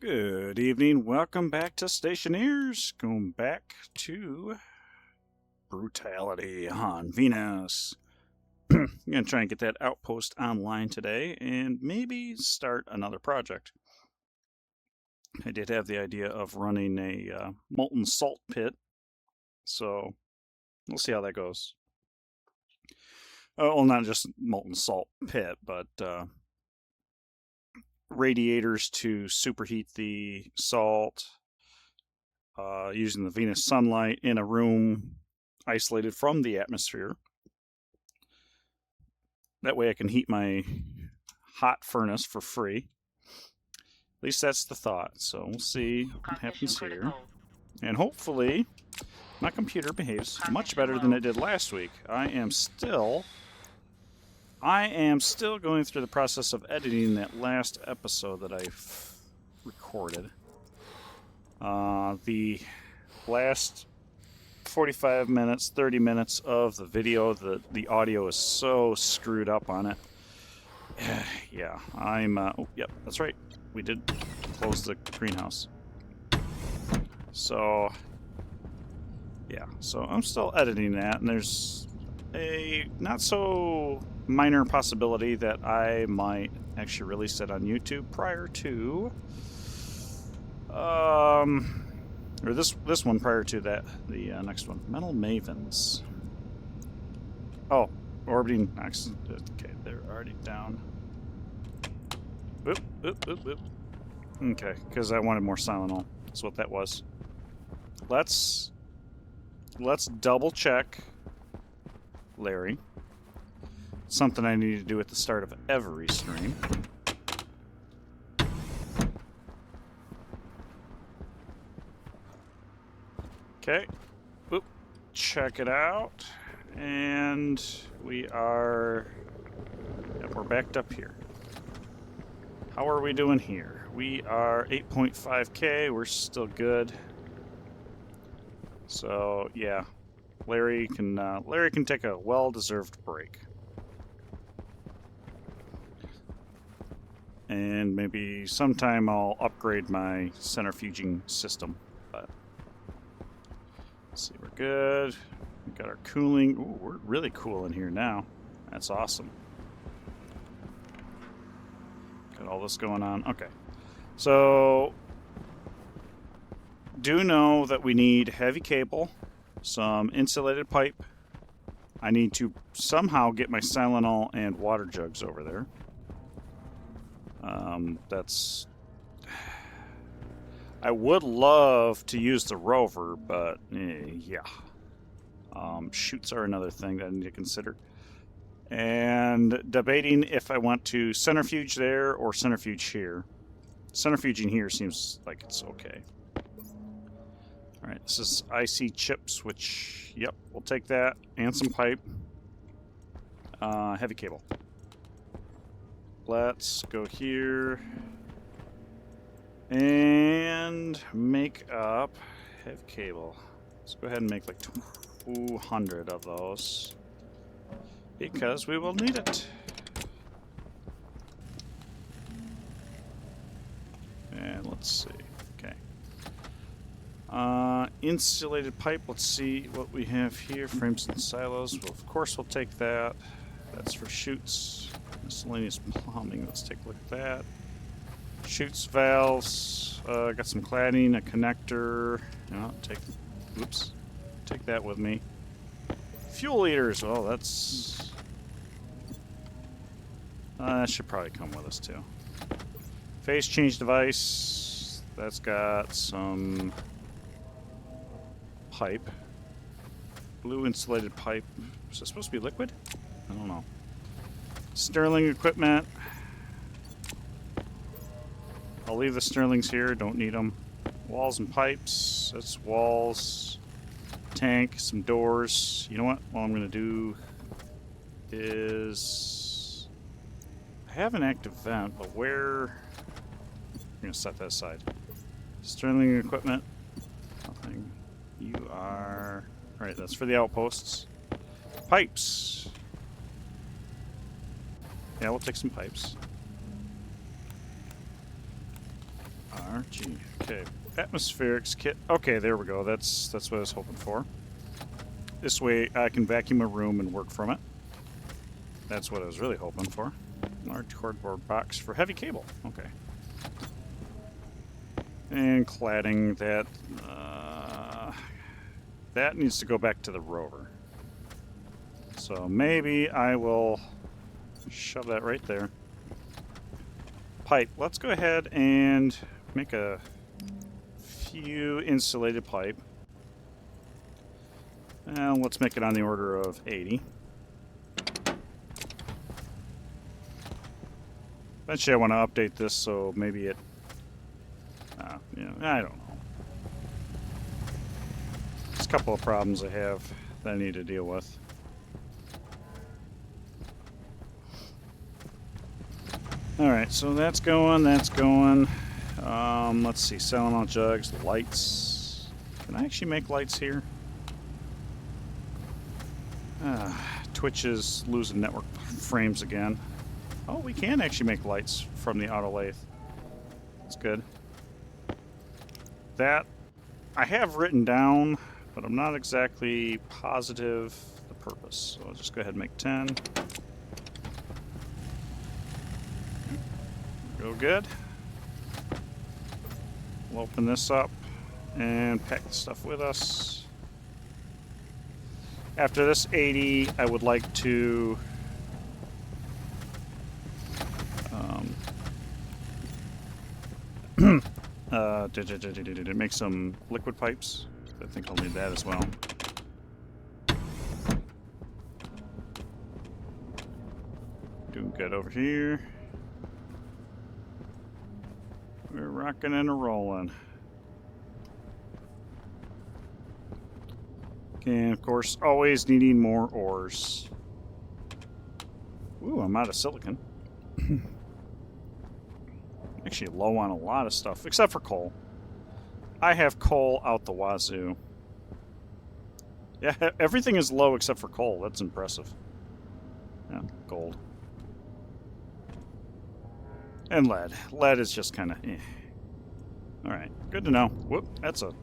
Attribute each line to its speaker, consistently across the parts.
Speaker 1: Good evening, welcome back to Stationeers. Going back to Brutality on Venus. I'm going to try and get that outpost online today and maybe start another project. I did have the idea of running a molten salt pit, so we'll see how that goes. Well, not just molten salt pit, but radiators to superheat the salt using the Venus sunlight in a room isolated from the atmosphere. That way I can heat my hot furnace for free. At least that's the thought. So we'll see what happens here. And hopefully my computer behaves much better than it did last week. I am still going through the process of editing that last episode that I recorded. The last 45 minutes, 30 minutes of the video, the audio is so screwed up on it. Yeah, oh, yep, that's right. We did close the greenhouse. So, yeah, so I'm still editing that, and there's a not so minor possibility that I might actually release it on YouTube prior to or this one prior to that, the next one. Metal Mavens. Oh, orbiting. Okay, they're already down. Oop, oop, oop, oop. Okay, because I wanted more Tylenol. That's what that was. Let's double check Larry. Something I need to do at the start of every stream. Okay. Oop. Check it out. And we're backed up here. How are we doing here? We are 8.5K. We're still good. So, yeah. Larry can take a well-deserved break. And maybe sometime I'll upgrade my centrifuging system. But let's see, we're good. We got our cooling. Ooh, we're really cool in here now. That's awesome. Got all this going on. Okay. So, do know that we need heavy cable, some insulated pipe. I need to somehow get my Tylenol and water jugs over there. I would love to use the rover, but yeah. Chutes are another thing that I need to consider. And debating if I want to centrifuge there or centrifuge here. Centrifuging here seems like it's okay. Alright, this is IC chips, which, yep, we'll take that. And some pipe. Heavy cable. Let's go here and make up heavy cable. Let's go ahead and make like 200 of those because we will need it. And let's see. Okay. Insulated pipe. Let's see what we have here. Frames and silos. Well, of course, we'll take that. That's for chutes. Miscellaneous plumbing. Let's take a look at that. Chutes, valves. Got some cladding, a connector. Take that with me. Fuel eaters. Oh, that's. That should probably come with us too. Phase change device. That's got some pipe. Blue insulated pipe. Is it supposed to be liquid? I don't know. Sterling equipment. I'll leave the Sterlings here. Don't need them. Walls and pipes. That's walls. Tank. Some doors. You know what? All I'm going to do is... I have an active vent, but where... I'm going to set that aside. Sterling equipment. Nothing. You are... Alright, that's for the outposts. Pipes. Yeah, we'll take some pipes. RG. Okay. Atmospherics kit. Okay, there we go. That's what I was hoping for. This way I can vacuum a room and work from it. That's what I was really hoping for. Large cardboard box for heavy cable. Okay. And cladding that that needs to go back to the rover. So maybe I will shove that right there. Pipe. Let's go ahead and make a few insulated pipe. And let's make it on the order of 80. Eventually I want to update this so maybe it... you know, I don't know. There's a couple of problems I have that I need to deal with. Alright, so that's going, that's going. Let's see, selling all jugs, lights. Can I actually make lights here? Twitch is losing network frames again. Oh, we can actually make lights from the auto lathe. That's good. That I have written down, but I'm not exactly positive the purpose. So I'll just go ahead and make 10. Go good. We'll open this up and pack the stuff with us. After this 80, I would like to make some liquid pipes. I think I'll need that as well. Doing good over here. We're rocking and rolling. And of course, always needing more ores. Ooh, I'm out of silicon. Actually low on a lot of stuff, except for coal. I have coal out the wazoo. Yeah, everything is low except for coal. That's impressive. Yeah, gold. And lead. Lead is just kind of eh. Alright, good to know. Whoop, that's a...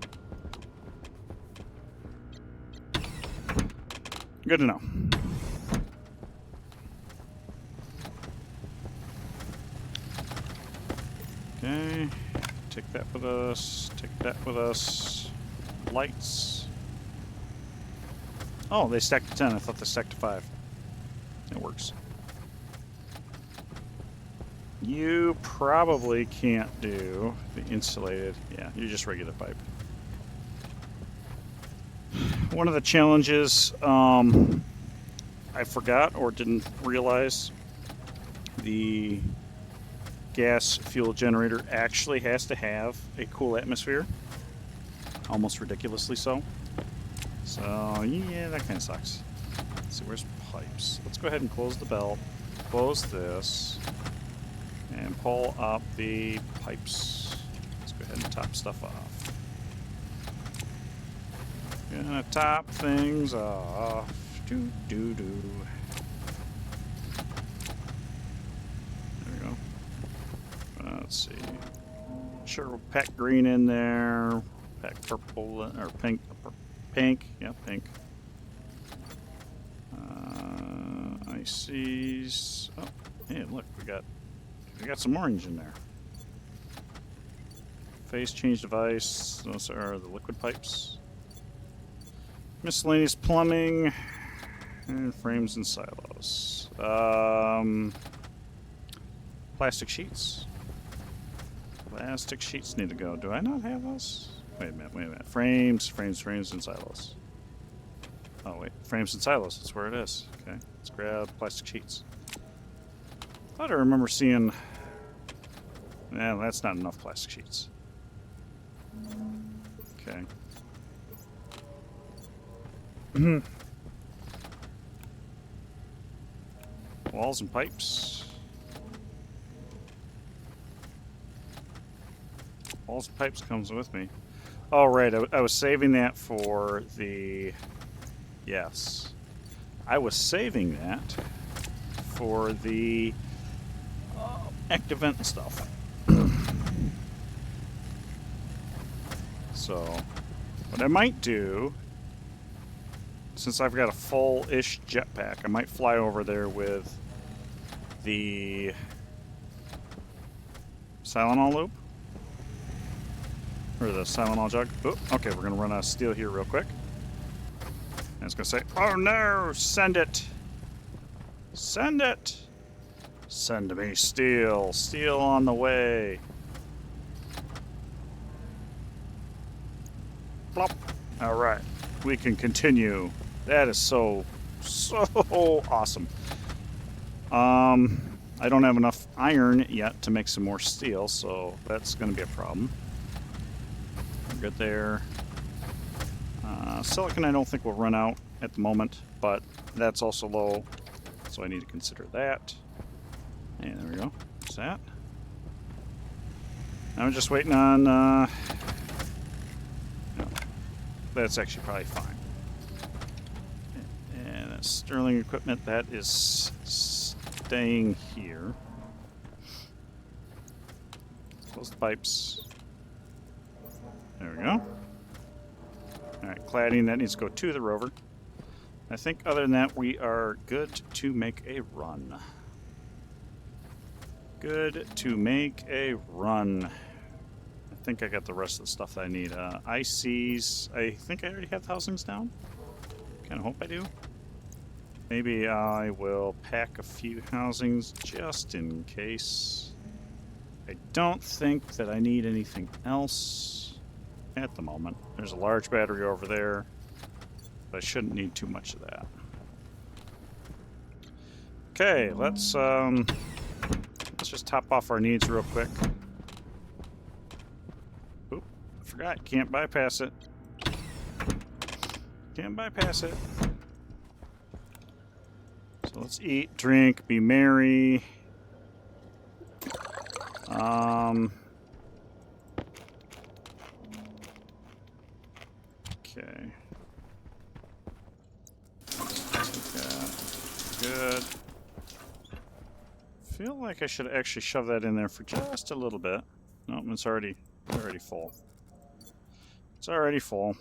Speaker 1: Good to know. Okay, take that with us, take that with us. Lights. Oh, they stacked to 10. I thought they stacked to 5. It works. You probably can't do the insulated. Yeah, you're just regular pipe. One of the challenges, I forgot or didn't realize the gas fuel generator actually has to have a cool atmosphere. Almost ridiculously so. So, yeah, that kind of sucks. Let's see, where's pipes? Let's go ahead and close the belt. Close this. And pull up the pipes. Let's go ahead and top stuff off. Gonna top things off. There we go. Let's see. Sure, we'll pack green in there. Pack purple or pink. Pink, yeah, pink. ICs. Oh, hey, look, we got some orange in there. Phase change device. Those are the liquid pipes. Miscellaneous plumbing and frames and silos. Plastic sheets. Plastic sheets need to go. Do I not have those? Wait a minute. Frames and silos. Oh wait, frames and silos. That's where it is. Okay, let's grab plastic sheets. Thought I remember seeing. Yeah, that's not enough plastic sheets. Okay. Walls and pipes. Walls and pipes comes with me. Oh, right. I was saving that for the... Yes. I was saving that for the active vent stuff. So, what I might do, since I've got a full-ish jetpack, I might fly over there with the Tylenol loop. Or the Tylenol jug. Oh, okay, we're going to run out of steel here real quick. And it's going to say, oh no, send it. Send it. Send me steel. Steel on the way. Plop. All right, we can continue. That is so awesome. I don't have enough iron yet to make some more steel, so that's going to be a problem. We're good there. Silicon I don't think will run out at the moment, but that's also low, so I need to consider that. And there we go. There's that. Now I'm just waiting on... no, that's actually probably fine. And that's Sterling equipment. That is staying here. Close the pipes. There we go. Alright, cladding, that needs to go to the rover. I think other than that, we are good to make a run. Good to make a run. I think I got the rest of the stuff that I need. ICs, I think I already have housings down. Kind of hope I do. Maybe I will pack a few housings just in case. I don't think that I need anything else at the moment. There's a large battery over there, but I shouldn't need too much of that. Okay, let's just top off our needs real quick. Oop, I forgot. Can't bypass it. Can't bypass it. So let's eat, drink, be merry. Okay. Good. Feel like I should actually shove that in there for just a little bit. Nope, it's already full. It's already full.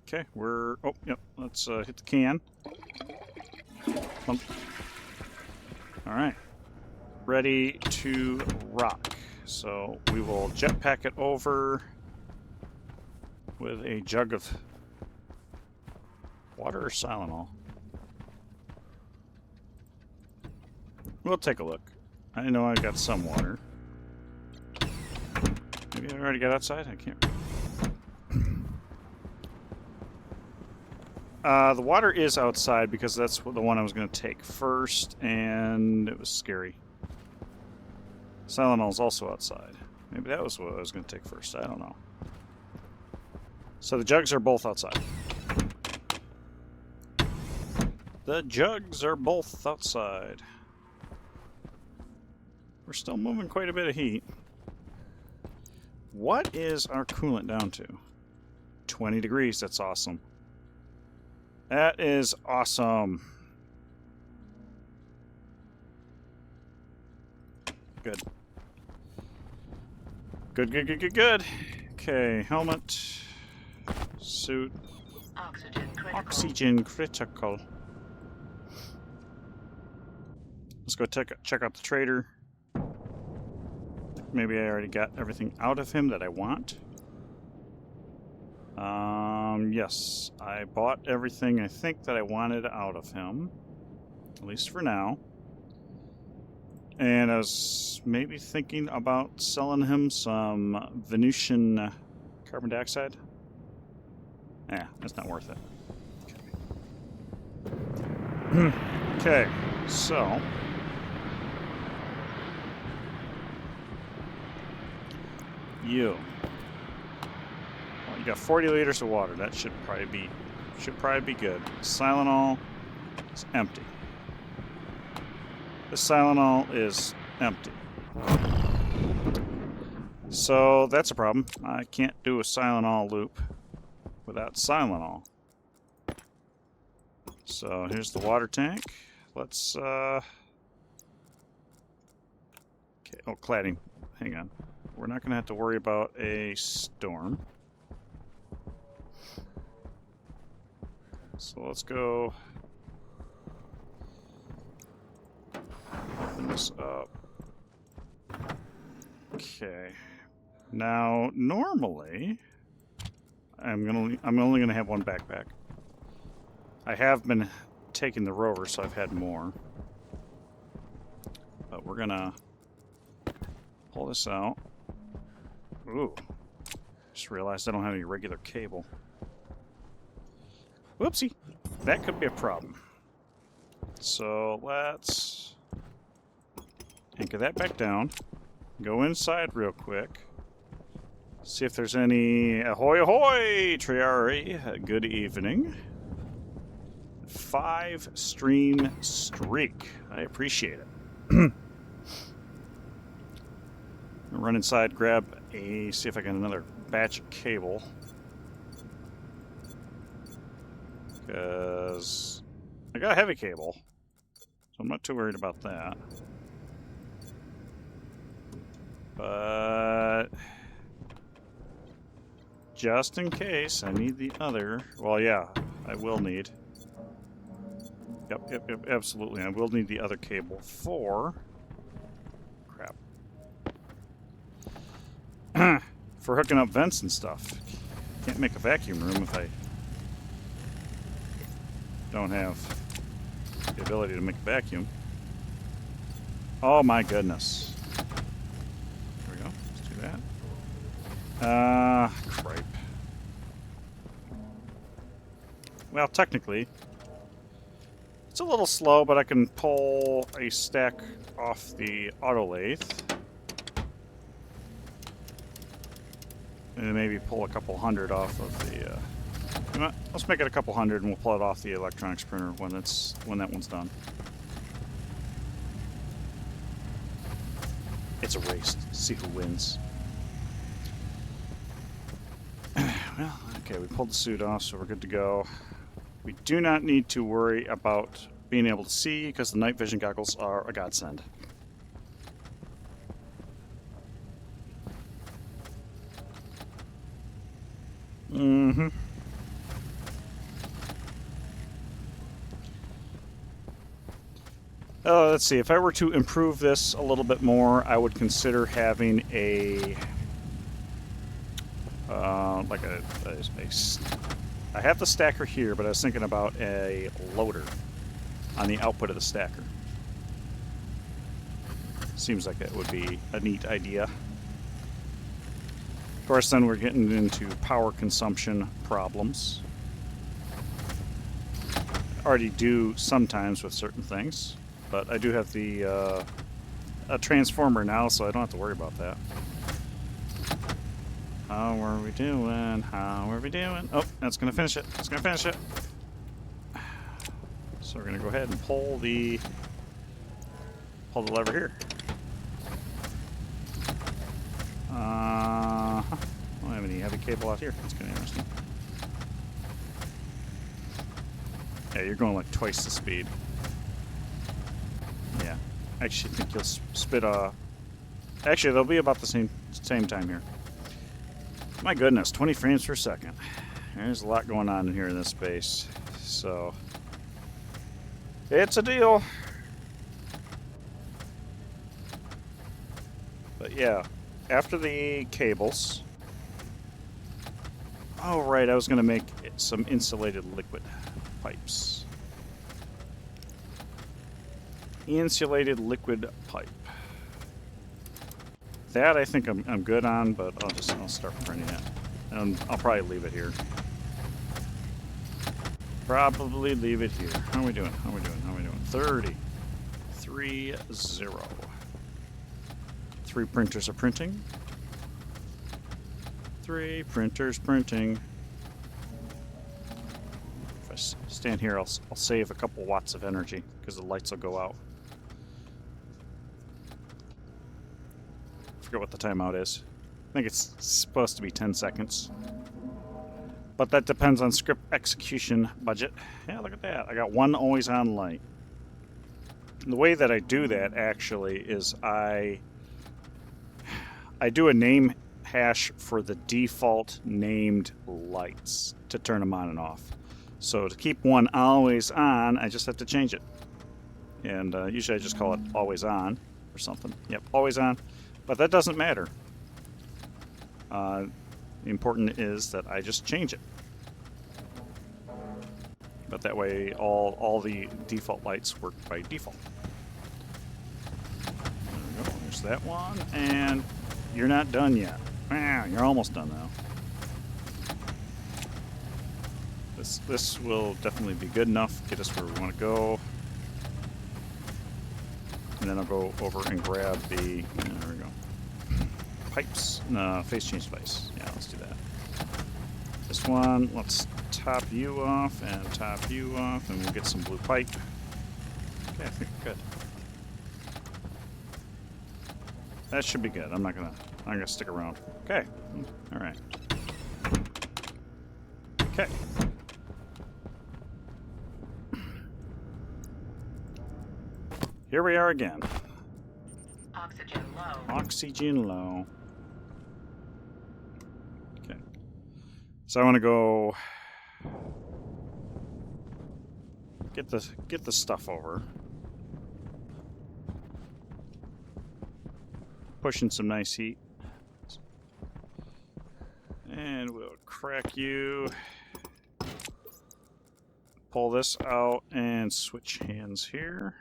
Speaker 1: Okay, we're... Oh, yep. Let's hit the can. Alright. Ready to rock. So we will jetpack it over with a jug of water or Tylenol. We'll take a look. I know I got some water. Maybe I already got outside? I can't remember. The water is outside because that's the one I was going to take first, and it was scary. Tylenol is also outside. Maybe that was what I was going to take first. I don't know. So the jugs are both outside. The jugs are both outside. We're still moving quite a bit of heat. What is our coolant down to? 20 degrees. That's awesome. That is awesome. Good. Good. Okay, helmet, suit, oxygen critical. Let's go check out the trader. Maybe I already got everything out of him that I want. Yes, I bought everything I think that I wanted out of him, at least for now. And I was maybe thinking about selling him some Venusian carbon dioxide. That's not worth it. Okay. Okay, so you got 40 liters of water. That should probably be good. Tylenol is empty. The Tylenol is empty. So that's a problem. I can't do a Tylenol loop without Tylenol. So here's the water tank. Let's okay, oh, cladding. Hang on. we're not going to have to worry about a storm. So let's go open this up. Okay. Now, normally, I'm only gonna have one backpack. I have been taking the rover, so I've had more. But we're gonna pull this out. Ooh. Just realized I don't have any regular cable. Whoopsie. That could be a problem. So let's anchor that back down. Go inside real quick. See if there's any... Ahoy, ahoy, Triari. Good evening. 5-stream streak. I appreciate it. Run inside, grab a... See if I get another batch of cable. Because I got a heavy cable. So I'm not too worried about that. But... just in case, I need the other... Well, yeah, I will need... Yep, absolutely. I will need the other cable for... Crap. For hooking up vents and stuff. Can't make a vacuum room if I don't have the ability to make a vacuum. Oh my goodness. There we go. Let's do that. Cripe. Well, technically, it's a little slow, but I can pull a stack off the auto lathe. And maybe pull a couple hundred off of the... you know what? Let's make it a couple hundred and we'll pull it off the electronics printer when that one's done. It's a race to see who wins. Well, okay, we pulled the suit off, so we're good to go. We do not need to worry about being able to see because the night vision goggles are a godsend. Mm-hmm. Let's see. If I were to improve this a little bit more, I would consider having a I have the stacker here, but I was thinking about a loader on the output of the stacker. Seems like that would be a neat idea. Of course, then we're getting into power consumption problems. I already do sometimes with certain things, but I do have the a transformer now, so I don't have to worry about that. How are we doing? How are we doing? Oh, that's going to finish it. It's going to finish it. So we're going to go ahead and pull the lever here. I don't have any heavy cable out here. That's kind of interesting. Yeah, you're going like twice the speed. Yeah. I actually think you'll spit actually, they'll be about the same time here. My goodness, 20 frames per second. There's a lot going on in here in this space. So, it's a deal. But yeah, after the cables... Oh, right, I was going to make some insulated liquid pipes. Insulated liquid pipe. That I think I'm good on, but I'll start printing it. And I'll probably leave it here. Probably leave it here. How are we doing? 30. 3-0. 3 printers are printing. 3 printers printing. If I stand here, I'll save a couple watts of energy because the lights will go out. I forget what the timeout is. I think it's supposed to be 10 seconds. But that depends on script execution budget. Yeah, look at that. I got one always on light. And the way that I do that actually is I I do a name hash for the default named lights to turn them on and off. So to keep one always on, I just have to change it. And usually I just call it always on or something. Yep, always on. But that doesn't matter. The important is that I just change it. But that way all the default lights work by default. There we go. There's that one. And you're not done yet. You're almost done now. This will definitely be good enough. Get us where we want to go. And then I'll go over and grab the... There we go. Pipes. No, phase change device. Yeah, let's do that. This one, let's top you off and top you off, and we'll get some blue pipe. Okay, I think we're good. That should be good. I'm gonna stick around. Okay. All right. Okay. Here we are again.
Speaker 2: Oxygen low.
Speaker 1: Oxygen low. Okay. So I want to go get the stuff over. Pushing some nice heat. And we'll crack you. Pull this out and switch hands here.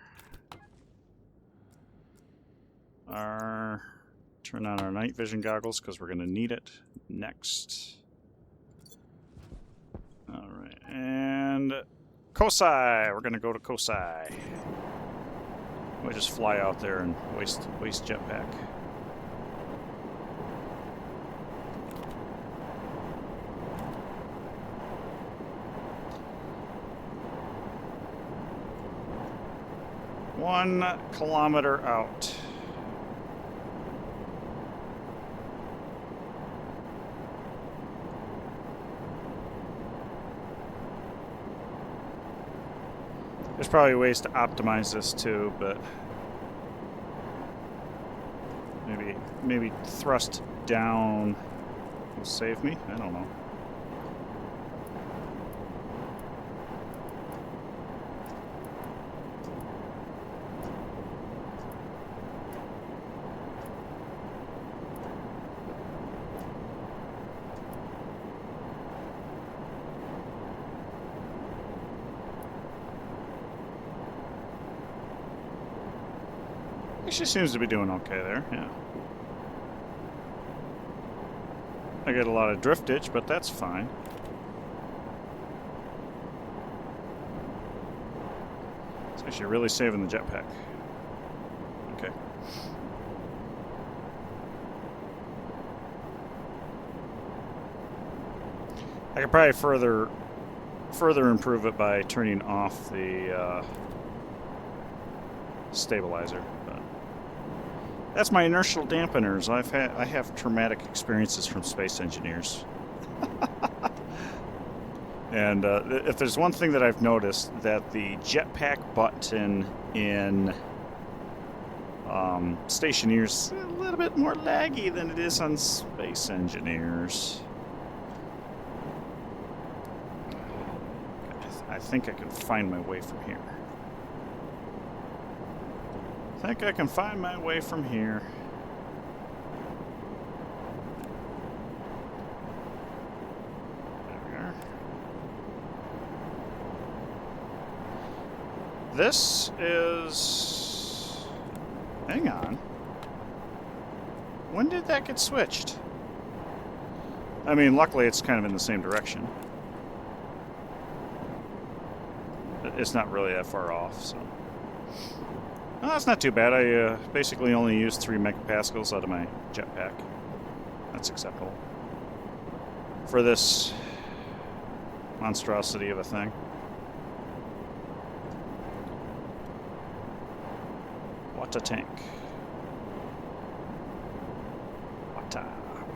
Speaker 1: Turn on our night vision goggles because we're going to need it next. All right, and Kosai. We're going to go to Kosai. We'll just fly out there and waste jetpack. One kilometer out. There's probably ways to optimize this too, but maybe thrust down will save me. I don't know. She seems to be doing okay there, yeah. I get a lot of driftage, but that's fine. It's actually really saving the jetpack. Okay. I could probably further improve it by turning off the stabilizer. That's my inertial dampeners. I have traumatic experiences from space engineers. And if there's one thing that I've noticed, that the jetpack button in Stationeers is a little bit more laggy than it is on space engineers. I think I can find my way from here. I think I can find my way from here. There we are. This is... Hang on. When did that get switched? I mean, luckily it's kind of in the same direction. It's not really that far off, so... Well, that's not too bad. I basically only used 3 megapascals out of my jetpack. That's acceptable. For this monstrosity of a thing. What a tank. Wata.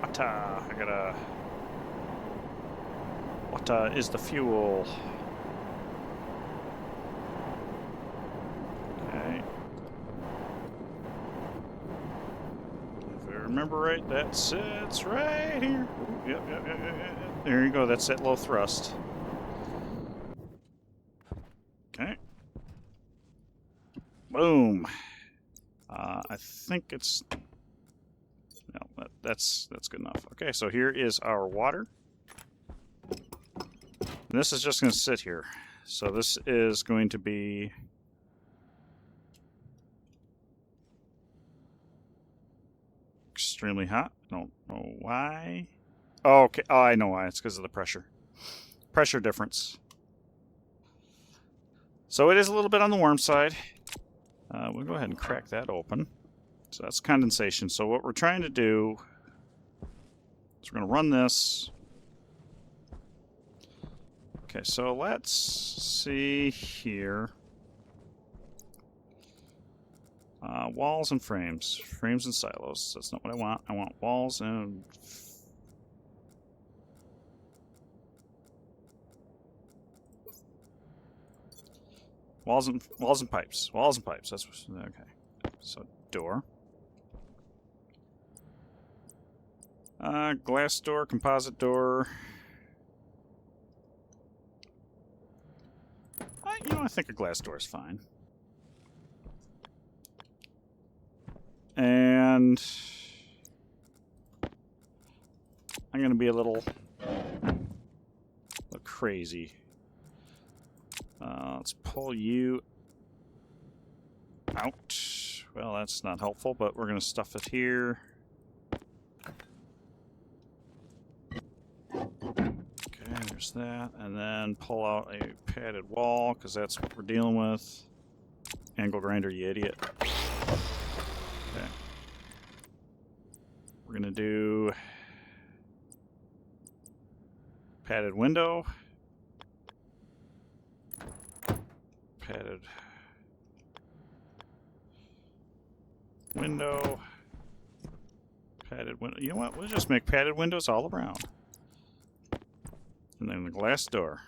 Speaker 1: I gotta... Wata is the fuel. remember right, that sits right here. Ooh, yep. There you go. That's that low thrust. Okay. Boom. I think it's... No, that's good enough. Okay, so here is our water. And this is just going to sit here. So this is going to be... extremely hot. Don't know why. Oh, okay. Oh, I know why. It's because of the pressure. Pressure difference. So it is a little bit on the warm side. We'll go ahead and crack that open. So that's condensation. So what we're trying to do is we're going to run this. Okay, so let's see here. Walls and frames. Frames and silos. That's not what I want. I want walls and... walls and pipes. Walls and pipes. That's okay. So door. Glass door, composite door. I think a glass door is fine. And I'm going to be a little crazy. Let's pull you out. Well, that's not helpful, but we're going to stuff it here. Okay, there's that. And then pull out a padded wall, because that's what we're dealing with. Angle grinder, you idiot. Okay. We're going to do padded window. Padded window. Padded window. You know what? We'll just make padded windows all around. And then the glass door.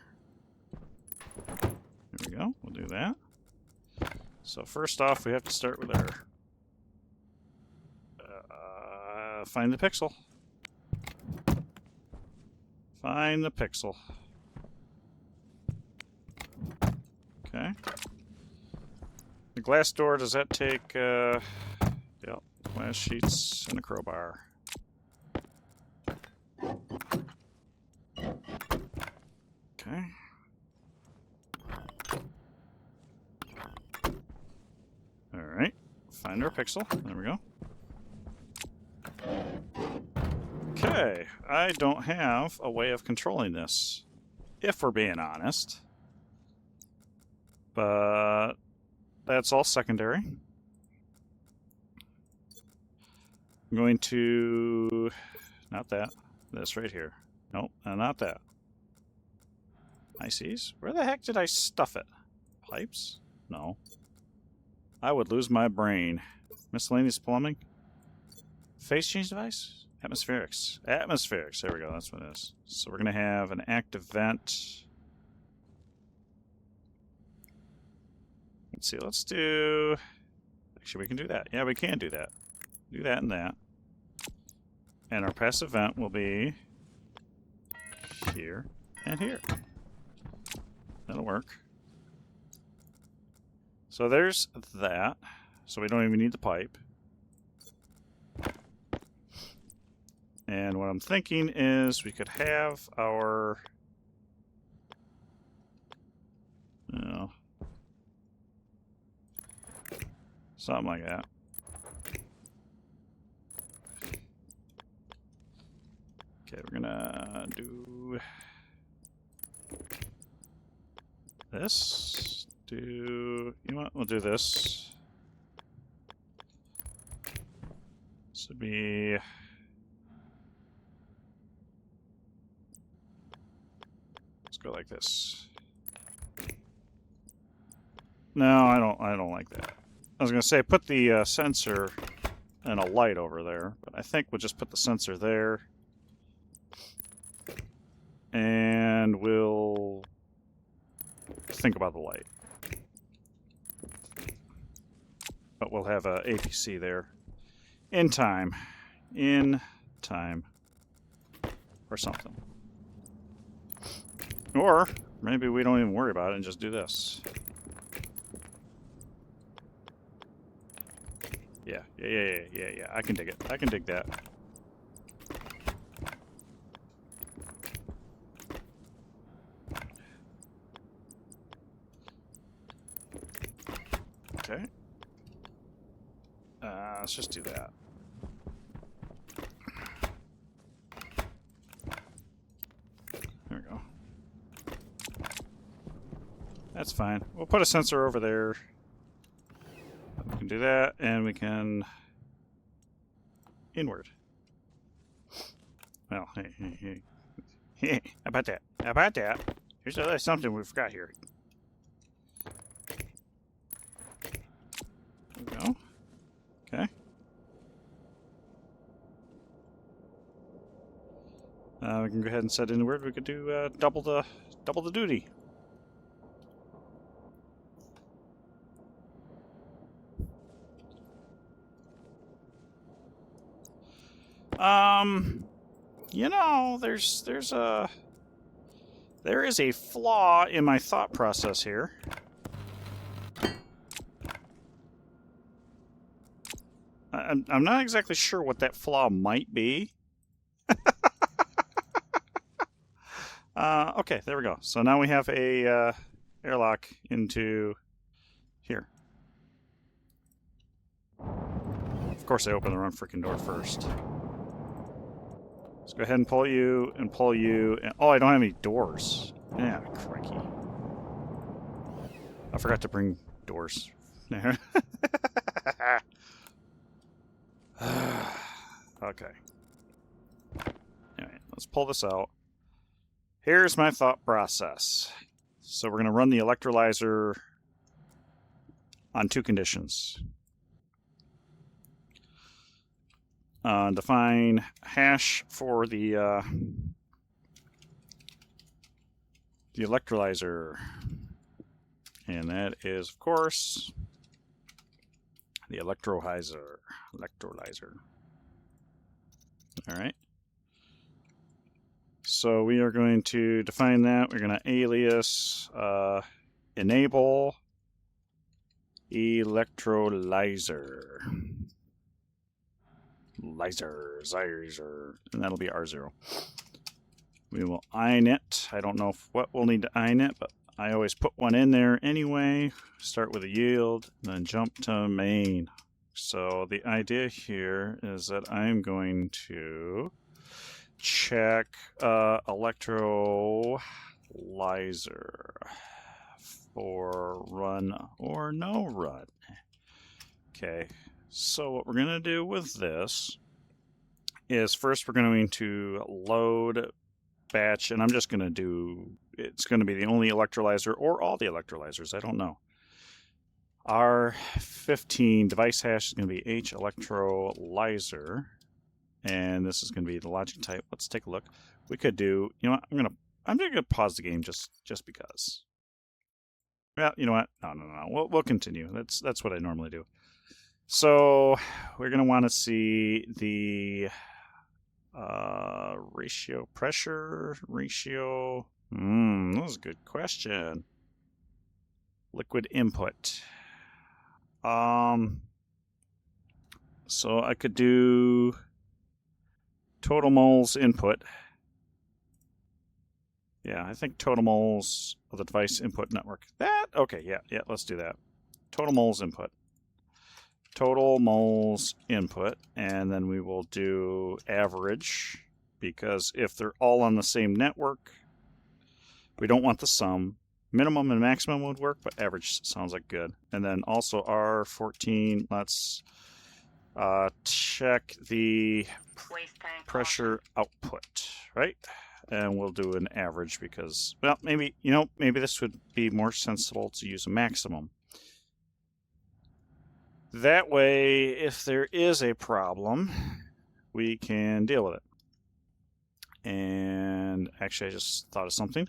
Speaker 1: There we go. We'll do that. So first off, we have to start with our... find the pixel. Find the pixel. Okay. The glass door, does that take... yep, glass sheets and a crowbar. Okay. Alright. Find our pixel. There we go. Okay. I don't have a way of controlling this, if we're being honest. But that's all secondary. I'm going to... not that. This right here. Nope, not that. ICs? Where the heck did I stuff it? Pipes? No. I would lose my brain. Miscellaneous plumbing? Phase change device? Atmospherics. Atmospherics. There we go. That's what it is. So we're going to have an active vent. Let's see. Let's do... actually, we can do that. Yeah, we can do that. Do that and that. And our passive vent will be here and here. That'll work. So there's that. So we don't even need the pipe. And what I'm thinking is we could have our... you know, something like that. Okay, we're gonna do this. You know what? We'll do this. This would be... let's go like this. No, I don't like that. I was gonna say put the sensor and a light over there, but I think we'll just put the sensor there. And we'll think about the light. But we'll have a APC there in time. in time. Or something. Or maybe we don't even worry about it and just do this. Yeah. I can dig it. I can dig that. Okay. Let's just do that. There we go. That's fine. We'll put a sensor over there. We can do that, and we can inward. Well, hey. How about that? How about that? Here's something we forgot here. There we go. Okay. We can go ahead and set inward. We could do double the duty. You know, there is a flaw in my thought process here. I'm not exactly sure what that flaw might be. Okay, there we go. So now we have a airlock into here. Of course, I open the wrong freaking door first. Let's go ahead and pull you and pull you. And, oh, I don't have any doors. Yeah, crikey. I forgot to bring doors. Okay. Anyway, let's pull this out. Here's my thought process. So we're going to run the electrolyzer on two conditions. Define hash for the electrolyzer. And that is, of course, the electrolyzer. All right. So we are going to define that. We're going to alias enable electrolyzer. Zyzer, and that'll be R0. We will init. I don't know what we'll need to init, but I always put one in there anyway. Start with a yield, then jump to main. So the idea here is that I'm going to check electrolyzer for run or no run. Okay, so what we're going to do with this is first we're going to load batch, and I'm just going to do, it's going to be the only electrolyzer or all the electrolyzers, I don't know. Our 15 device hash is going to be H electrolyzer, and this is going to be the logic type. Let's take a look. We could do, you know what, I'm just going to pause the game just because. Well, you know what? No. We'll continue. That's what I normally do. So we're going to want to see the pressure ratio. That was a good question. Liquid input. So I could do total moles input. Yeah, I think total moles of the device input network. Okay, yeah, let's do that. Total moles input. Total moles input, and then we will do average, because if they're all on the same network, we don't want the sum. Minimum and maximum would work, but average sounds like good. And then also R14, let's check the pressure output, right? And we'll do an average because, well, maybe this would be more sensible to use a maximum. That way, if there is a problem, we can deal with it. And actually, I just thought of something.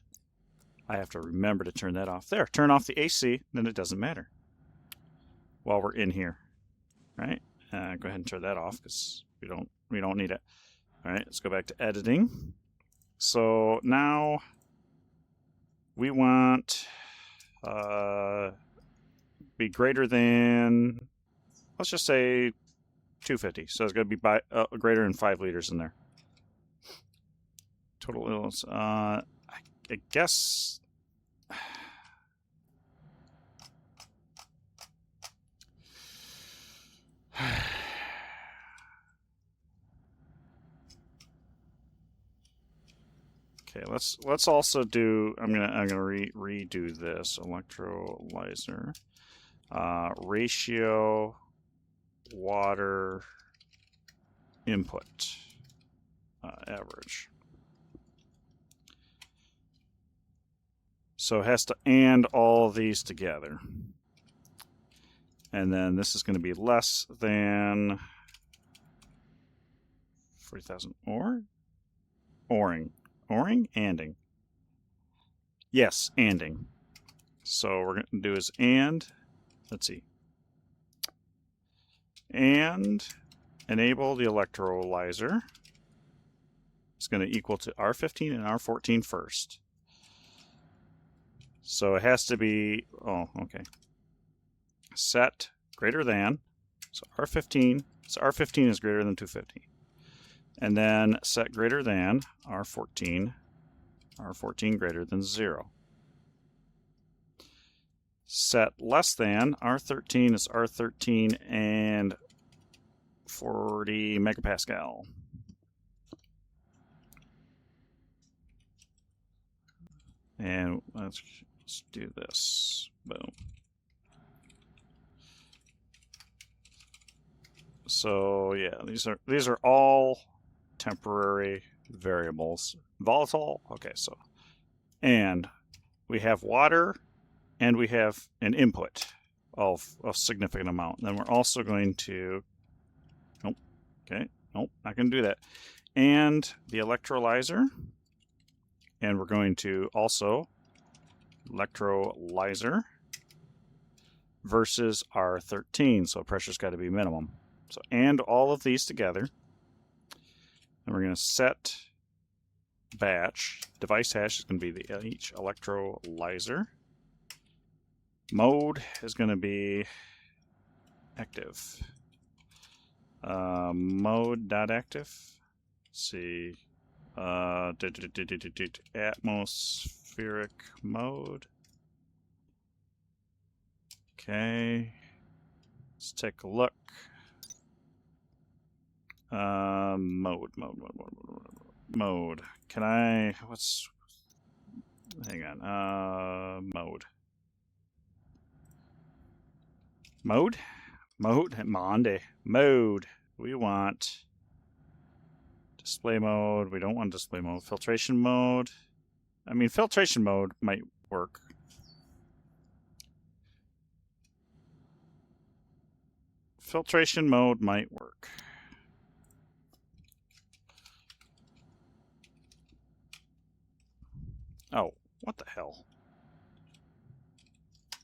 Speaker 1: I have to remember to turn that off. There, turn off the AC, then it doesn't matter while we're in here, right? Go ahead and turn that off because we don't We don't need it. All right, let's go back to editing. So now we want be greater than, let's just say 250. So it's going to be greater than 5 liters in there. Total illness. I guess. Okay, let's also do. I'm gonna redo this electrolyzer ratio water input average. So it has to and all of these together, and then this is going to be less than 40,000 anding. Yes, anding. So we're going to do is and, let's see, and enable the electrolyzer. It's going to equal to R15 and R14 first. So it has to be, oh, okay. Set greater than, so R15 is greater than 250. And then set greater than R14 greater than 0. Set less than R13 is R13 and 40 megapascal. And let's do this. Boom. So yeah, these are all temporary variables. Volatile. Okay, so and we have water and we have an input of a significant amount. Then we're also going to not going to do that. And the electrolyzer, and we're going to also electrolyzer versus R13. So pressure's got to be minimum. So and all of these together. And we're going to set batch. Device hash is going to be each electrolyzer. Mode is going to be active. Mode.active. Let's see. Atmospheric mode. Okay. Let's take a look. Mode. Can I, hang on. Mode. We want display mode. We don't want display mode. Filtration mode. I mean, filtration mode might work. Filtration mode might work. Oh, what the hell?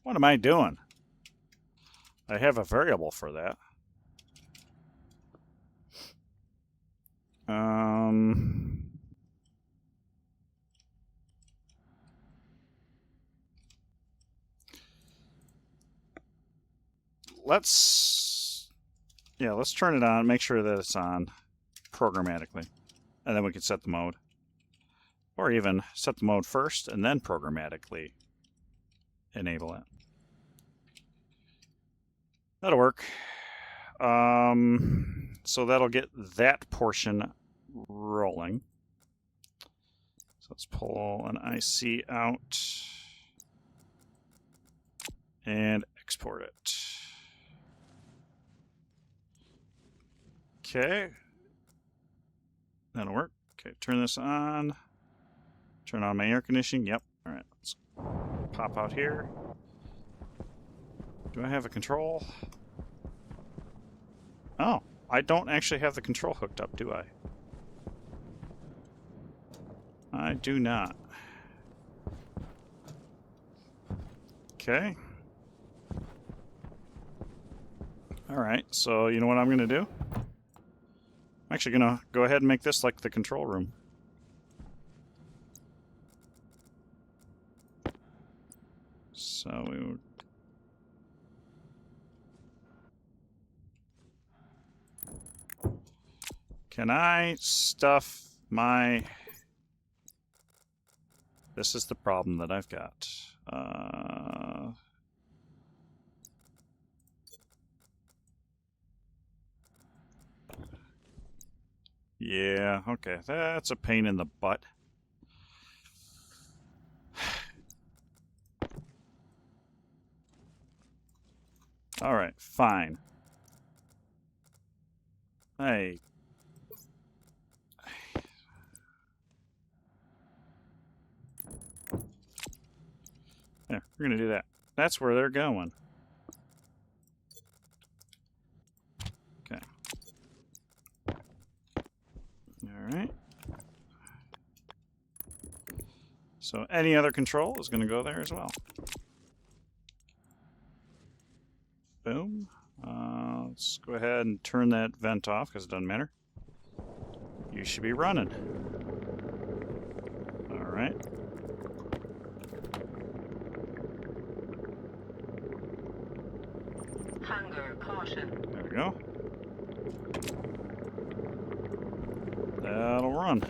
Speaker 1: What am I doing? I have a variable for that. Let's turn it on, make sure that it's on programmatically, and then we can set the mode. Or even set the mode first and then programmatically enable it. That'll work. So that'll get that portion rolling. So let's pull an IC out and export it. Okay. That'll work. Okay, turn this on. Turn on my air conditioning. Yep. All right. Let's pop out here. Do I have a control? Oh, I don't actually have the control hooked up, do I? I do not. Okay. All right. So you know what I'm going to do? I'm actually gonna go ahead and make this like the control room. So we would... Can I stuff my... This is the problem that I've got. Yeah, okay. That's a pain in the butt. Alright, fine. Hey. Yeah, we're gonna do that. That's where they're going. Okay. Alright. So any other control is gonna go there as well. Boom. Let's go ahead and turn that vent off because it doesn't matter. You should be running. Alright.
Speaker 2: Hunger caution.
Speaker 1: There we go. That'll run.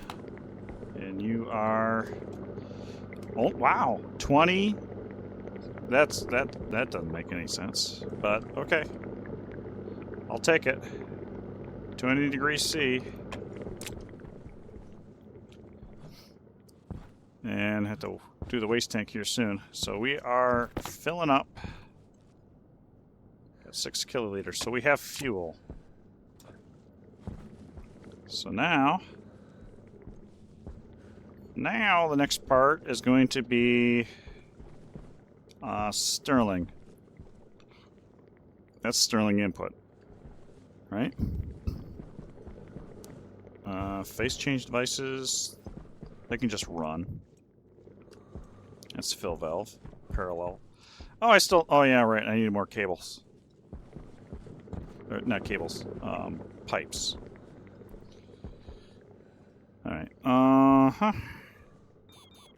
Speaker 1: And you are... Oh, wow. 20. That doesn't make any sense. But, okay. I'll take it. 20 degrees C. And have to do the waste tank here soon. So we are filling up. Got 6 kiloliters. So we have fuel. So now the next part is going to be Sterling. That's Sterling input, right? Face change devices, they can just run. That's fill valve, parallel. Oh yeah, right, I need more cables. Or, not cables, pipes. Alright,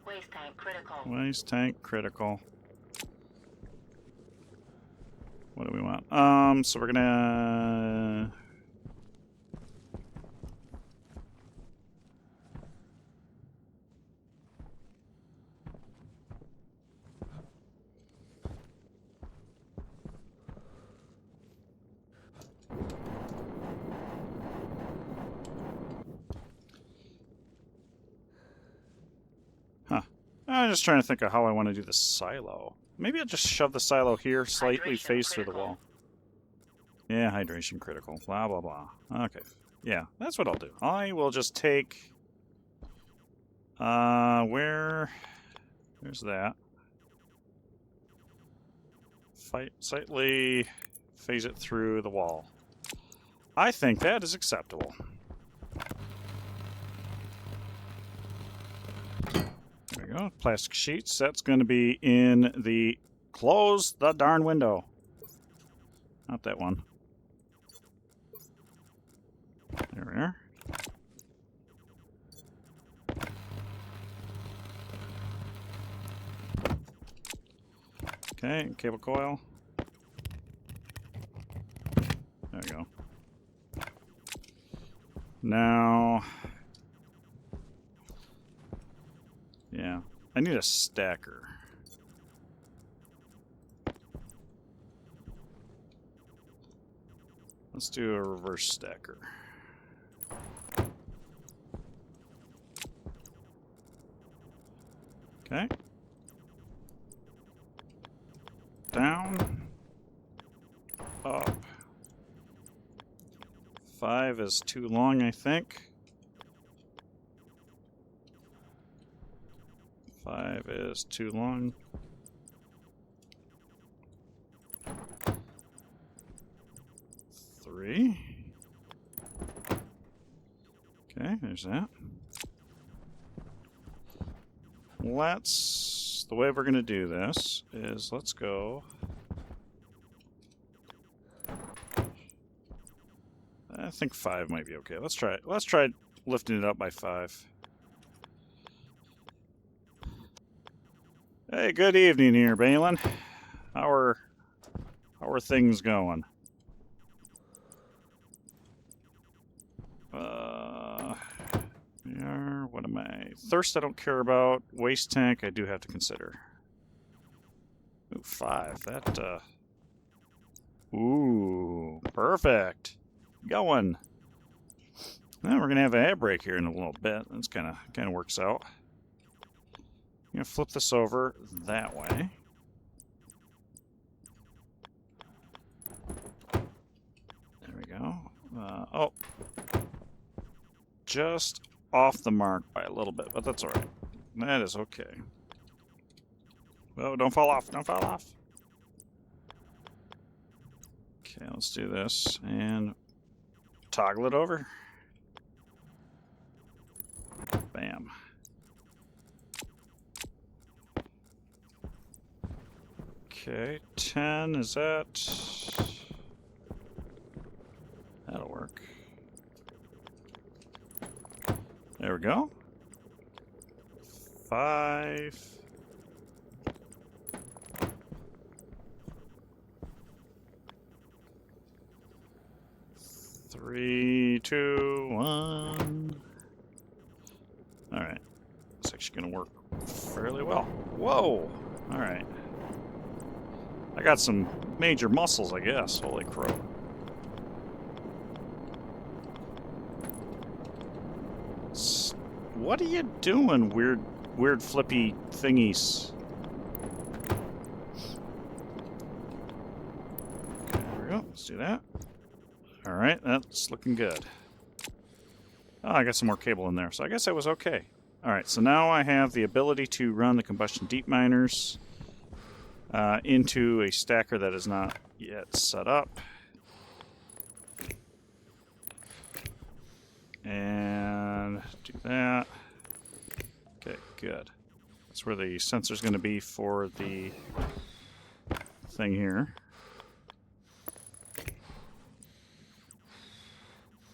Speaker 2: Waste tank critical.
Speaker 1: Waste tank critical. What do we want? So we're gonna... I'm just trying to think of how I want to do the silo. Maybe I'll just shove the silo here, slightly
Speaker 2: Hydration
Speaker 1: face through the
Speaker 2: critical.
Speaker 1: wall. Yeah, hydration critical. Blah, blah, blah. Okay. Yeah, that's what I'll do. I will just take... Where's that? Slightly phase it through the wall. I think that is acceptable. There we go. Plastic sheets. That's going to be in the... Close the darn window. Not that one. There we are. Okay, cable coil. There we go. Now... Yeah, I need a stacker. Let's do a reverse stacker. Okay. Down. Up. 5 is too long, I think. 5 is too long. Three. Okay, there's that. The way we're going to do this is let's go. I think 5 might be okay. Let's try it. Let's try lifting it up by 5. Hey, good evening here, Balin. How are things going? Yeah, what am I? Thirst I don't care about. Waste tank I do have to consider. Ooh, 5. That, ooh, perfect. Going. Now we're gonna have an ad break here in a little bit. That's kind of works out. I'm gonna flip this over that way. There we go. Oh, just off the mark by a little bit, but that's all right. That is okay. Oh, don't fall off! Don't fall off! Okay, let's do this and toggle it over. Bam. Okay, 10, is that... That'll work. There we go. 5. Three, 2, 1. Alright. It's actually going to work fairly well. Whoa! Alright. I got some major muscles, I guess. Holy crow. What are you doing, weird flippy thingies? Okay, there we go. Let's do that. Alright, that's looking good. Oh, I got some more cable in there, so I guess I was okay. Alright, so now I have the ability to run the combustion deep miners into a stacker that is not yet set up. And do that. Okay, good. That's where the sensor's going to be for the thing here.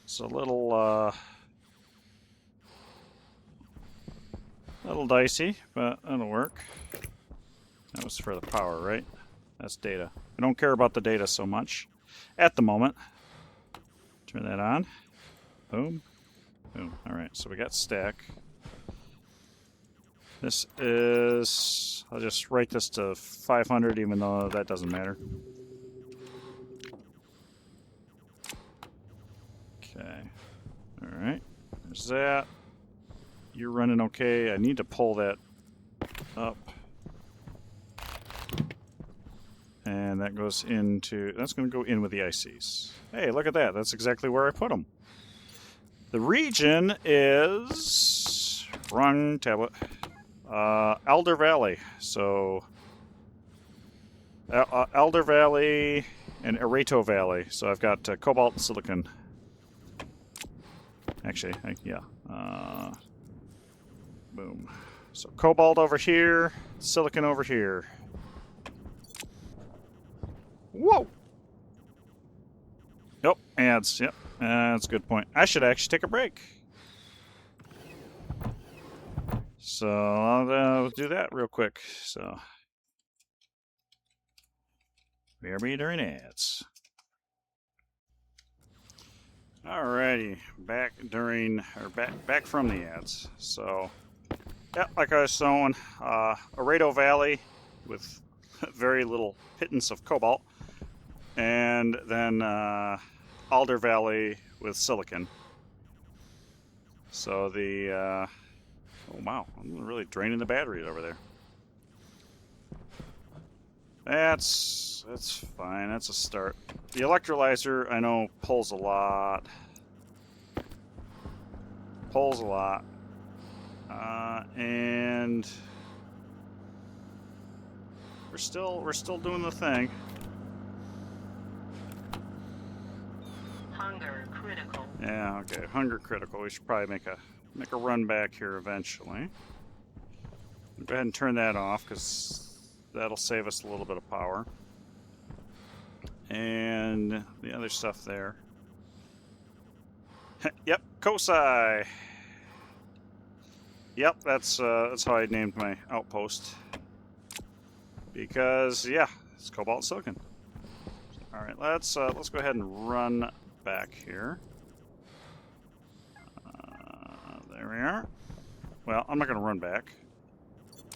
Speaker 1: It's a little dicey, but that'll work. That was for the power, right? That's data. I don't care about the data so much at the moment. Turn that on. Boom. Boom. Alright, so we got stack. This is... I'll just write this to 500 even though that doesn't matter. Okay. Alright. There's that. You're running okay. I need to pull that up. And that goes into... That's going to go in with the ICs. Hey, look at that. That's exactly where I put them. The region is... Wrong tablet. Alder Valley. So... Alder Valley and Areto Valley. So I've got cobalt and silicon. Actually, yeah. Boom. So cobalt over here, silicon over here. Whoa! Nope, ads. Yep, that's a good point. I should actually take a break. So I'll do that real quick. So BRB during ads. Alrighty, back from the ads. So, yeah, like I was saying, Areto Valley with very little pittance of cobalt, and then Alder Valley with silicon. So the oh wow, I'm really draining the batteries over there. That's fine. That's a start. The electrolyzer, I know, pulls a lot. And we're still doing the thing.
Speaker 2: Hunger critical.
Speaker 1: Yeah, okay. Hunger critical. We should probably make a run back here eventually. Go ahead and turn that off because that'll save us a little bit of power. And the other stuff there. Yep, Kosai. Yep, that's how I named my outpost. Because yeah, it's cobalt and silicon. All right, let's go ahead and run back here. There we are. Well, I'm not going to run back.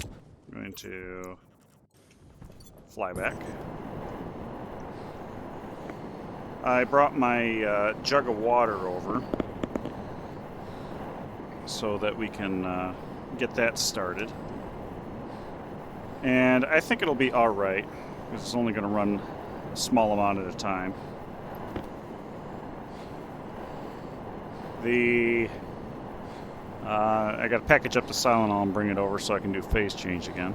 Speaker 1: I'm going to fly back. I brought my jug of water over so that we can get that started. And I think it'll be alright, because it's only going to run a small amount at a time. I got to package up the Silenol and bring it over so I can do phase change again.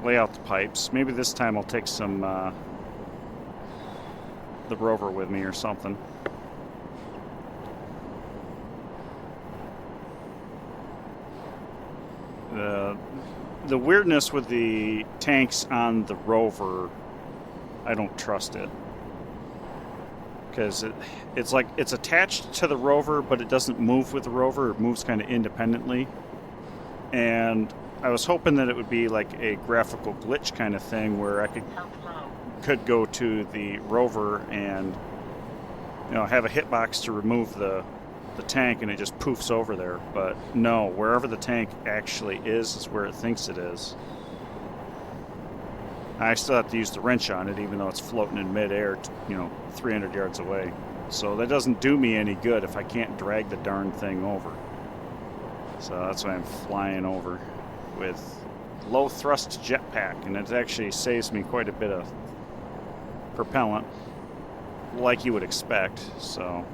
Speaker 1: Lay out the pipes. Maybe this time I'll take some the rover with me or something. The weirdness with the tanks on the rover, I don't trust it. Because it's like it's attached to the rover, but it doesn't move with the rover. It moves kind of independently. And I was hoping that it would be like a graphical glitch kind of thing where I could go to the rover and have a hitbox to remove the tank and it just poofs over there. But no, wherever the tank actually is where it thinks it is. I still have to use the wrench on it, even though it's floating in midair, 300 yards away. So that doesn't do me any good if I can't drag the darn thing over. So that's why I'm flying over with low thrust jetpack, and it actually saves me quite a bit of propellant, like you would expect. So,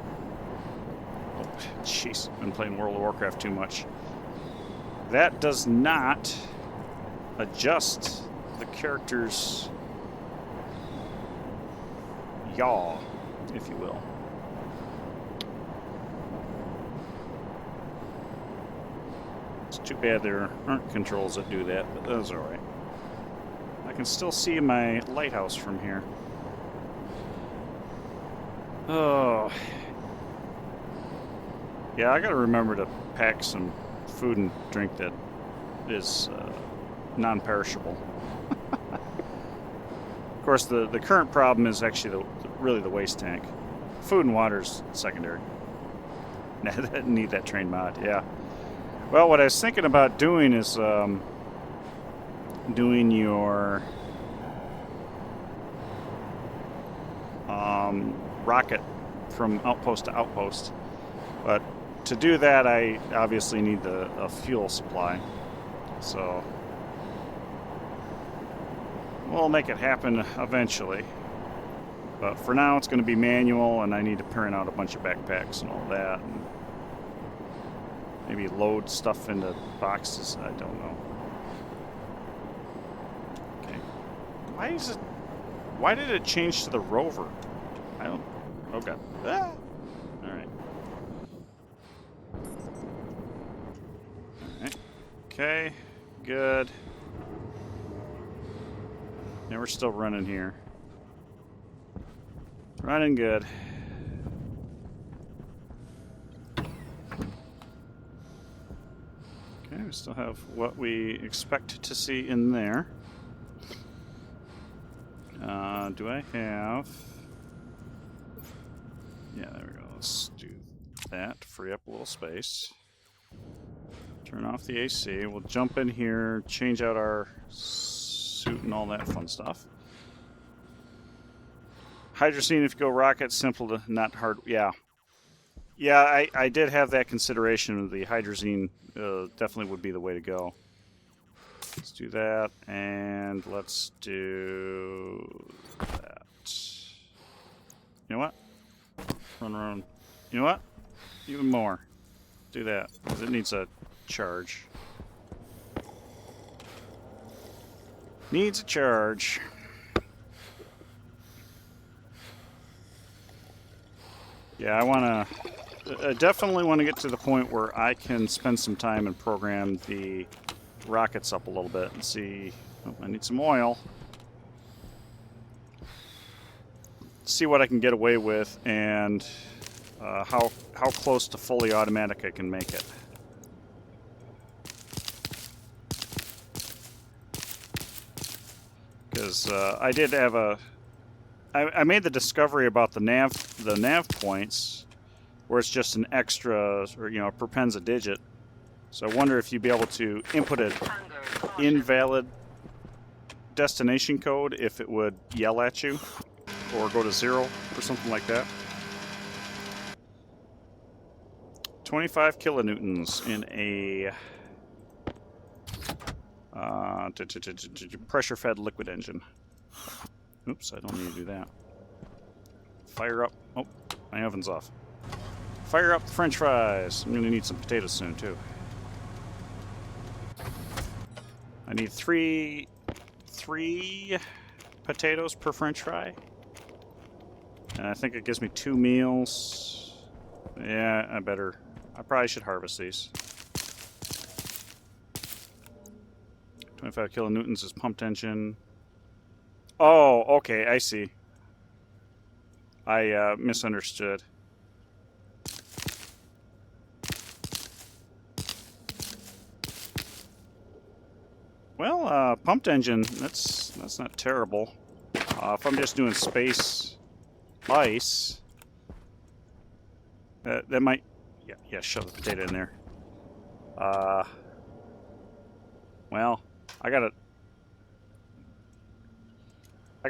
Speaker 1: jeez, been playing World of Warcraft too much. That does not adjust the character's yaw, if you will. It's too bad there aren't controls that do that, but that's alright. I can still see my lighthouse from here. Oh. Yeah, I gotta remember to pack some food and drink that is non-perishable. Of course, the current problem is actually really the waste tank. Food and water's secondary. Need that train mod, yeah. Well, what I was thinking about doing is doing your rocket from outpost to outpost. But to do that, I obviously need a fuel supply. So we'll make it happen eventually. But for now, it's going to be manual, and I need to print out a bunch of backpacks and all that. And maybe load stuff into boxes. I don't know. Okay. Why did it change to the rover? I don't. Oh god. Ah! All right. All right. Okay. Good. Now we're still running here. Running good. Okay, we still have what we expect to see in there. Do I have... Yeah, there we go. Let's do that. Free up a little space. Turn off the AC. We'll jump in here, change out our suit and all that fun stuff. Hydrazine, if you go rocket, simple to not hard. Yeah. Yeah, I did have that consideration. The hydrazine definitely would be the way to go. Let's do that, and let's do that. You know what? Run around. You know what? Even more. Do that, because it needs a charge. Needs a charge. Yeah, I definitely want to get to the point where I can spend some time and program the rockets up a little bit and see. Oh, I need some oil. see what I can get away with and how close to fully automatic I can make it. Because I did have I made the discovery about the nav points, where it's just an extra, or you know, perpends a digit. So I wonder if you'd be able to input an invalid destination code if it would yell at you, or go to 0 or something like that. 25 kilonewtons in a pressure-fed liquid engine. Oops, I don't need to do that. Fire up. Oh, my oven's off. Fire up the French fries. I'm going to need some potatoes soon, too. I need three potatoes per French fry. And I think it gives me 2 meals. Yeah, I probably should harvest these. 25 kilonewtons is pumped engine. Oh, okay, I see. I misunderstood. Well, pumped engine, that's not terrible. If I'm just doing space ice, that might, yeah, shove the potato in there. Well, I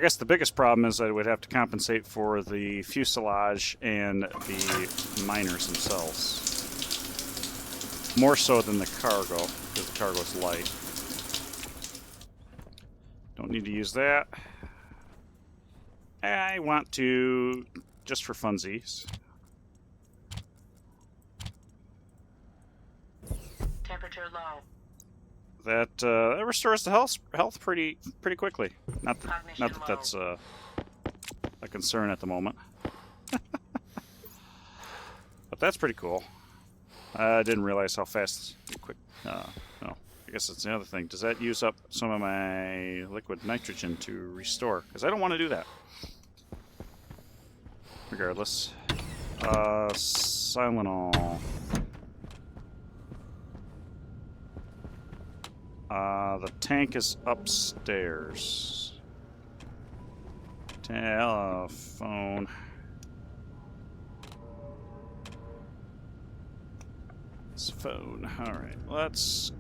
Speaker 1: guess the biggest problem is I would have to compensate for the fuselage and the miners themselves. More so than the cargo, because the cargo is light. Don't need to use that. I want to, just for funsies.
Speaker 2: Temperature low.
Speaker 1: That restores the health pretty quickly. Not that that's a concern at the moment. But that's pretty cool. I didn't realize how fast quick. No, I guess that's the other thing. Does that use up some of my liquid nitrogen to restore? Because I don't want to do that. Regardless. Silenol. The tank is upstairs. Telephone. This phone. Alright, let's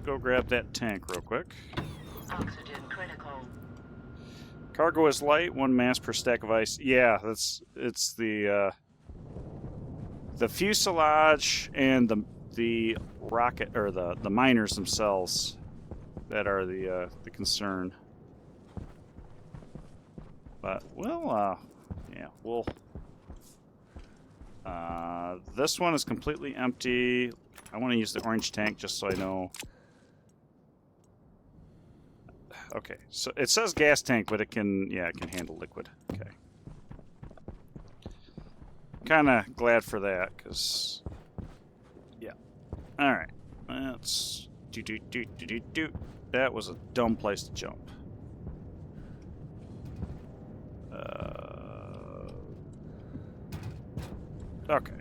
Speaker 1: go grab that tank real quick.
Speaker 2: Oxygen critical.
Speaker 1: Cargo is light, 1 mass per stack of ice. Yeah, it's the fuselage and the rocket, or the miners themselves, that are the concern. But this one is completely empty. I want to use the orange tank just so I know. Okay, so it says gas tank, but it can handle liquid. Okay. Kind of glad for that, because yeah. All right, let's do. That was a dumb place to jump. Okay.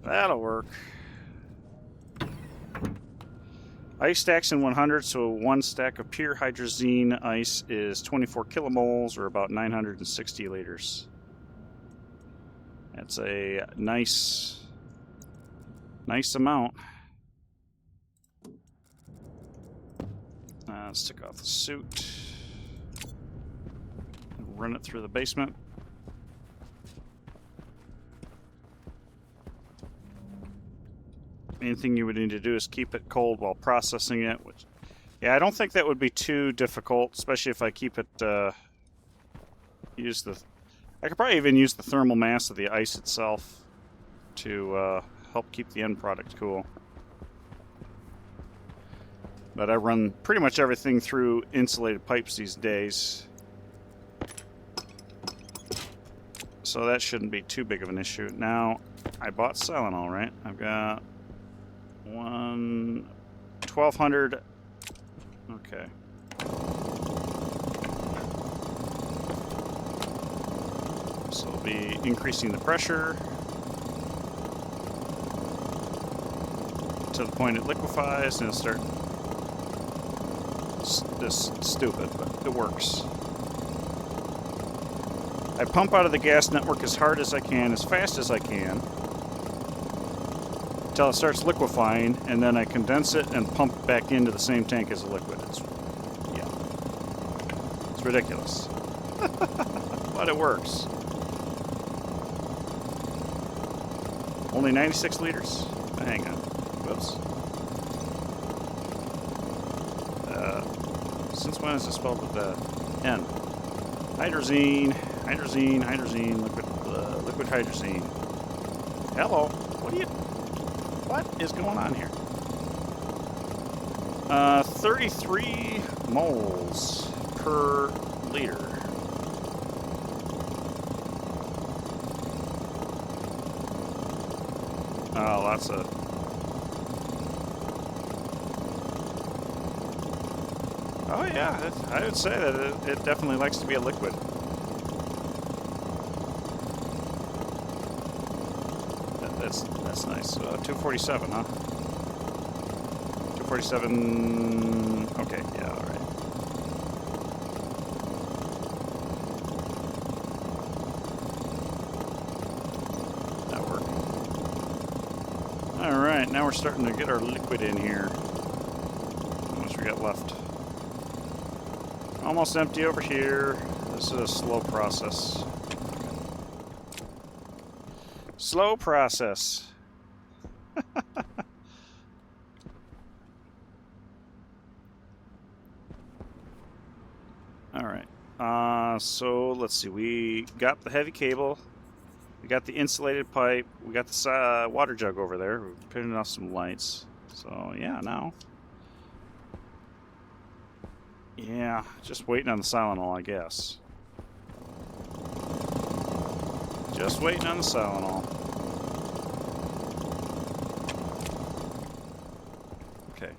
Speaker 1: That'll work. Ice stacks in 100, so 1 stack of pure hydrazine ice is 24 kilomoles, or about 960 liters. That's a nice amount. Let's take off the suit. Run it through the basement. Anything you would need to do is keep it cold while processing it. Which, yeah, I don't think that would be too difficult, especially if I keep it. I could probably even use the thermal mass of the ice itself to help keep the end product cool. But I run pretty much everything through insulated pipes these days, so that shouldn't be too big of an issue. Now, I bought Silenol, right? I've got 1,200. Okay. So we'll be increasing the pressure to the point it liquefies, and it'll start. This stupid, but it works. I pump out of the gas network as hard as I can, as fast as I can, until it starts liquefying, and then I condense it and pump it back into the same tank as the liquid. It's ridiculous. But it works. Only 96 liters? Hang on. Whoops. Since when is it spelled with the N? Hydrazine, liquid hydrazine. Hello. What is going on here? 33 moles per liter. Oh, lots of... Oh yeah, I would say that it definitely likes to be a liquid. That's nice. 247, huh? 247... Okay, yeah, alright. That'll work. Alright, now we're starting to get our liquid in here. How much we got left? Almost empty over here. This is a slow process. Slow process. Alright. So let's see. We got the heavy cable. We got the insulated pipe. We got the water jug over there. We're putting off some lights. So yeah, now. Yeah, just waiting on the Tylenol, I guess. Just waiting on the Tylenol. Okay.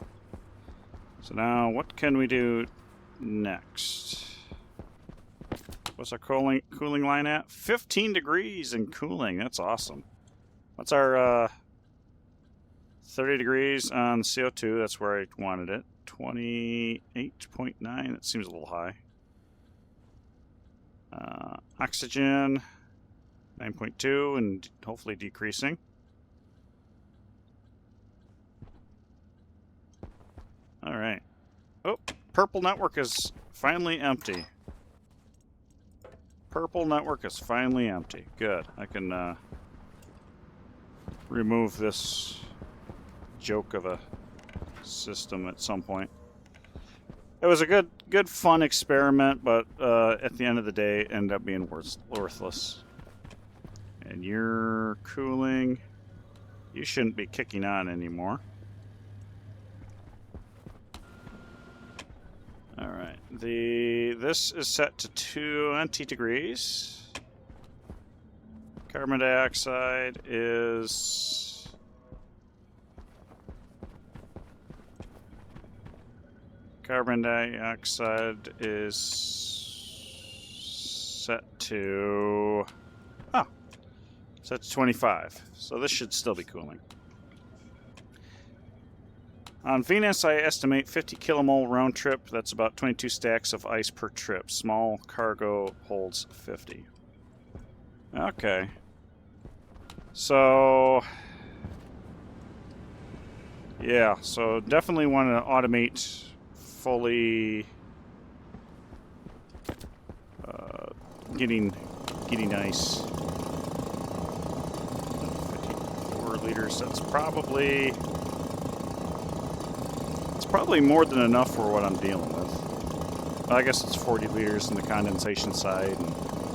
Speaker 1: So now, what can we do next? What's our cooling line at? 15 degrees and cooling. That's awesome. What's our 30 degrees on CO2? That's where I wanted it. 28.9. That seems a little high. Oxygen 9.2 and hopefully decreasing. All right. Oh, purple network is finally empty. Purple network is finally empty. Good. I can remove this joke of a system at some point. It was a good fun experiment, but at the end of the day, it ended up being worthless. And your cooling, you shouldn't be kicking on anymore. All right, this is set to 20 degrees. Carbon dioxide is set to set to 25. So this should still be cooling. On Venus, I estimate 50 kilomole round trip. That's about 22 stacks of ice per trip. Small cargo holds 50. Okay. So, yeah. So definitely want to automate fully getting ice. 54 liters. That's probably more than enough for what I'm dealing with. I guess it's 40 liters in the condensation side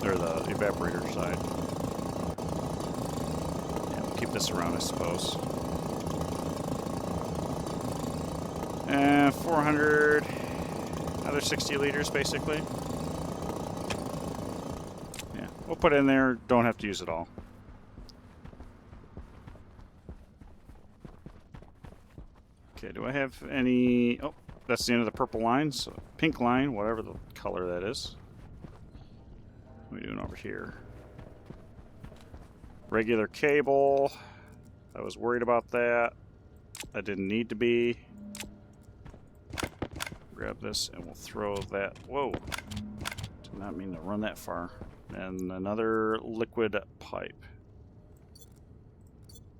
Speaker 1: or the evaporator side. Yeah, we'll keep this around, I suppose. 400, another 60 liters basically. Yeah, we'll put it in there. Don't have to use it all. Okay, do I have any... Oh, that's the end of the purple line. So pink line, whatever the color that is. What are we doing over here? Regular cable. I was worried about that. I didn't need to be. Grab this and we'll throw that. Whoa. Did not mean to run that far. And another liquid pipe.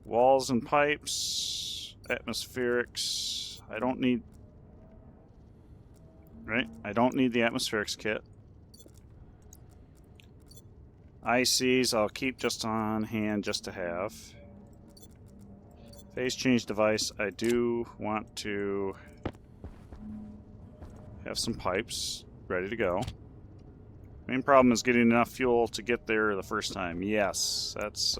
Speaker 1: Walls and pipes. Atmospherics. I don't need... Right? I don't need the atmospherics kit. ICs I'll keep just on hand just to have. Phase change device. I do want to have some pipes ready to go. Main problem is getting enough fuel to get there the first time. Yes, that's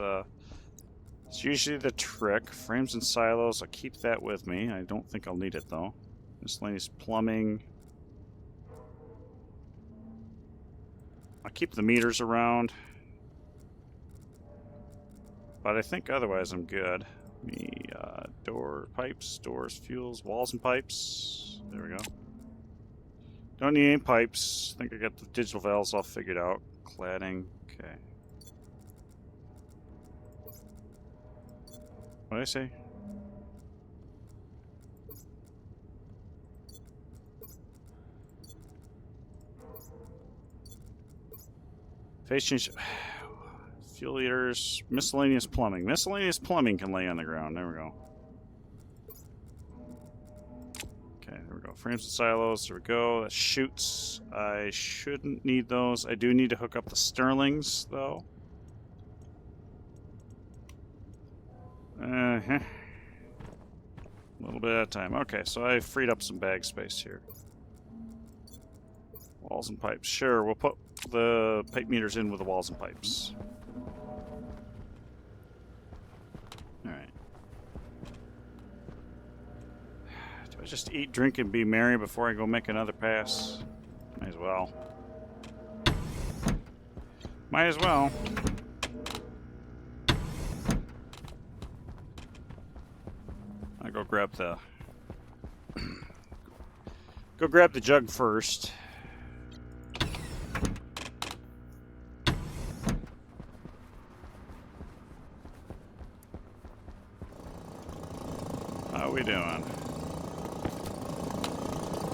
Speaker 1: it's usually the trick. Frames and silos, I'll keep that with me. I don't think I'll need it though. Miscellaneous plumbing. I'll keep the meters around. But I think otherwise I'm good. Door, pipes, doors, fuels, walls and pipes. There we go. Don't need any pipes. I think I got the digital valves all figured out. Cladding. Okay. What did I say? Phase change. Fuel eaters. Miscellaneous plumbing. Miscellaneous plumbing can lay on the ground. There we go. Okay, there we go. Frames and silos. There we go. That chutes. I shouldn't need those. I do need to hook up the Sterlings, though. A little bit at a time. Okay, so I freed up some bag space here. Walls and pipes. Sure, we'll put the pipe meters in with the walls and pipes. Alright. Do I just eat, drink, and be merry before I go make another pass? Might as well. Might as well. I'll go grab the... go grab the jug first. How are we doing?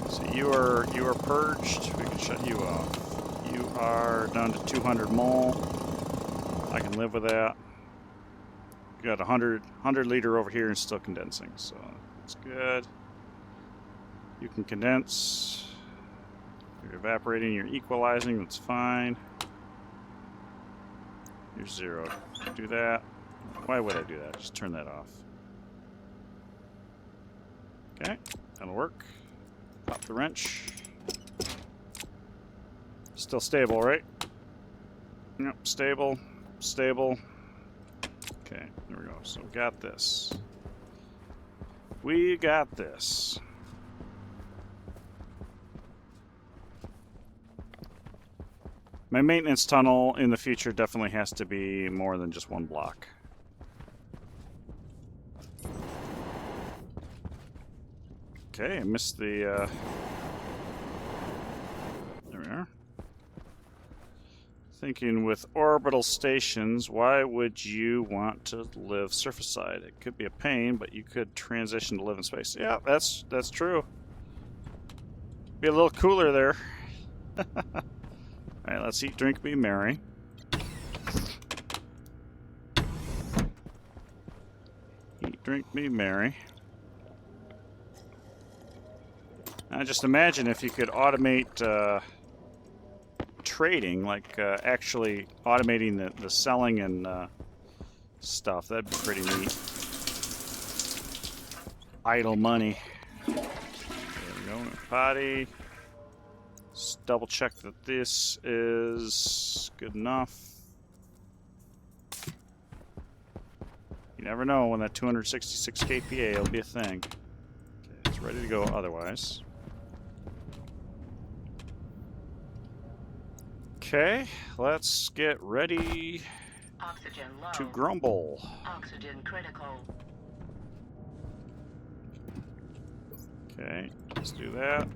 Speaker 1: So you are purged. We can shut you off. You are down to 200 mole. I can live with that. You got 100 liter over here and still condensing, so that's good. You can condense. You're evaporating. You're equalizing. That's fine. You're zero. Do that. Why would I do that? Just turn that off. Okay, that'll work. Pop the wrench. Still stable, right? Yep, stable, stable. Okay, there we go. So we got this. We got this. My maintenance tunnel in the future definitely has to be more than just one block. Okay, I missed the, there we are. Thinking with orbital stations, why would you want to live surface side? It could be a pain, but you could transition to live in space. Yeah, that's true. Be a little cooler there. Alright, let's eat, drink, be merry. Eat, drink, be merry. Now just imagine if you could automate trading, like actually automating the selling and stuff. That'd be pretty neat. Idle money. There we go. Potty. Just double check that this is good enough. You never know when that 266 kPa will be a thing. Okay, it's ready to go otherwise. Okay, let's get ready
Speaker 2: Oxygen low.
Speaker 1: to grumble.
Speaker 2: Oxygen critical.
Speaker 1: Okay, let's do that.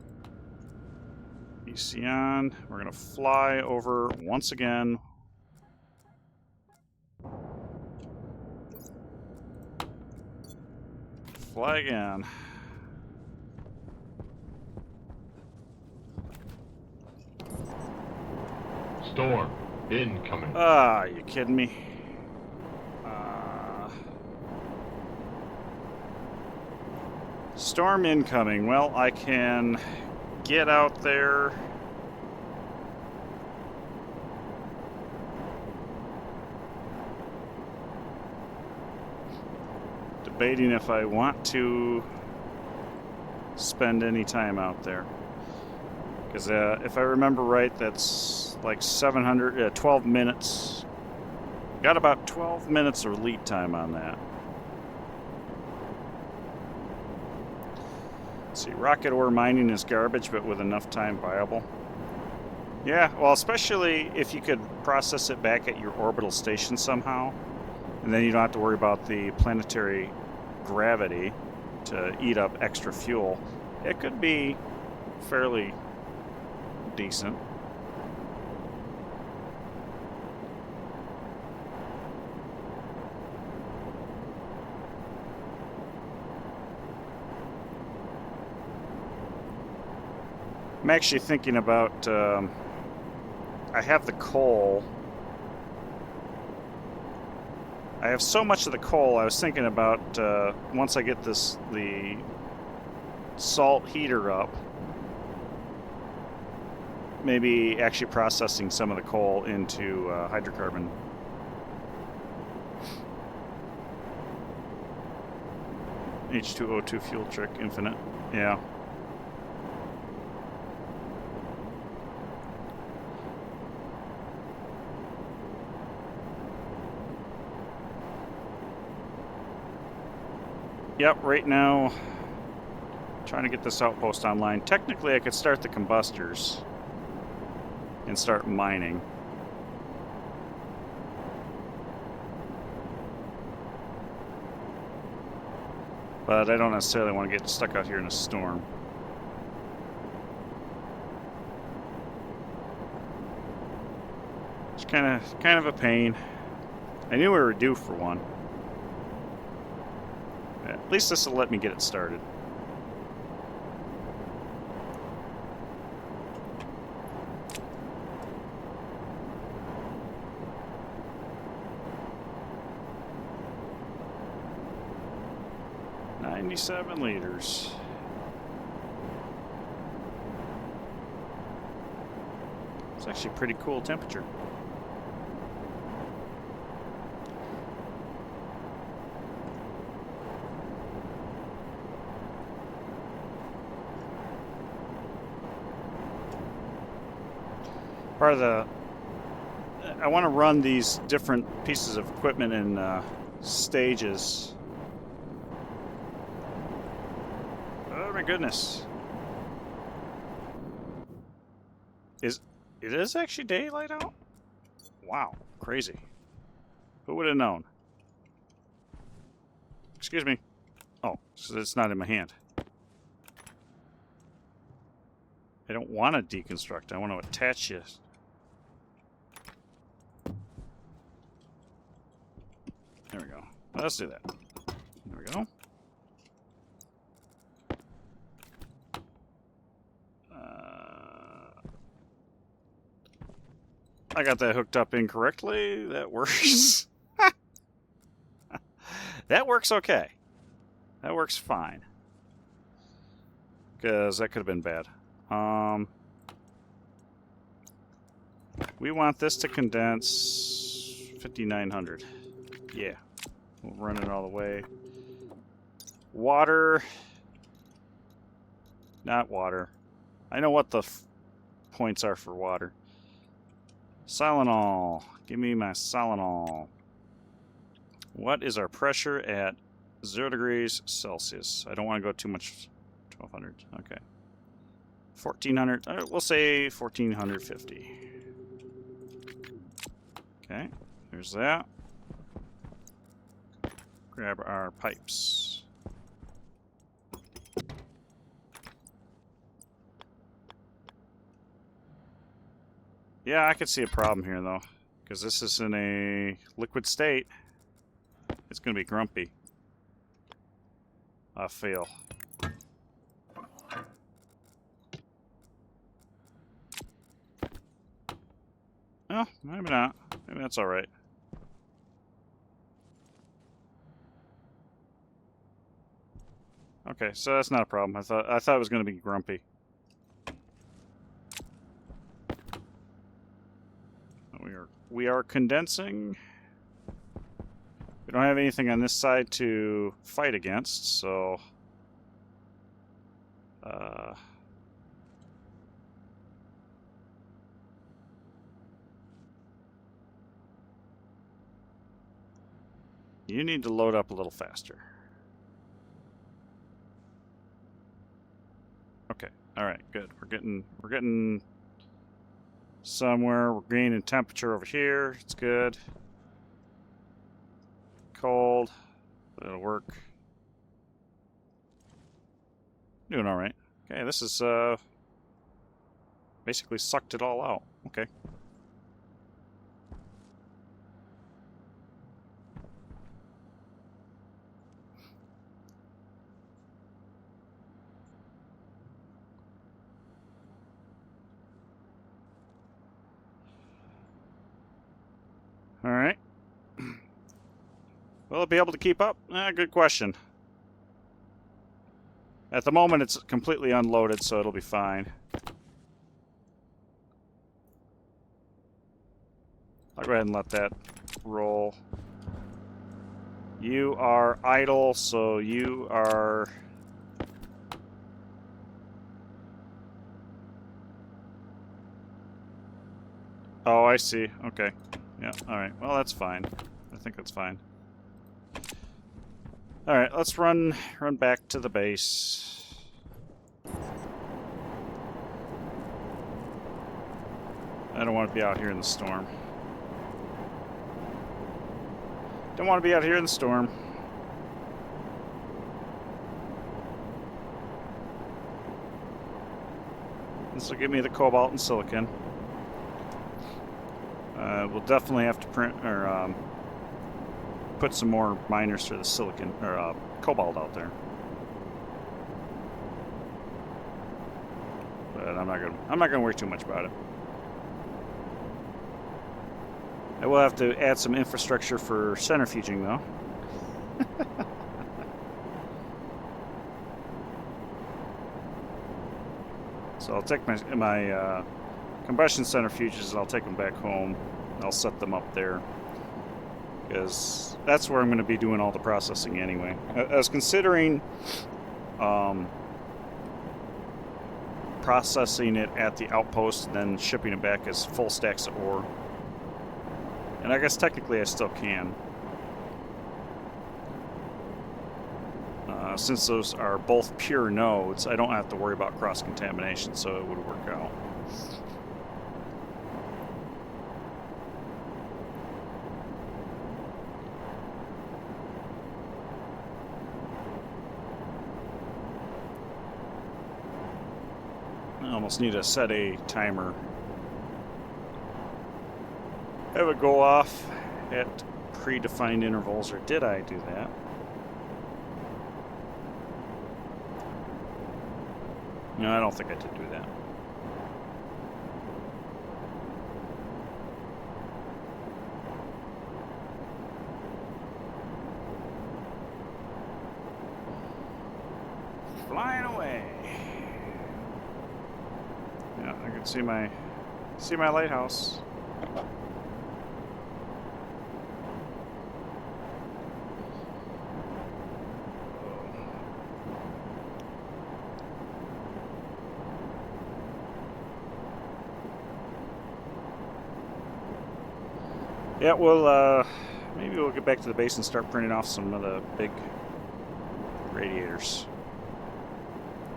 Speaker 1: EC on. We're going to fly over once again. fly again.
Speaker 3: Storm incoming.
Speaker 1: Ah, you kidding me? Storm incoming. Well, I can get out there. Debating if I want to spend any time out there. Because if I remember right, that's like 12 minutes. Got about 12 minutes of lead time on that. Let's see, rocket ore mining is garbage, but with enough time viable. Yeah, well, especially if you could process it back at your orbital station somehow, and then you don't have to worry about the planetary gravity to eat up extra fuel. It could be fairly decent. I'm actually thinking about, I have the coal. I have so much of the coal, I was thinking about, once I get the salt heater up, maybe actually processing some of the coal into hydrocarbon. H2O2 fuel trick, infinite. Yeah. Yep, right now, trying to get this outpost online. Technically, I could start the combustors and start mining. But I don't necessarily want to get stuck out here in a storm. It's kind of a pain. I knew we were due for one. At least this will let me get it started. $97 liters. It's actually a pretty cool temperature. Part of the... I want to run these different pieces of equipment in stages. Oh my goodness. It is actually daylight out? Wow, crazy. Who would have known? Excuse me. Oh, so it's not in my hand. I don't want to deconstruct. I want to attach you. There we go. Let's do that. There we go. I got that hooked up incorrectly. That works. That works okay. That works fine. Because that could have been bad. We want this to condense 5,900. Yeah. We'll run it all the way. Water. Not water. I know what the points are for water. Silanol. Give me my Silanol. What is our pressure at 0 degrees Celsius? I don't want to go too much. 1,200. Okay. 1,400. We'll say 1,450. Okay. There's that. Grab our pipes. Yeah, I could see a problem here, though. Because this is in a liquid state. It's going to be grumpy. I feel. Oh, maybe not. Maybe that's all right. Okay, so that's not a problem. I thought it was going to be grumpy. We are condensing. We don't have anything on this side to fight against, so you need to load up a little faster. Okay. All right. Good. We're getting somewhere. We're gaining temperature over here. It's good. Cold. It'll work. Doing all right. Okay. This is basically sucked it all out. Okay. All right. Will it be able to keep up? Good question. At the moment, it's completely unloaded, so it'll be fine. I'll go ahead and let that roll. You are idle, so you are... Oh, I see. Okay. Yeah, alright. Well, that's fine. I think that's fine. Alright, let's run back to the base. I don't want to be out here in the storm. Don't want to be out here in the storm. This will give me the cobalt and silicon. We'll definitely have to print or put some more miners for the silicon or cobalt out there. But I'm not gonna worry too much about it. I will have to add some infrastructure for centrifuging, though. So I'll take my combustion centrifuges and I'll take them back home. I'll set them up there because that's where I'm going to be doing all the processing anyway. I was considering processing it at the outpost and then shipping it back as full stacks of ore. And I guess technically I still can. Since those are both pure nodes, I don't have to worry about cross-contamination, so it would work out. I almost need to set a timer. Have it go off at predefined intervals, or did I do that? No, I don't think I did do that. Flying away. Yeah, I can see my lighthouse. Yeah, well, maybe we'll get back to the base and start printing off some of the big radiators.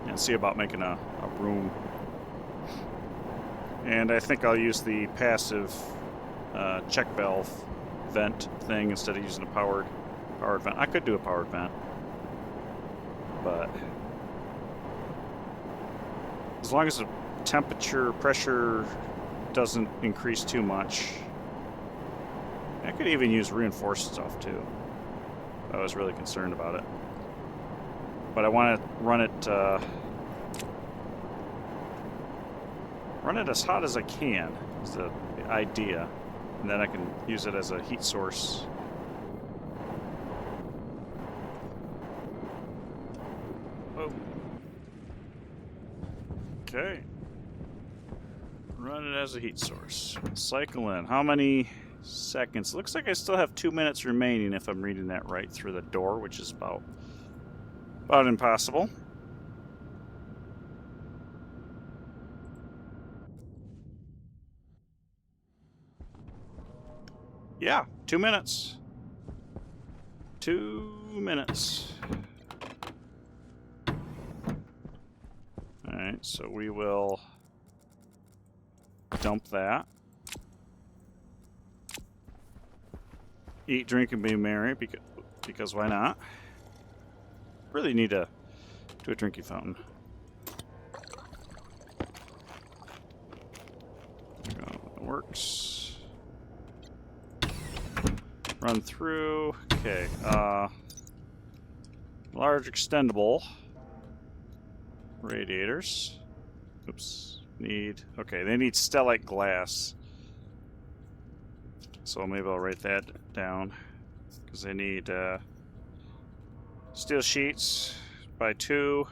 Speaker 1: And see about making a room. And I think I'll use the passive check valve vent thing instead of using a powered vent. I could do a powered vent, but as long as the temperature, pressure doesn't increase too much. I could even use reinforced stuff too. I was really concerned about it. but I want to run it as hot as I can, is the idea. And then I can use it as a heat source. Oh. Okay. Run it as a heat source. Cycle in. How many seconds? Looks like I still have 2 minutes remaining if I'm reading that right through the door, which is about impossible. Yeah, 2 minutes. 2 minutes. Alright, so we will dump that. Eat, drink, and be merry, because why not? Really need to do a drinking fountain. There we go, that works. Run through. Okay, large extendable radiators. Oops. Okay, they need stellite glass. So maybe I'll write that down. Because they need steel sheets by 2.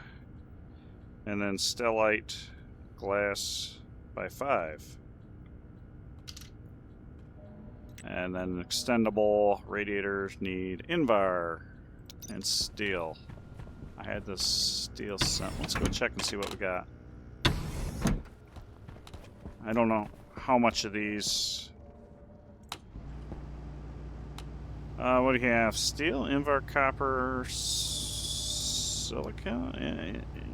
Speaker 1: And then stellite glass by 5. And then extendable radiators need Invar and steel. I had this steel sent. Let's go check and see what we got. I don't know how much of these. What do you have? Steel, Invar, copper, silicon,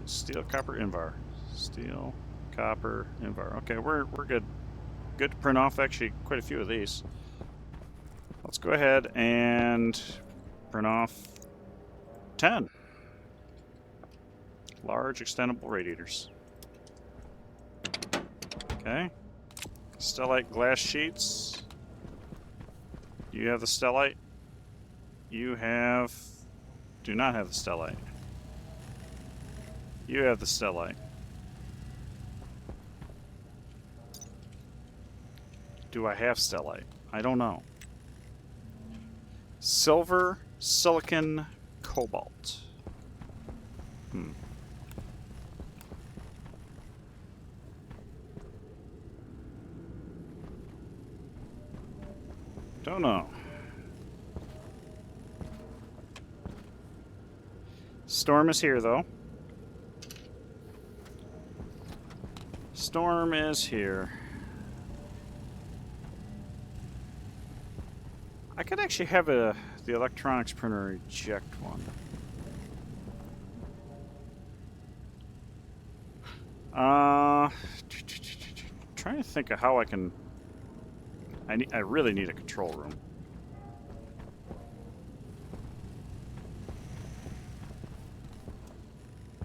Speaker 1: steel, copper, Invar. Steel, copper, Invar. Okay, we're good. Good to print off actually quite a few of these. Let's go ahead and print off 10 large extendable radiators. Okay. Stellite glass sheets. You have the stellite. You do not have the stellite. You have the stellite. Do I have stellite? I don't know. Silver, silicon, cobalt. Don't know. Storm is here, though. Storm is here. I could actually have the electronics printer eject one. Trying to think of how I can. I really need a control room.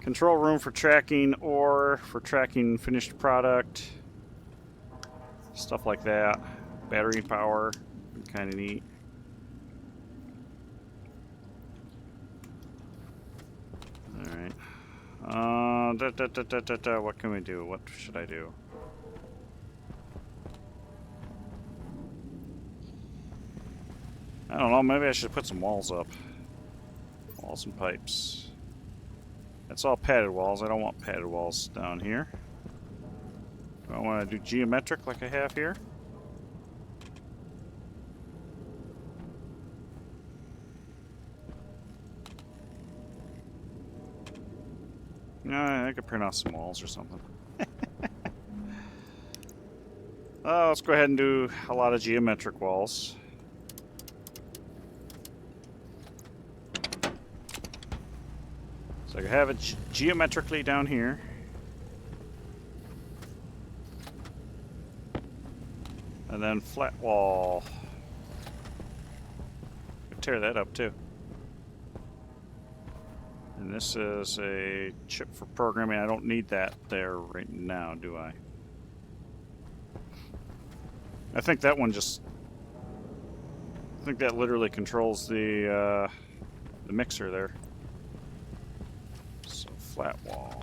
Speaker 1: Control room for tracking or for tracking finished product. Stuff like that. Battery power. Kind of neat. Alright. What can we do? What should I do? I don't know, maybe I should put some walls up. Walls and pipes. That's all padded walls. I don't want padded walls down here. Do I want to do geometric like I have here? No, I could print off some walls or something. Let's go ahead and do a lot of geometric walls. So I can have it geometrically down here. And then flat wall. Could tear that up too. And this is a chip for programming. I don't need that there right now, do I? I think that one just... I think that literally controls the mixer there. flat wall.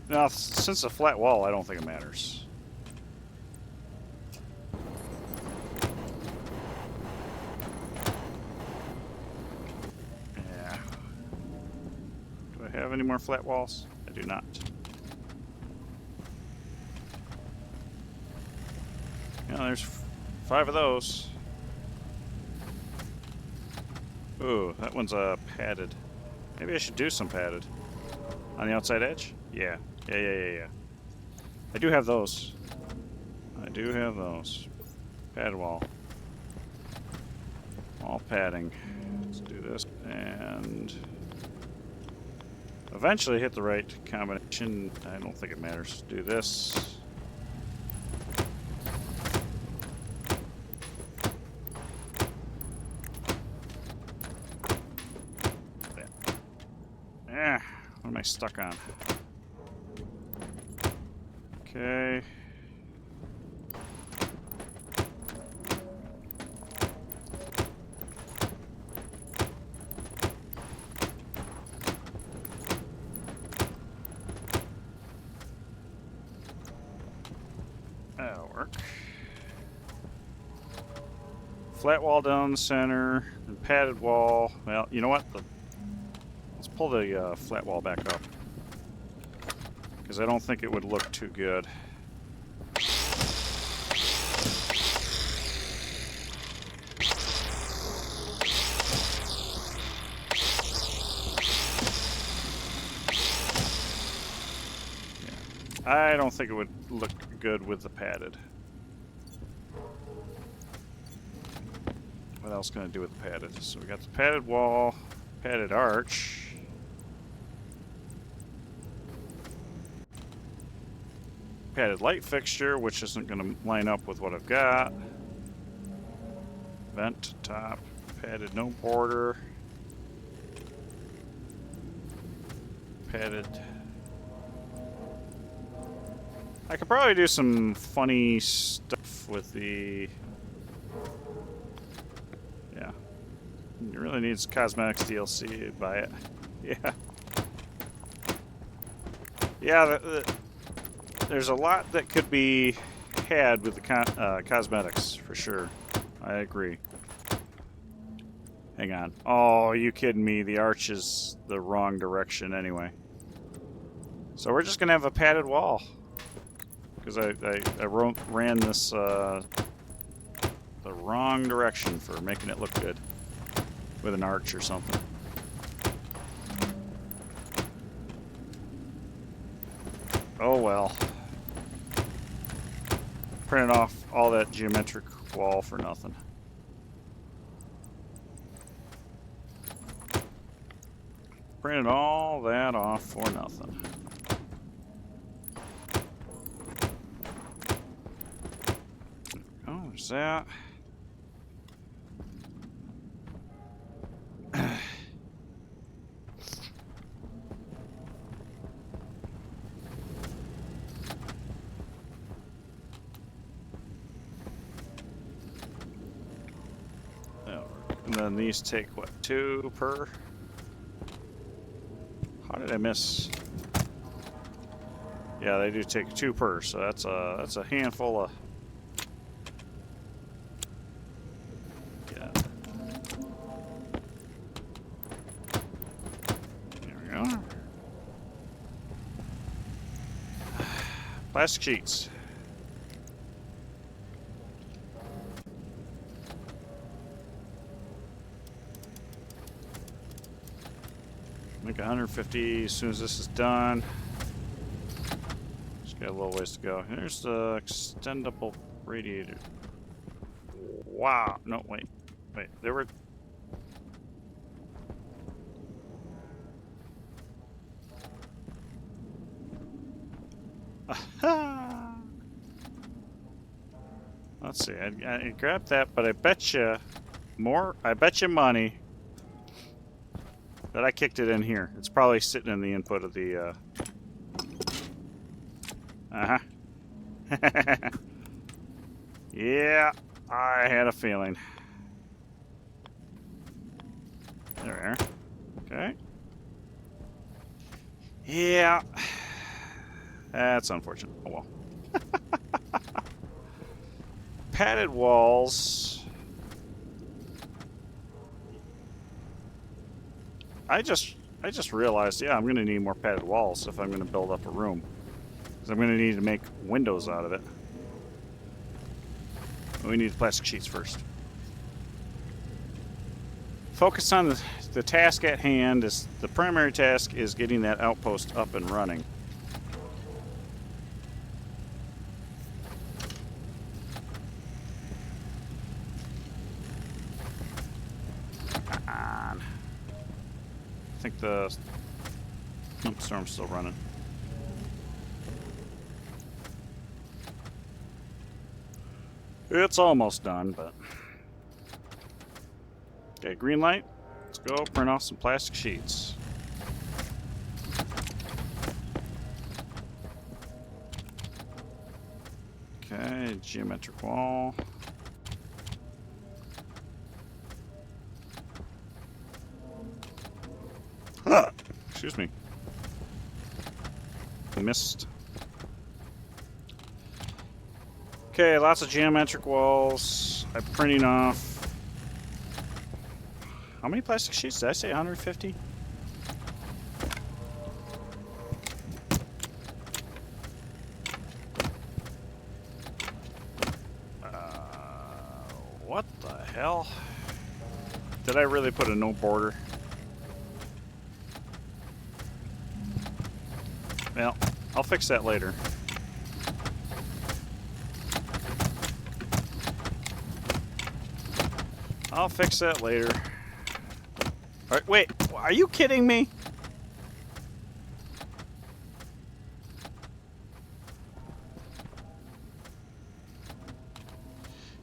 Speaker 1: Now, since it's a flat wall, I don't think it matters. Yeah. Do I have any more flat walls? I do not. Yeah, there's 5 of those. Ooh, that one's padded. Maybe I should do some padded. On the outside edge? Yeah. Yeah. I do have those. I do have those. Pad wall. All padding. Let's do this. And eventually hit the right combination. I don't think it matters. Do this. Yeah. What am I stuck on? Okay. That'll work. Flat wall down the center, and padded wall. Well, you know what? Let's pull the flat wall back up. Because I don't think it would look too good. I don't think it would look good with the padded. What else can I do with the padded? So we got the padded wall, padded arch. Padded light fixture, which isn't going to line up with what I've got. Vent top, padded no border. Padded. I could probably do some funny stuff with the... Yeah. It really needs cosmetics DLC, buy it. Yeah. Yeah, there's a lot that could be had with the cosmetics, for sure. I agree. Hang on. Oh, are you kidding me? The arch is the wrong direction anyway. So we're just going to have a padded wall. Because I ran this the wrong direction for making it look good with an arch or something. Oh well. Printed off all that geometric wall for nothing. Printed all that off for nothing. Oh, there's that. And then these take, what, 2 per? How did I miss? Yeah, they do take 2 per, so that's a handful of... Yeah. There we go. Plastic sheets. Make 150 as soon as this is done. Just got a little ways to go. Here's the extendable radiator. Wow. No, wait. Wait, there were... Aha! Let's see. I grabbed that, but I bet you money that I kicked it in here. It's probably sitting in the input of the, Yeah, I had a feeling. There. Okay. Yeah. That's unfortunate. Oh well. Padded walls. I just realized, yeah, I'm going to need more padded walls if I'm going to build up a room. Because I'm going to need to make windows out of it. We need plastic sheets first. Focus on the task at hand. The primary task is getting that outpost up and running. Come on. I think the storm's still running. It's almost done, but... Okay, green light. Let's go print off some plastic sheets. Okay, geometric wall. Ah, excuse me. Missed. Okay, lots of geometric walls. I'm printing off. How many plastic sheets? Did I say 150? What the hell? Did I really put a no border? Well, I'll fix that later. I'll fix that later. Alright, wait, are you kidding me?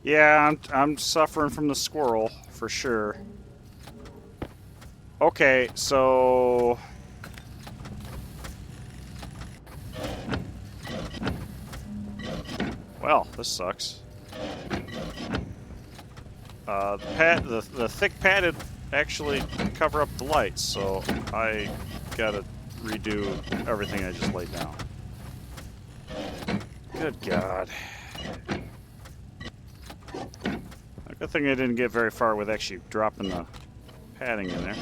Speaker 1: Yeah, I'm suffering from the squirrel, for sure. Okay, so... Well, this sucks. The thick padded actually cover up the lights, so I gotta redo everything I just laid down. Good God. Good thing I didn't get very far with actually dropping the padding in there.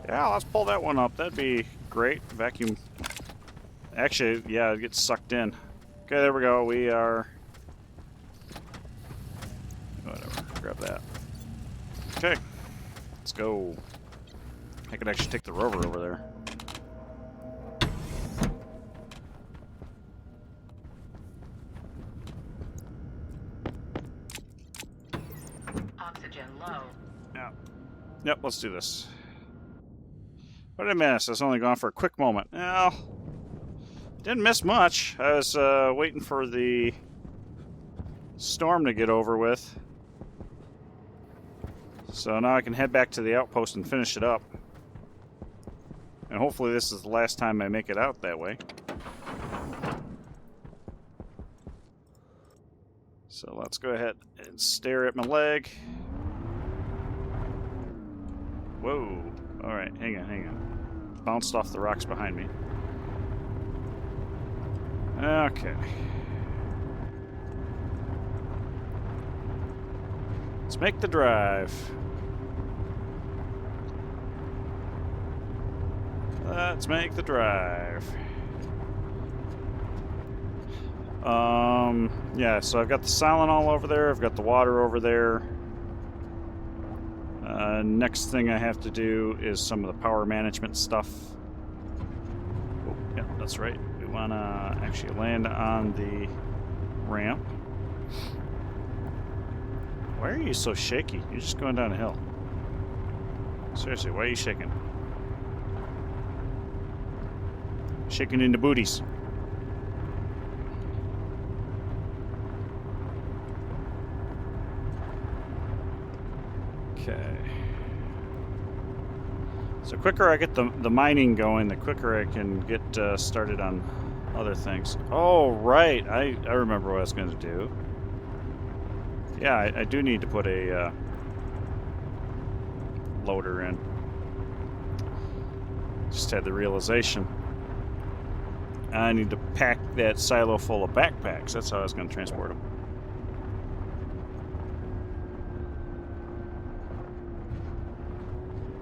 Speaker 1: Yeah, let's pull that one up. That'd be great. Vacuum. Actually, yeah, it gets sucked in. Okay, there we go. We are... Whatever. Grab that. Okay. Let's go. I could actually take the rover over there.
Speaker 2: Oxygen low.
Speaker 1: Yeah. Yep, let's do this. What did I miss? I was only gone for a quick moment. Well, didn't miss much. I was waiting for the storm to get over with. So now I can head back to the outpost and finish it up. And hopefully this is the last time I make it out that way. So let's go ahead and stare at my leg. Whoa. Alright, hang on. Bounced off the rocks behind me. Okay. Let's make the drive. Let's make the drive. Yeah, so I've got the Silent over there, I've got the water over there. Next thing I have to do is some of the power management stuff. Oh, yeah, that's right. We want to actually land on the ramp. Why are you so shaky? You're just going down a hill. Seriously, why are you shaking? Shaking into booties. Okay. So the quicker I get the mining going, the quicker I can get started on other things. Oh, right. I remember what I was going to do. Yeah, I do need to put a loader in. Just had the realization. I need to pack that silo full of backpacks. That's how I was going to transport them.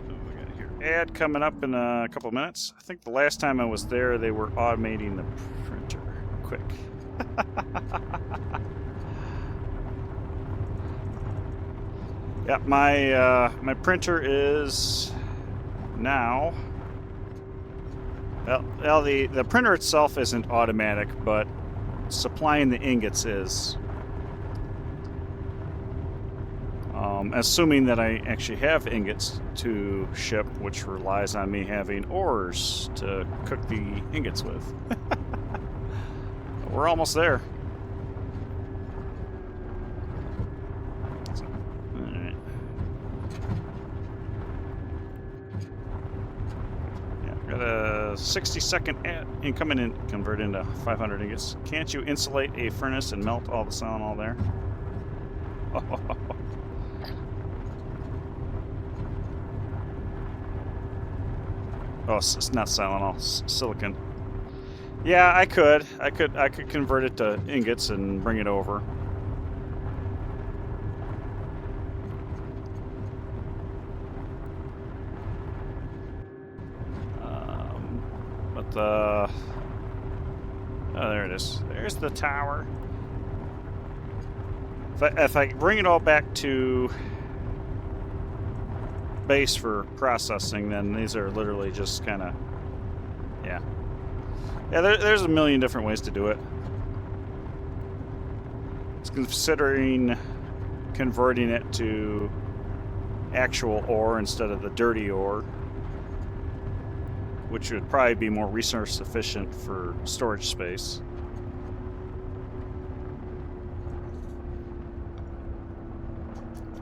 Speaker 1: We got here ad coming up in a couple minutes. I think the last time I was there, they were automating the printer. Quick. Yeah, my printer is now. Well, the printer itself isn't automatic, but supplying the ingots is. Assuming that I actually have ingots to ship, which relies on me having ores to cook the ingots with. We're almost there. Alright. Yeah, got a 60-second ad incoming in, convert into 500 ingots. Can't you insulate a furnace and melt all the Silenol there? Oh, it's not Silenol, silicon. Yeah, I could convert it to ingots and bring it over. But the oh, there it is. There's the tower. If I bring it all back to base for processing, then these are literally just kind of, yeah. There's a million different ways to do it. It's considering converting it to actual ore instead of the dirty ore, which would probably be more resource efficient for storage space.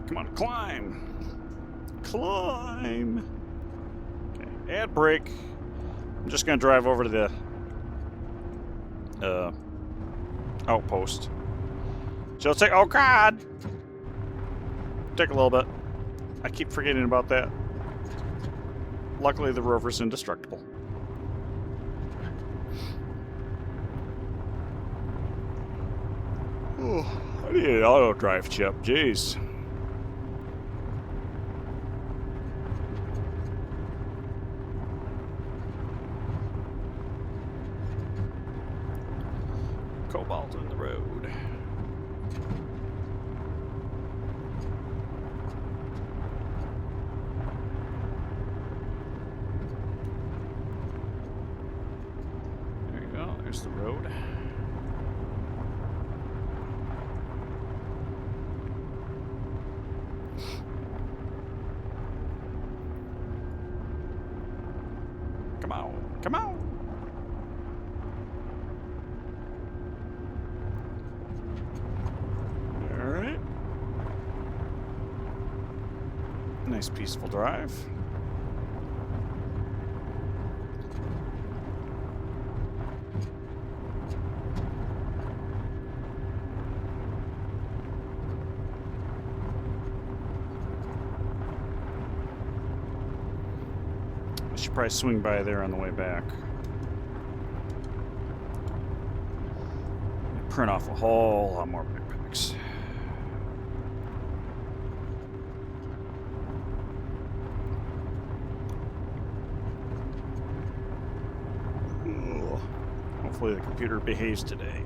Speaker 1: Come on, climb! Climb! Okay, ad break. I'm just going to drive over to the outpost. So it'll take, oh God! Take a little bit. I keep forgetting about that. Luckily, the rover's indestructible. Oh, I need an auto drive chip. Jeez. Cobalt in the road. There you go. There's the road. Come on. Come on. Alright. Nice peaceful drive. I should probably swing by there on the way back. Print off a whole lot more backpacks. Ugh. Hopefully the computer behaves today.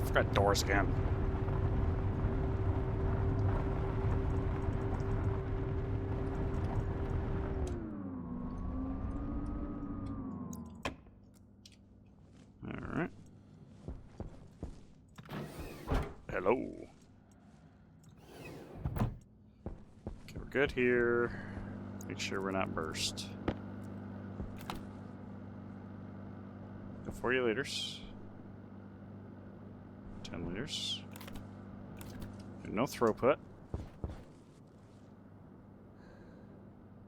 Speaker 1: Forgot doors again. All right. Hello. Okay, we're good here. Make sure we're not burst. 40 liters. 10 liters. No throughput.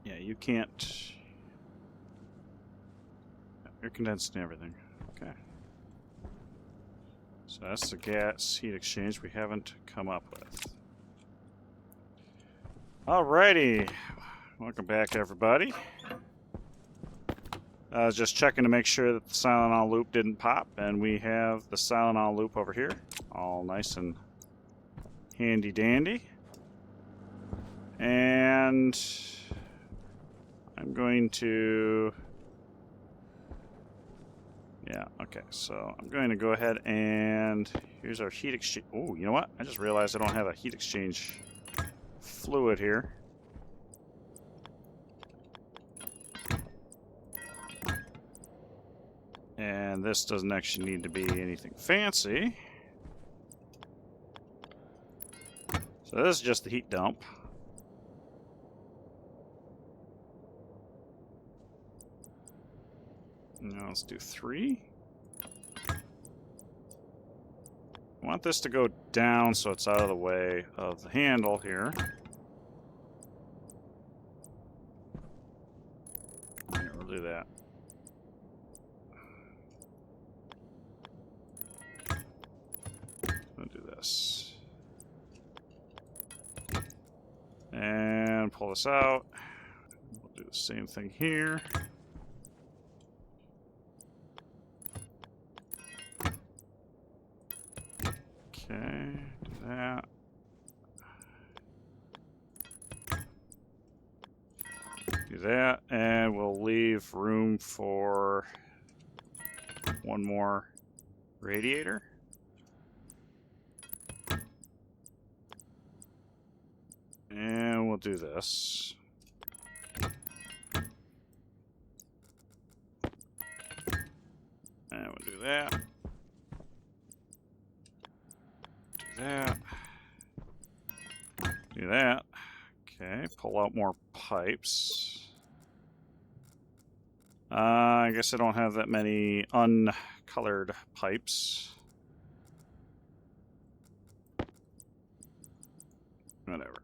Speaker 1: Yeah, you can't. You're condensed and everything. Okay. So that's the gas heat exchange we haven't come up with. Alrighty. Welcome back, everybody. I was just checking to make sure that the silent on loop didn't pop, and we have the silent on loop over here. All nice and handy dandy. And I'm going to... Yeah, okay, so I'm going to go ahead and... Here's our heat exchange. Oh, you know what? I just realized I don't have a heat exchange fluid here. And this doesn't actually need to be anything fancy. So this is just the heat dump. Now let's do 3. I want this to go down so it's out of the way of the handle here. Here, we'll do that. We'll do this. And pull this out. We'll do the same thing here. Okay, do that. Do that, and we'll leave room for one more radiator. And we'll do this. And we'll do that. Do that. Do that. Okay, pull out more pipes. I guess I don't have that many uncolored pipes. Whatever.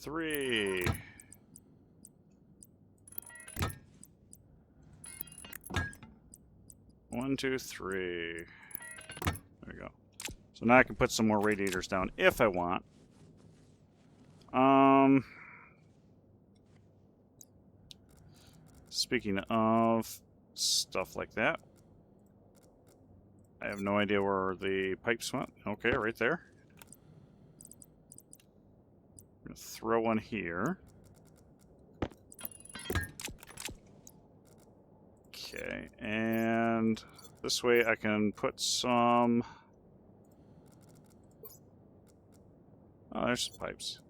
Speaker 1: 3. One, 2, 3. There we go. So now I can put some more radiators down if I want. Speaking of stuff like that, I have no idea where the pipes went. Okay, right there. I'm gonna throw one here. Okay, and this way I can put some... Oh, there's some pipes.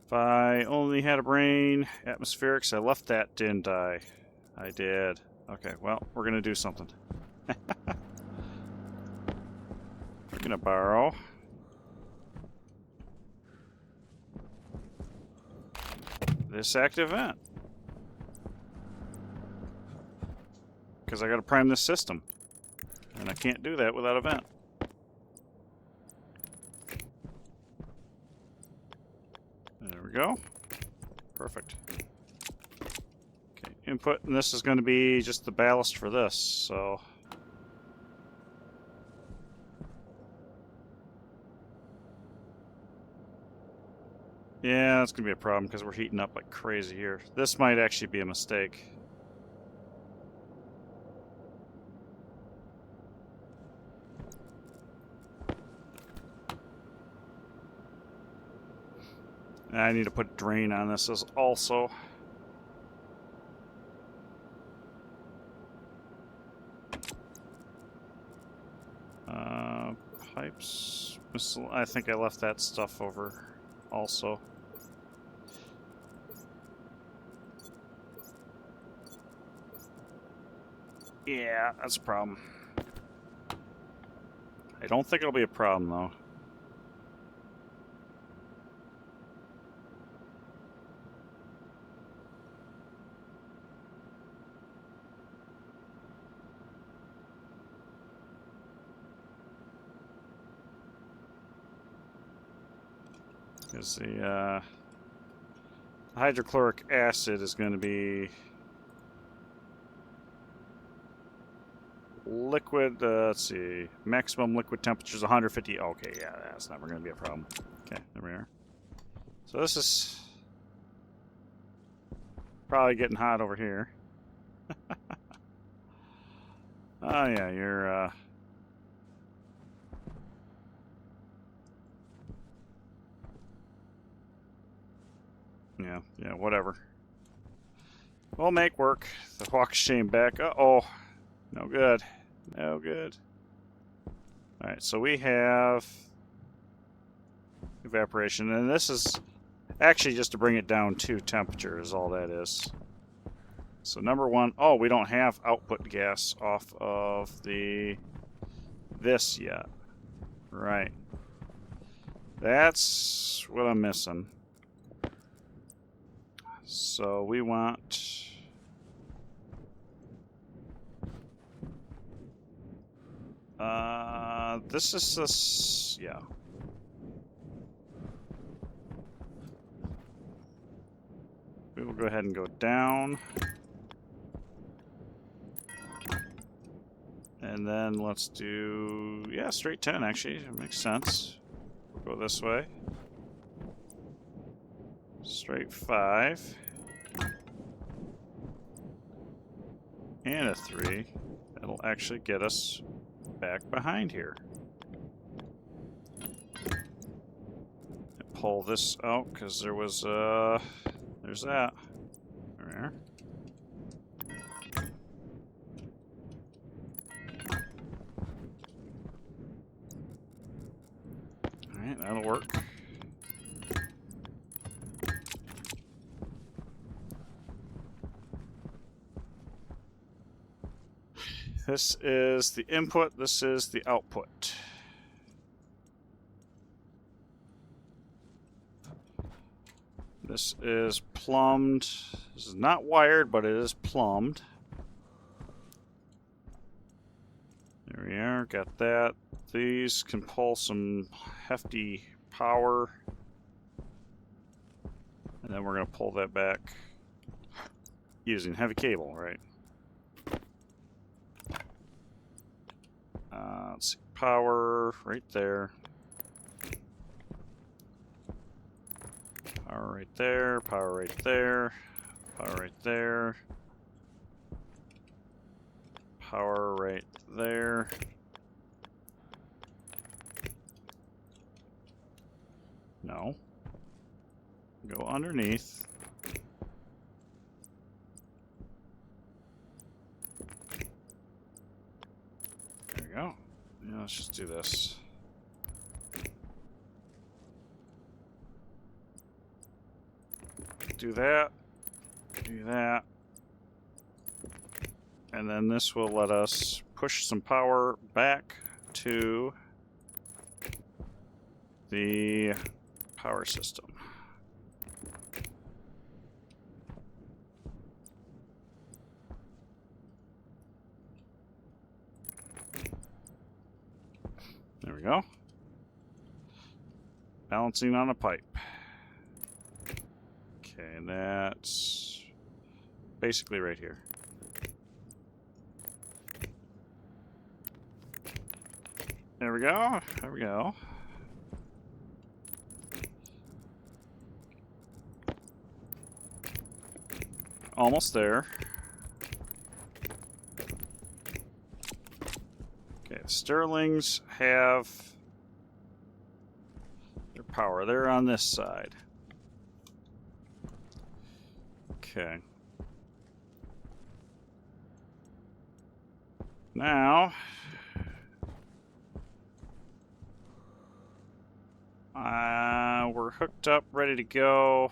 Speaker 1: If I only had a brain, atmospherics, I left that, didn't I? I did. Okay, well, we're gonna do something. We're gonna borrow this active vent. Because I gotta prime this system. And I can't do that without a vent. There we go. Perfect. Okay, input, and this is going to be just the ballast for this, so... Yeah, that's going to be a problem because we're heating up like crazy here. This might actually be a mistake. I need to put drain on this as also. Pipes. I think I left that stuff over also. Yeah, that's a problem. I don't think it'll be a problem though. Because the hydrochloric acid is going to be liquid. Let's see. Maximum liquid temperature is 150. Okay, yeah, that's never going to be a problem. Okay, there we are. So this is probably getting hot over here. Oh, yeah, you're, yeah, whatever. We'll make work. The walk shame back. Uh-oh. No good. No good. Alright, so we have evaporation, and this is actually just to bring it down to temperature is all that is. So number one, oh, we don't have output gas off of this yet. Right. That's what I'm missing. So we want... this is this... yeah. We will go ahead and go down. And then let's do... yeah, straight 10, actually. It makes sense. We'll go this way. Straight 5. And a 3. That'll actually get us back behind here. And pull this out, because there was, there's that. There. Alright, that'll work. This is the input, this is the output. This is plumbed. This is not wired, but it is plumbed. There we are, got that. These can pull some hefty power. And then we're going to pull that back using heavy cable, right? Let's see, power right there. Power right there, power right there, power right there. Power right there. No. Go underneath. There we go. Yeah, let's just do this. Do that. Do that. And then this will let us push some power back to the power system. There we go. Balancing on a pipe. Okay, and that's basically right here. There we go. There we go. Almost there. Okay, the Sterlings have their power. They're on this side. Okay. Now, we're hooked up, ready to go.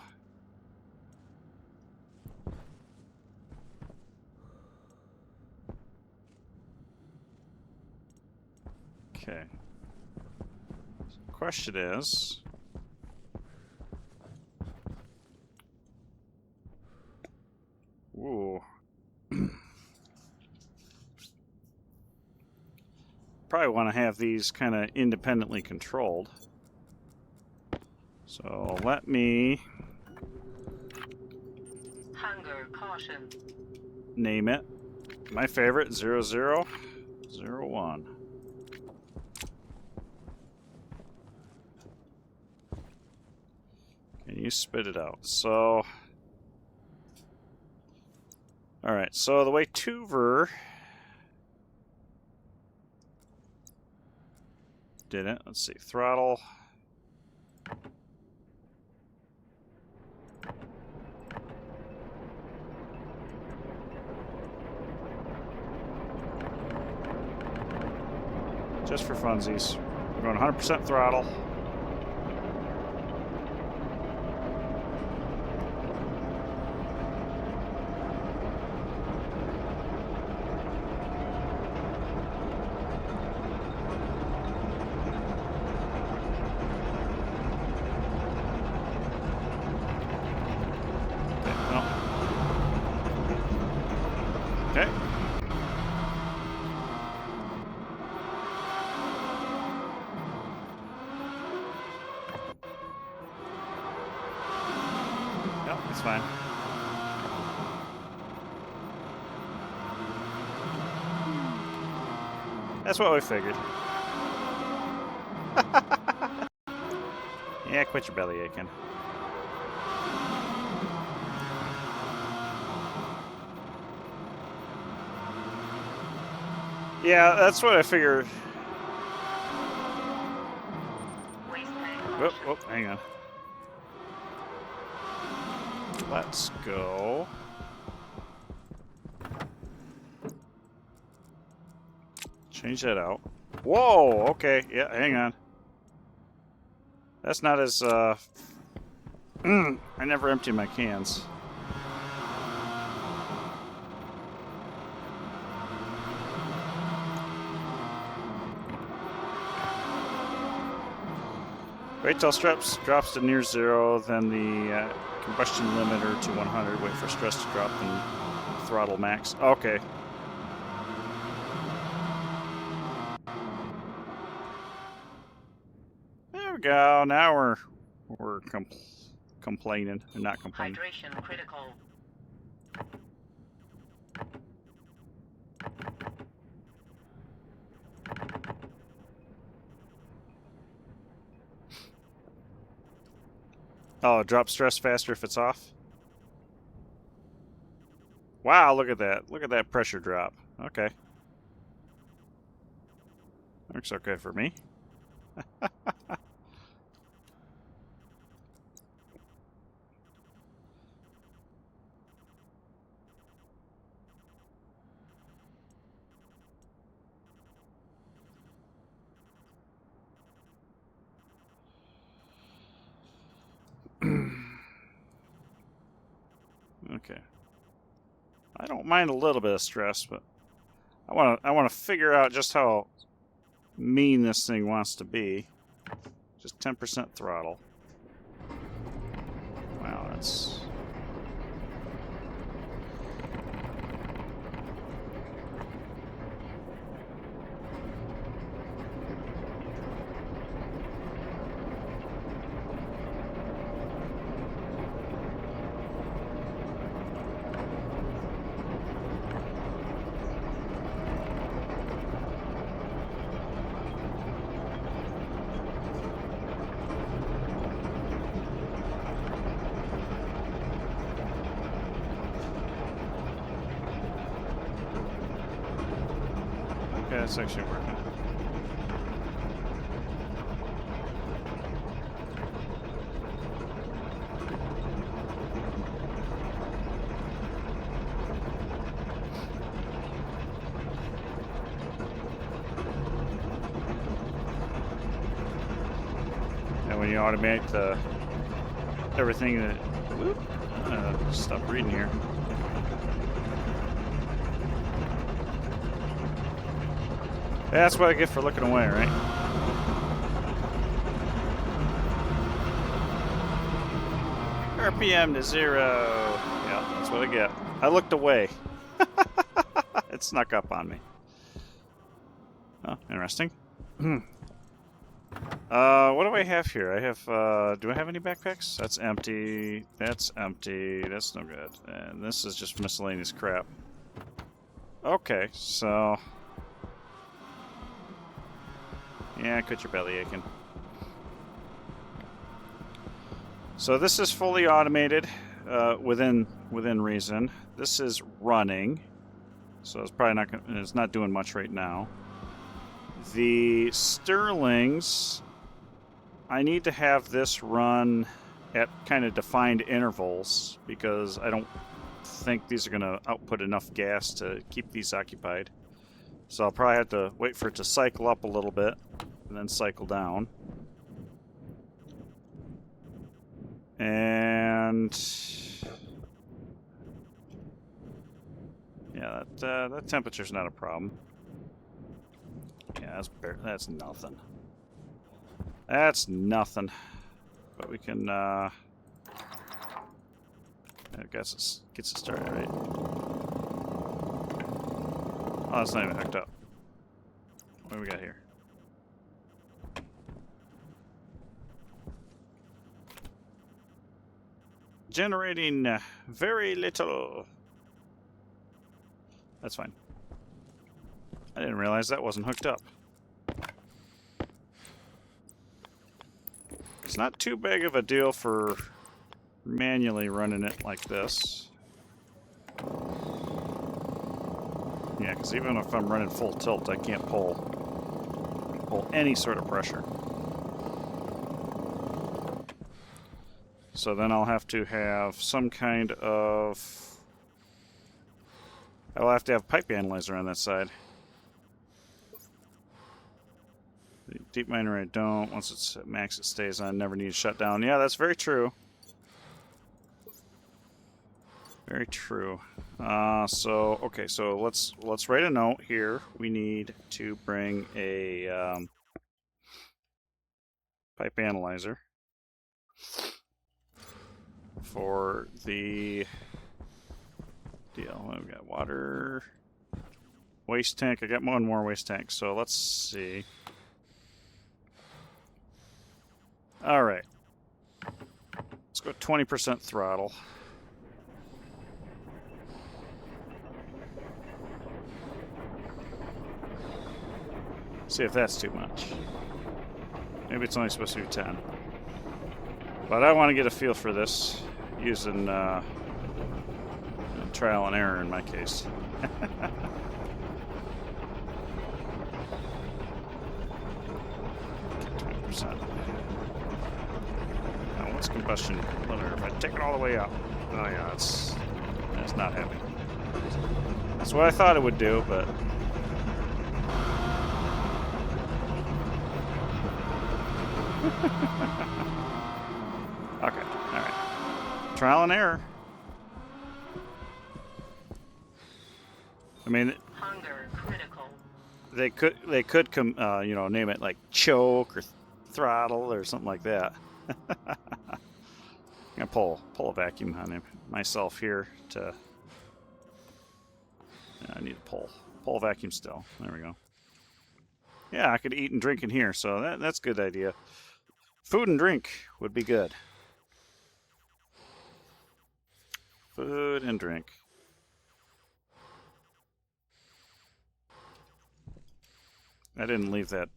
Speaker 1: Okay. So the question is, ooh. Probably want to have these kind of independently controlled. So let me
Speaker 2: Hunger caution.
Speaker 1: name it. My favorite, 0001. Can you spit it out? So, alright, so the way Tuver did it, let's see, throttle. Just for funsies. We're going 100% throttle. Okay. Yep, that's fine. That's what we figured. Yeah, quit your belly aching. Yeah, that's what I figured.
Speaker 2: Waste tank
Speaker 1: Whoop,
Speaker 2: caution.
Speaker 1: whoop, hang on. Let's go. Change that out. Whoa, okay, yeah, hang on. That's not as, I never empty my cans. Wait till stress drops to near zero, then the combustion limiter to 100. Wait for stress to drop and throttle max. Okay. There we go. Now we're complaining and not complaining.
Speaker 2: Hydration critical.
Speaker 1: Oh, drop stress faster if it's off. Wow, look at that. Look at that pressure drop. Okay. Looks okay for me. Okay. I don't mind a little bit of stress, but I want to figure out just how mean this thing wants to be. Just 10% throttle. Wow, that's... Okay, that's actually working. And when you automate the everything that... Whoop, stop reading here. That's what I get for looking away, right? RPM to 0. Yeah, that's what I get. I looked away. It snuck up on me. Oh, interesting. What do I have here? I have, do I have any backpacks? That's empty. That's empty. That's no good. And this is just miscellaneous crap. Okay, so... yeah, quit your belly aching. So this is fully automated, within reason. This is running, so it's probably not gonna, it's not doing much right now. The Sterlings, I need to have this run at kind of defined intervals because I don't think these are going to output enough gas to keep these occupied. So I'll probably have to wait for it to cycle up a little bit and then cycle down. And yeah, that temperature's not a problem. Yeah, that's nothing. That's nothing. But we can, I guess it gets it started, right? Oh, it's not even hooked up. What do we got here? Generating very little. That's fine. I didn't realize that wasn't hooked up. It's not too big of a deal for manually running it like this. Yeah, because even if I'm running full tilt, I can't pull any sort of pressure. So then I'll have to have some kind of... I'll have to have pipe analyzer on that side. The deep miner I don't. Once it's at max, it stays on. Never need to shut down. Yeah, that's very true. Very true. Okay, so let's write a note here. We need to bring a pipe analyzer for the deal. We've got water, waste tank. I got one more waste tank. So let's see. All right. Let's go 20% throttle. See if that's too much. Maybe it's only supposed to be 10. But I want to get a feel for this using trial and error in my case. 20%. Now what's combustion limiter? If I take it all the way up. Oh yeah, that's not heavy. That's what I thought it would do, but... Okay, alright. Trial and error. I mean,
Speaker 2: Hunger critical.
Speaker 1: they could you know, name it like choke or throttle or something like that. I'm gonna pull a vacuum on myself here to. Yeah, I need to pull vacuum still. There we go. Yeah, I could eat and drink in here, so that's a good idea. Food and drink would be good. Food and drink. I didn't leave that.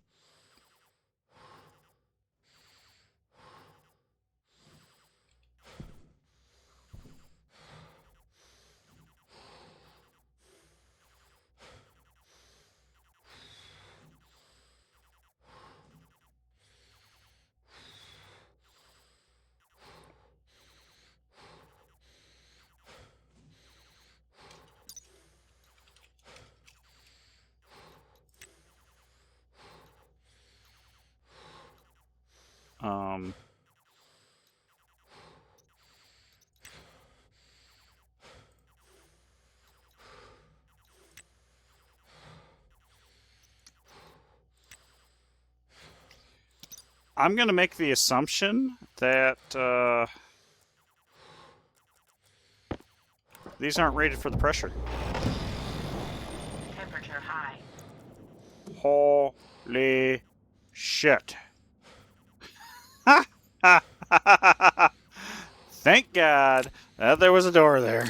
Speaker 1: I'm going to make the assumption that these aren't rated for the pressure.
Speaker 2: Temperature high.
Speaker 1: Holy shit. Thank God that there was a door there.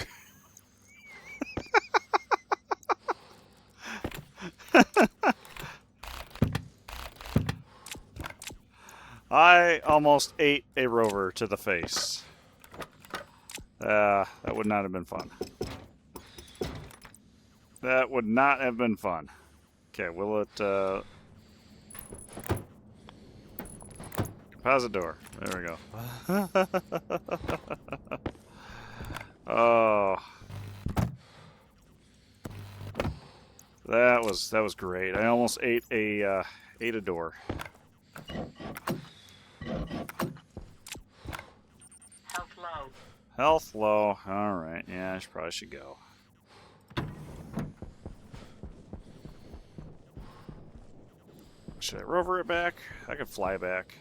Speaker 1: I almost ate a rover to the face. That would not have been fun. That would not have been fun. Okay, will it, composite door. There we go. Oh. That was great. I almost ate a door.
Speaker 2: Health low.
Speaker 1: Health low. All right. Yeah, probably should go. Should I rover it back? I could fly back.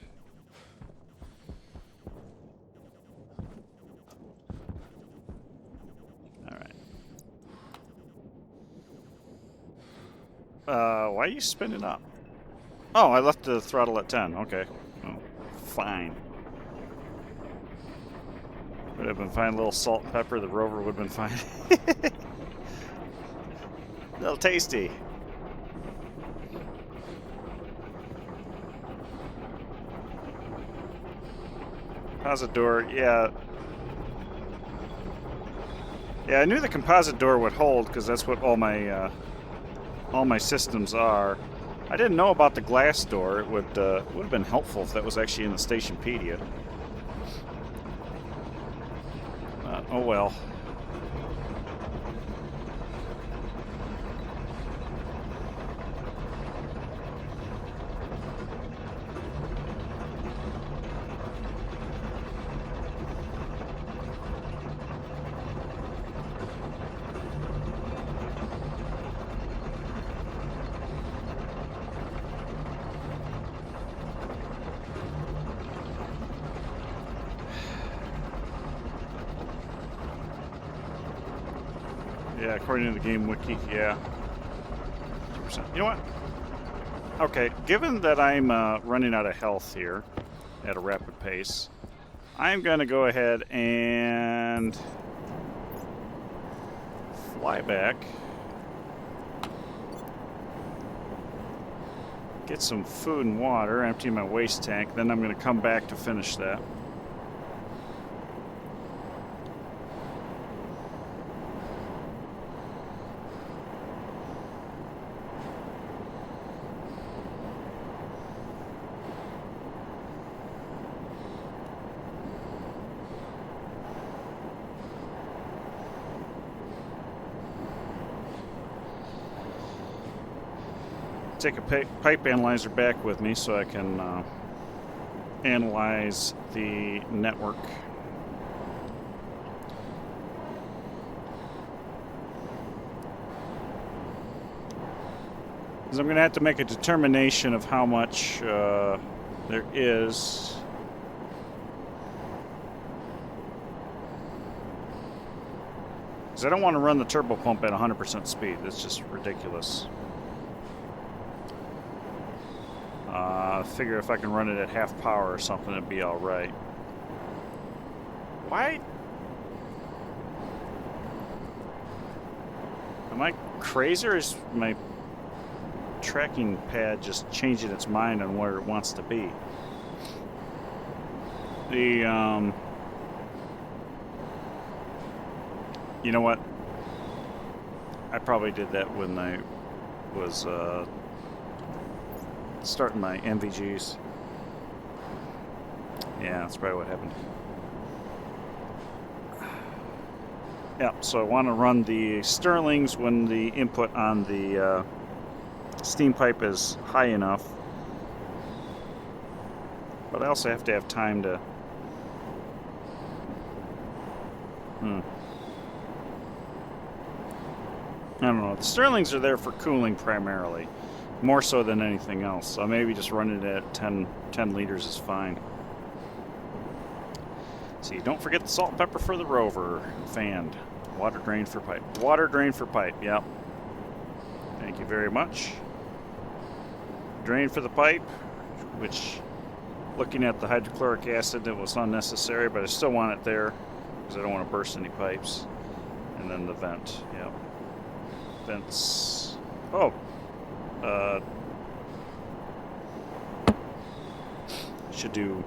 Speaker 1: All right. Why are you spinning up? Oh, I left the throttle at 10. Okay. Oh, fine. Would have been fine. A little salt and pepper. The rover would have been fine. A little tasty. Composite door, yeah. Yeah, I knew the composite door would hold because that's what all my systems are. I didn't know about the glass door. It would have been helpful if that was actually in the Stationpedia. Oh well. Yeah, according to the game wiki, yeah. 2%. You know what? Okay, given that I'm running out of health here at a rapid pace, I'm going to go ahead and fly back, get some food and water, empty my waste tank, then I'm going to come back to finish that. Take a pipe analyzer back with me so I can analyze the network. Because I'm going to have to make a determination of how much there is. Because I don't want to run the turbo pump at 100% speed. That's just ridiculous. I figure if I can run it at half power or something, it'd be all right. Why? Am I crazy, or is my tracking pad just changing its mind on where it wants to be? You know what? I probably did that when I was starting my MVGs. Yeah, that's probably what happened. Yeah, so I want to run the Stirlings when the input on the steam pipe is high enough. But I also have to have time to... I don't know. The Stirlings are there for cooling primarily. More so than anything else. So maybe just running it at 10 liters is fine. See, don't forget the salt and pepper for the rover. Fanned. Water drain for pipe. Water drain for pipe, yep. Thank you very much. Drain for the pipe, which looking at the hydrochloric acid, it was unnecessary, but I still want it there because I don't want to burst any pipes. And then the vent, yep. Vents. Oh! Should do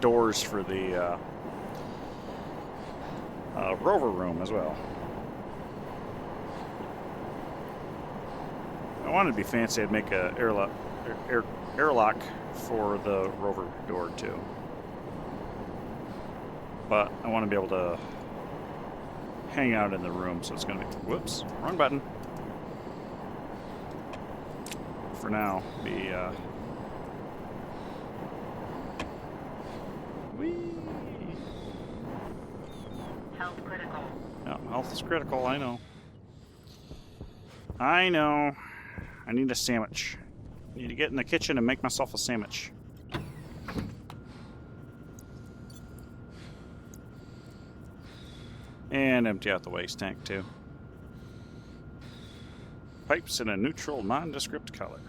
Speaker 1: doors for the rover room as well. I wanted to be fancy. I'd make a airlock for the rover door too. But I want to be able to hang out in the room, so it's going to be... Whoops, wrong button. For now, be... Whee!
Speaker 2: Health critical.
Speaker 1: Yeah, health is critical, I know. I know. I need a sandwich. I need to get in the kitchen and make myself a sandwich. And empty out the waste tank, too. Pipes in a neutral, nondescript color.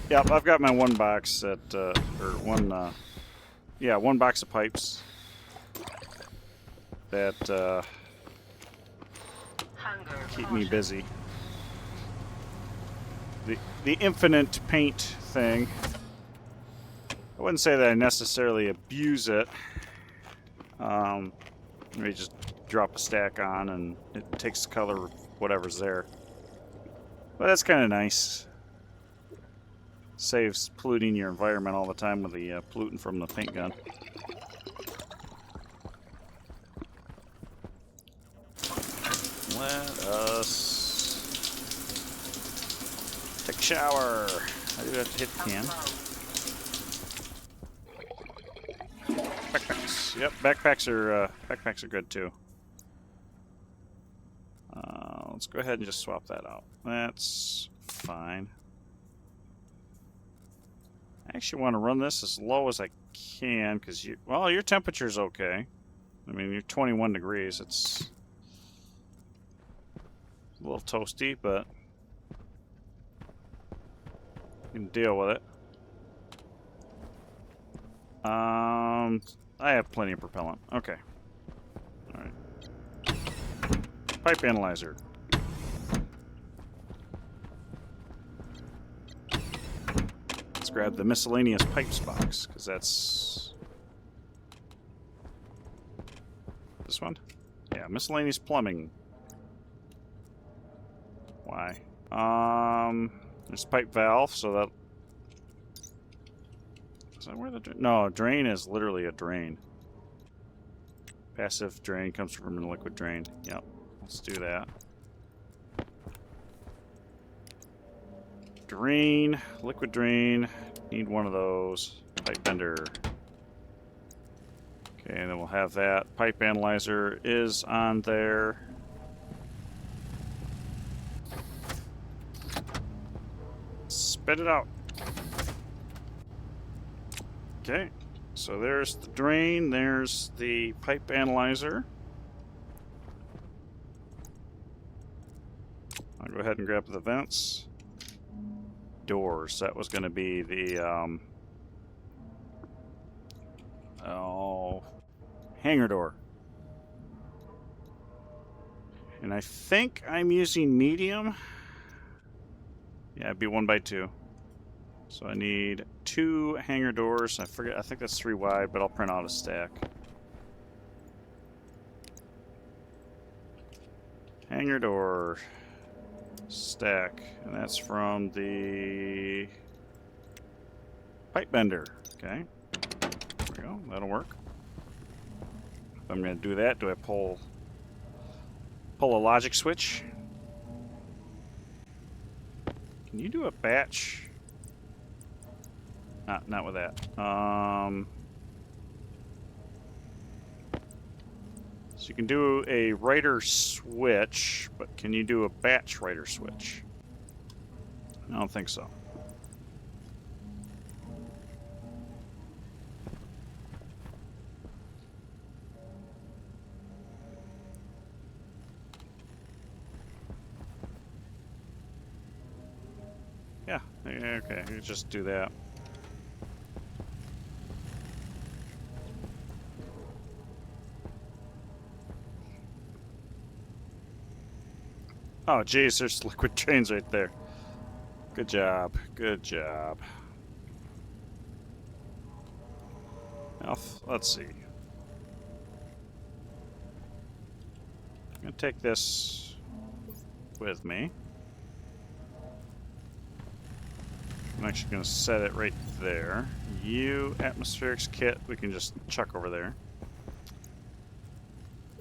Speaker 1: Yep, I've got my one box at, one box of pipes that
Speaker 2: Hunger
Speaker 1: keep me
Speaker 2: potion.
Speaker 1: busy. The infinite paint thing. I wouldn't say that I necessarily abuse it. Maybe just drop a stack on and it takes the color of whatever's there. But that's kind of nice. Saves polluting your environment all the time with the pollutant from the paint gun. Let us take a shower. I do have to hit the can. Backpacks. Yep, backpacks are good too. Let's go ahead and just swap that out. That's fine. I actually want to run this as low as I can because your temperature's okay. I mean, you're 21 degrees. It's a little toasty, but you can deal with it. I have plenty of propellant. Okay. All right. Pipe analyzer. Let's grab the miscellaneous pipes box, because that's... This one? Yeah, miscellaneous plumbing. Why? There's pipe valve, so that... Is that where the drain... No, drain is literally a drain. Passive drain comes from a liquid drain. Yep, let's do that. Drain, liquid drain, need one of those. Pipe bender. Okay, and then we'll have that. Pipe analyzer is on there. Spit it out. Okay, so there's the drain, there's the pipe analyzer. I'll go ahead and grab the vents. Doors, that was going to be the hangar door. And I think I'm using medium. Yeah, it'd be 1x2. So I need 2 hangar doors. I think that's 3 wide, but I'll print out a stack. Hangar door stack, and that's from the pipe bender. Okay, there we go. That'll work. If I'm going to do that, do I pull a logic switch? Can you do a batch? Not with that. So you can do a writer switch, but can you do a batch writer switch? I don't think so. Yeah, okay, you just do that. Oh, geez, there's liquid trains right there. Good job, good job. Now, let's see. I'm gonna take this with me. I'm actually gonna set it right there. You, atmospherics kit, we can just chuck over there.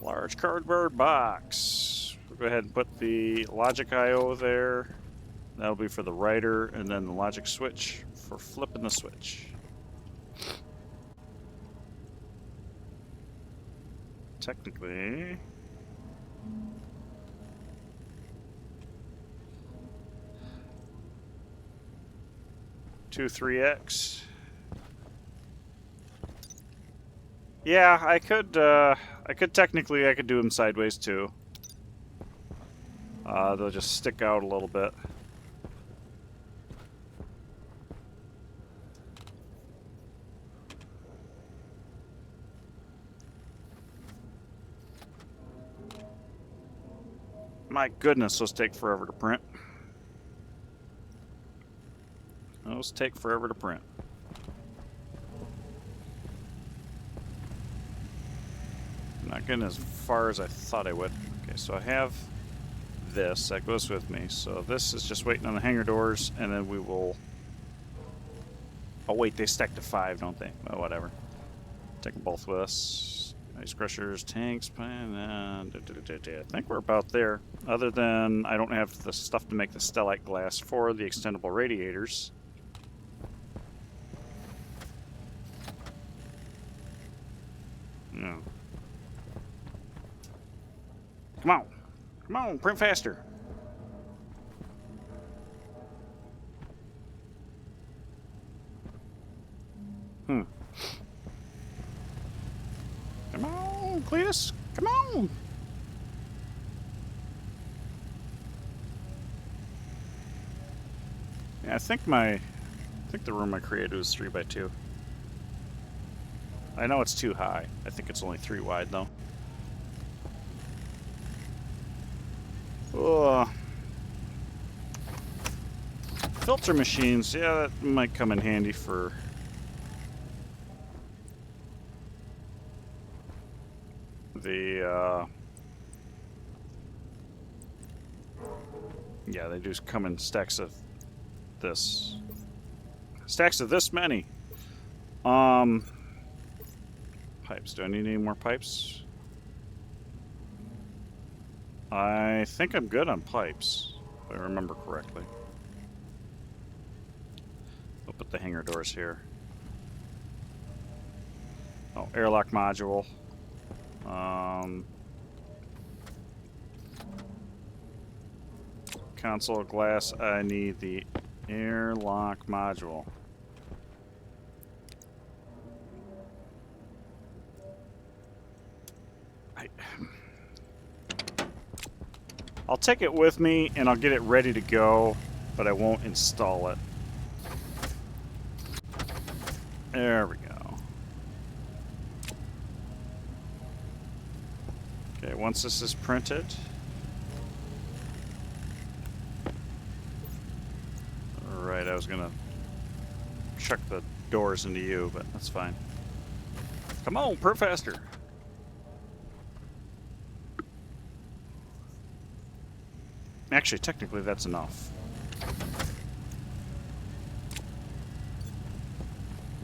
Speaker 1: Large cardboard box. We'll go ahead and put the logic I/O there. That'll be for the writer, and then the logic switch for flipping the switch. Technically, two 3X. Yeah, I could technically, I could do them sideways too. They'll just stick out a little bit. My goodness, those take forever to print. Those take forever to print. Not getting as far as I thought I would. Okay, so I have this. That goes with me. So this is just waiting on the hangar doors, and then we will... Oh, wait, they stack to 5, don't they? Well, whatever. Take them both with us. Ice crushers, tanks, and I think we're about there. Other than I don't have the stuff to make the stellite glass for the extendable radiators. No. Come on. Come on, print faster. Come on, Cletus. Come on. Yeah, I think the room I created was 3x2. I know it's too high. I think it's only 3 wide though. Oh. Filter machines, yeah, that might come in handy for the yeah, they do come in stacks of this. Stacks of this many. Pipes. Do I need any more pipes? I think I'm good on pipes, if I remember correctly. I'll put the hangar doors here. Oh, airlock module. Console glass, I need the airlock module. I'll take it with me and I'll get it ready to go, but I won't install it. There we go. Okay, once this is printed. Alright, I was gonna chuck the doors into you, but that's fine. Come on, print faster. Actually, technically, that's enough.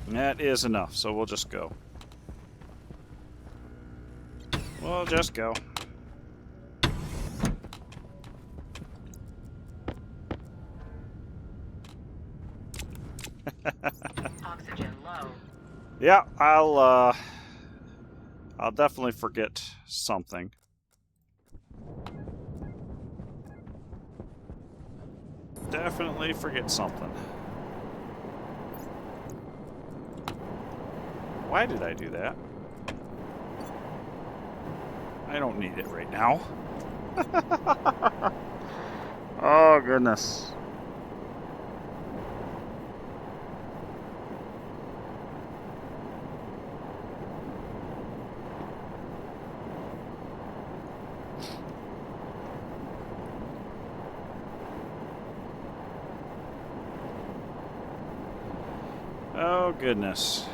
Speaker 1: That is enough, so we'll just go. We'll just go.
Speaker 2: Oxygen low.
Speaker 1: Yeah, I'll definitely forget something. Definitely forget something. Why did I do that? I don't need it right now. Oh, goodness. Oh, goodness.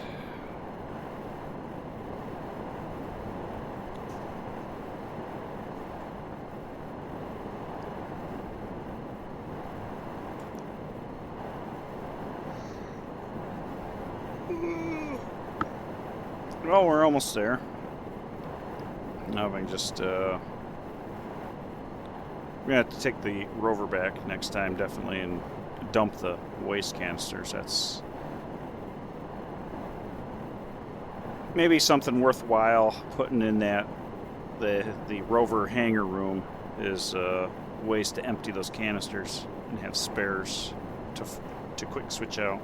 Speaker 1: Well, we're almost there. Now I can just, we're gonna have to take the rover back next time, definitely, and dump the waste canisters. That's maybe something worthwhile putting in that the rover hangar room is ways to empty those canisters and have spares to quick switch out.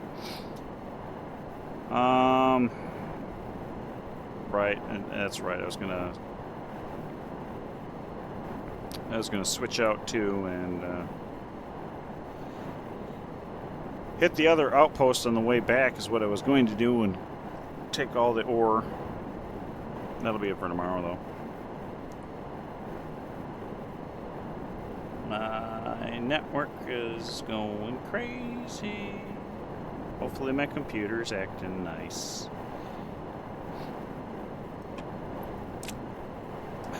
Speaker 1: Right, and that's right. I was gonna switch out too and hit the other outpost on the way back is what I was going to do, and take all the ore. That'll be it for tomorrow, though. My network is going crazy. Hopefully my computer's acting nice.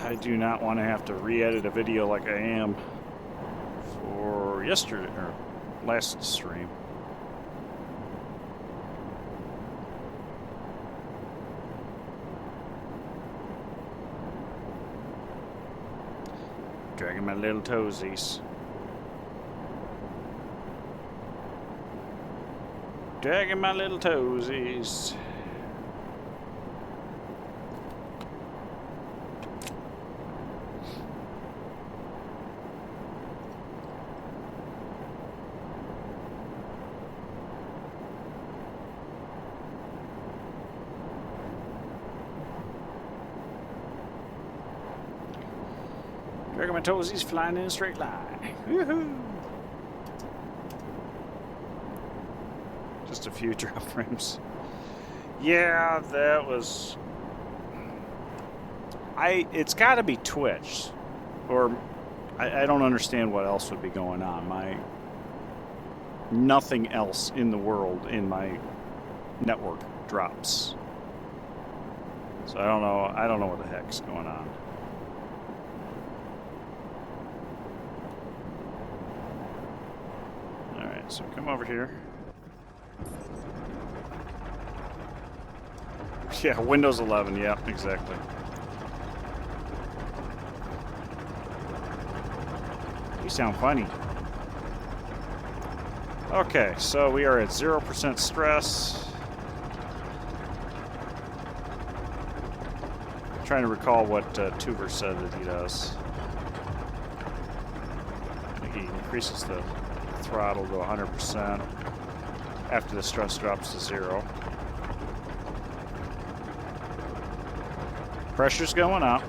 Speaker 1: I do not want to have to re-edit a video like I am for yesterday or last stream. Dragging my little toesies. Dragging my little toesies. Dragging my toesies, flying in a straight line. Woohoo! Just a few drop frames. Yeah, that was... It's got to be Twitch. Or I don't understand what else would be going on. Nothing else in the world in my network drops. So I don't know what the heck's going on. Alright, so come over here. Yeah, Windows 11, yeah, exactly. You sound funny. Okay, so we are at 0% stress. I'm trying to recall what Tuver said that he does. I think he increases the throttle to 100% after the stress drops to 0. Pressure's going up.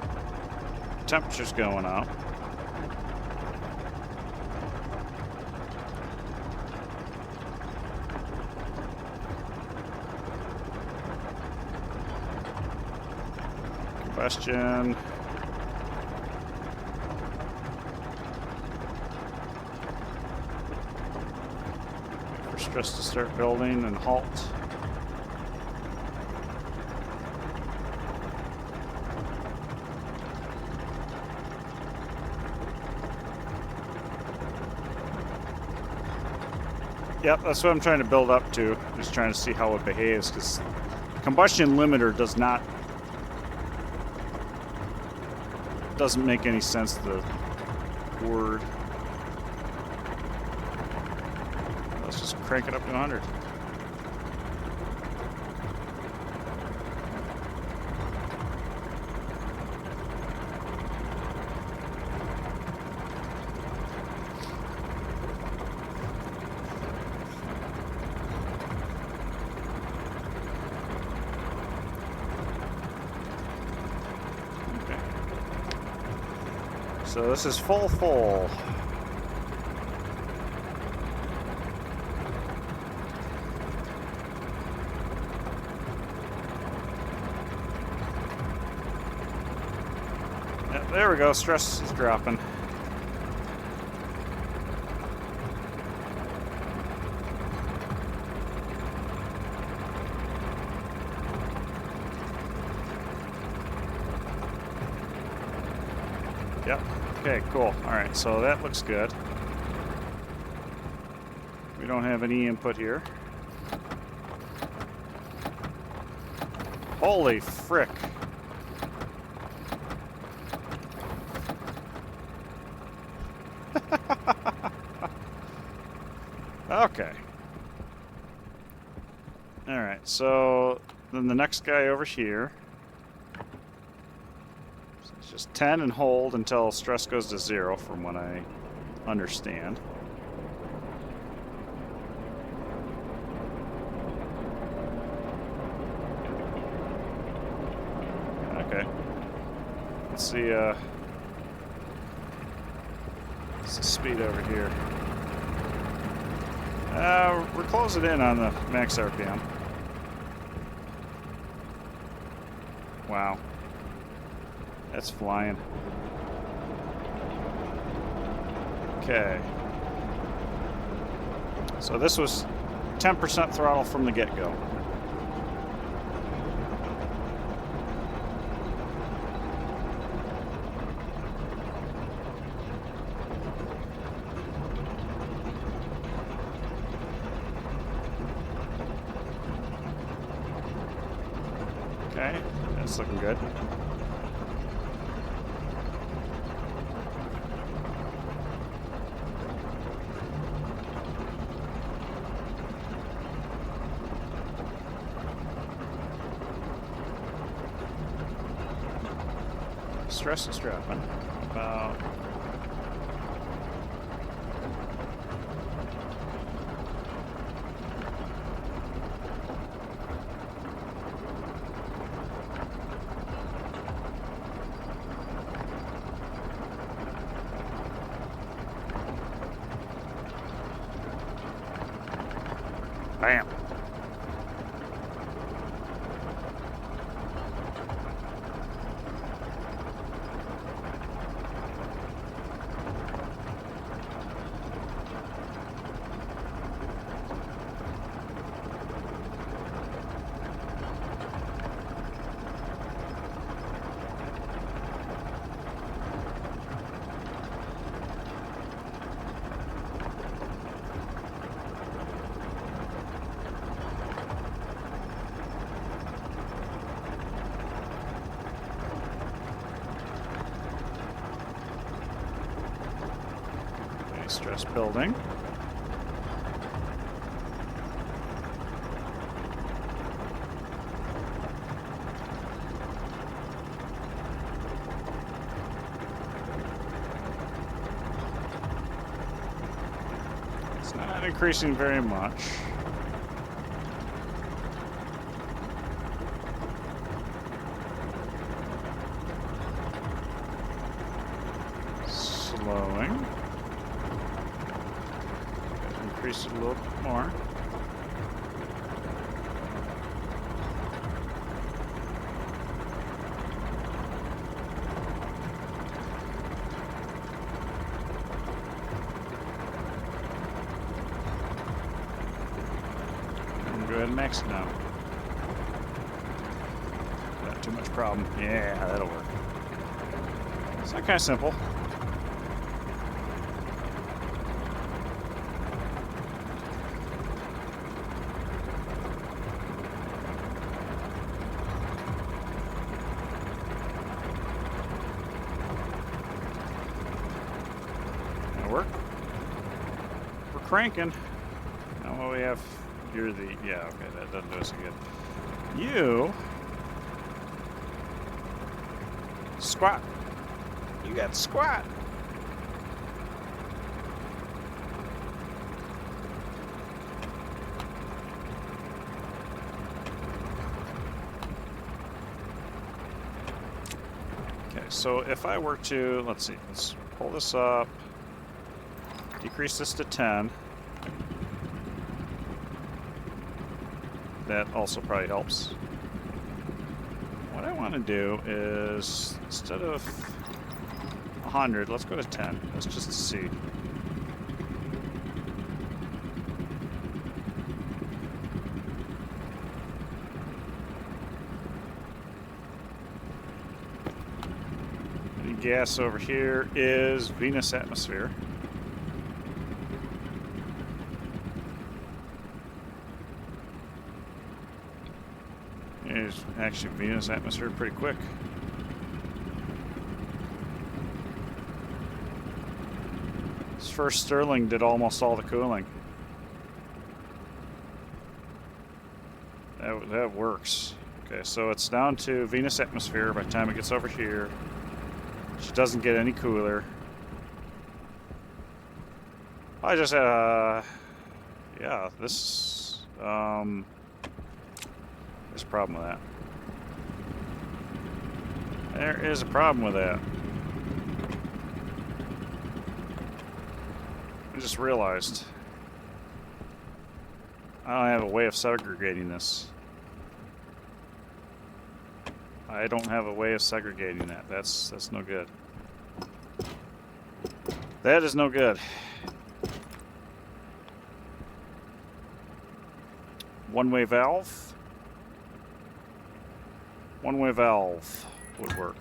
Speaker 1: Temperature's going up. Combustion. For stress to start building and halt. Yep, that's what I'm trying to build up to. Just trying to see how it behaves, because combustion limiter doesn't make any sense, the word. Let's just crank it up to 100. So this is full. Yeah, there we go, stress is dropping. Yep. Okay, cool. Alright, so that looks good. We don't have any input here. Holy frick. Okay. Alright, so then the next guy over here. So it's just 10 and hold until stress goes to 0 from what I understand. Okay. Let's see, what's the speed over here? We're closing in on the max RPM. Wow. That's flying. Okay. So this was 10% throttle from the get-go. Okay, that's looking good. Stress is dropping. About bam. Okay, stress building. It's not increasing very much. Slowing. Increase it a little bit more. Go ahead and max it now. Not too much problem. Yeah, that'll work. It's not kind of simple. That'll work. We're cranking. Now what we have. You're the, yeah, okay, that doesn't do us good. You squat. You got squat. Okay, so if I were to, let's see, let's pull this up, decrease this to 10. That also probably helps. What I want to do is, instead of 100, let's go to 10. Let's just see. gas over here is Venus atmosphere. It's actually Venus atmosphere pretty quick. This first Stirling did almost all the cooling. That works. Okay, so it's down to Venus atmosphere by the time it gets over here. She doesn't get any cooler. I just, yeah, this, there's a problem with that. There is a problem with that. I just realized I don't have a way of segregating this. I don't have a way of segregating that. That's no good. That is no good. One-way valve. One-way valve would work.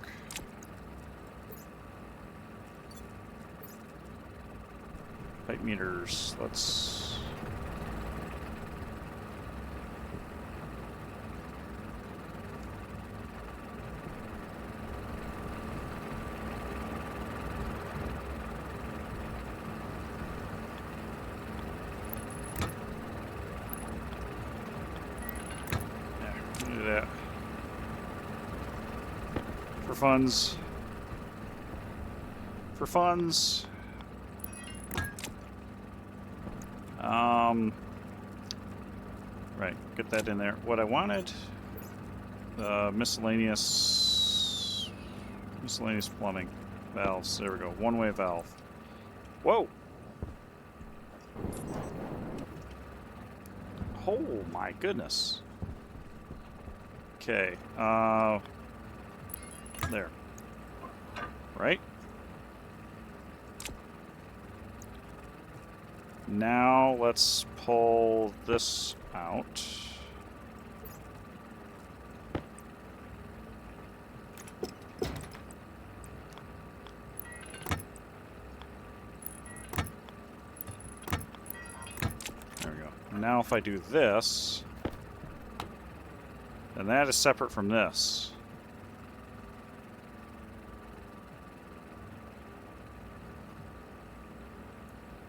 Speaker 1: Pipe meters. Let's. Do that. For funds. For funds. Right, get that in there. What I wanted, miscellaneous plumbing valves. There we go. One-way valve. Whoa! Oh my goodness. Okay. There. Right? Now let's pull this out. There we go. Now if I do this, then that is separate from this.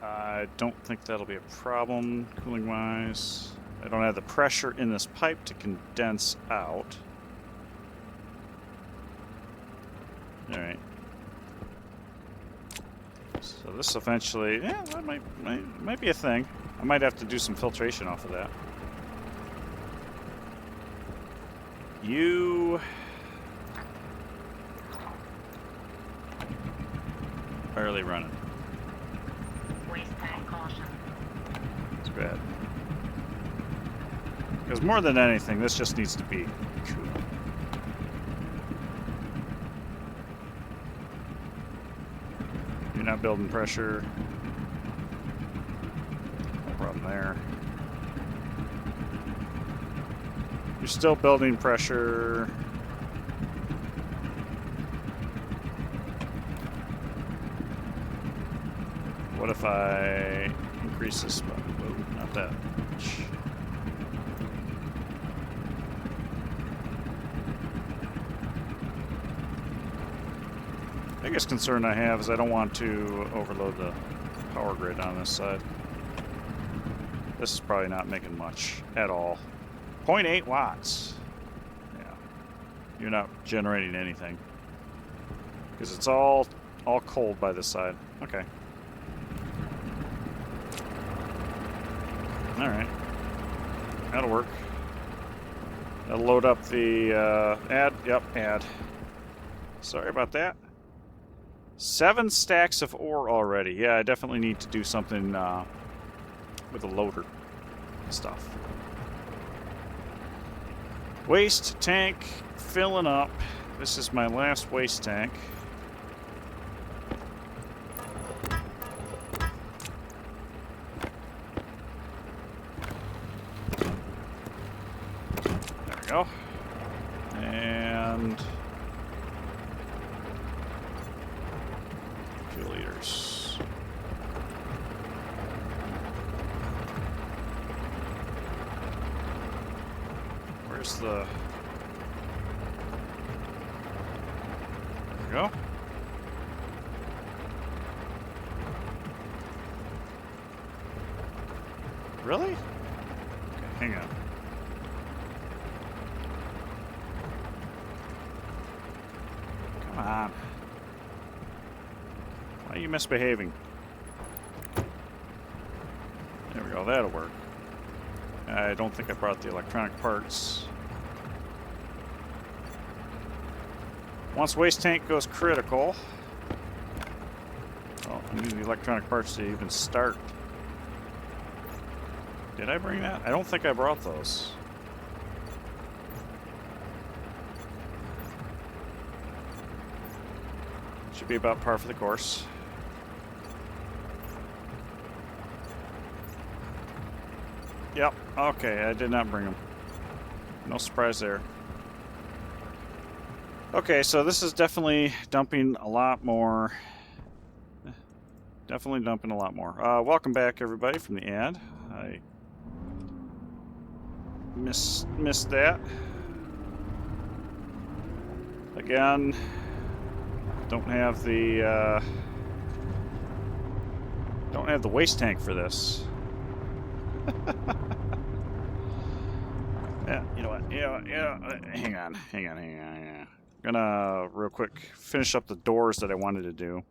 Speaker 1: I don't think that'll be a problem cooling wise. I don't have the pressure in this pipe to condense out. Alright. So this eventually, yeah, that might be a thing. I might have to do some filtration off of that. You barely running.
Speaker 2: Waste tank caution.
Speaker 1: It's bad. Because more than anything, this just needs to be cool. You're not building pressure. No problem there. You're still building pressure. What if I increase this? Oh, not that much. Biggest concern I have is I don't want to overload the power grid on this side. This is probably not making much at all. 0.8 watts. Yeah. You're not generating anything. Because it's all cold by this side. Okay. Alright. That'll work. That'll load up the add. Yep, add. Sorry about that. 7 stacks of ore already. Yeah, I definitely need to do something with a loader stuff. Waste tank filling up. This is my last waste tank. There we go. And Where's the... There we go. Really? Okay, hang on. Come on. Why are you misbehaving? There we go, that'll work. I don't think I brought the electronic parts. Once waste tank goes critical... Oh, I need the electronic parts to even start. Did I bring that? I don't think I brought those. Should be about par for the course. Yep, okay, I did not bring them. No surprise there. Okay, so this is definitely dumping a lot more. Definitely dumping a lot more. Welcome back, everybody, from the ad. I missed that. Again, don't have the waste tank for this. Yeah, you know what? Hang on. Gonna real quick finish up the doors that I wanted to do.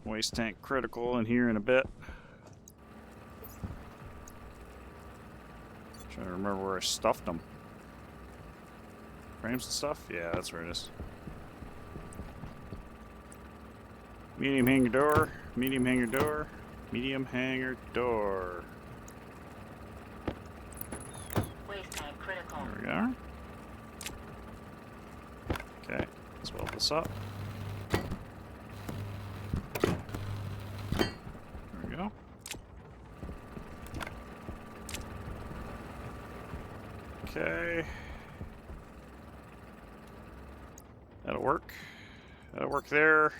Speaker 1: Waste tank critical in here in a bit. Trying to remember where I stuffed them. Frames and stuff? Yeah, that's where it is. Medium hanger door, medium hanger door, medium hanger door.
Speaker 2: Waste tank critical.
Speaker 1: There we are. Okay, let's weld this up. There we go. Okay. That'll work. That'll work there.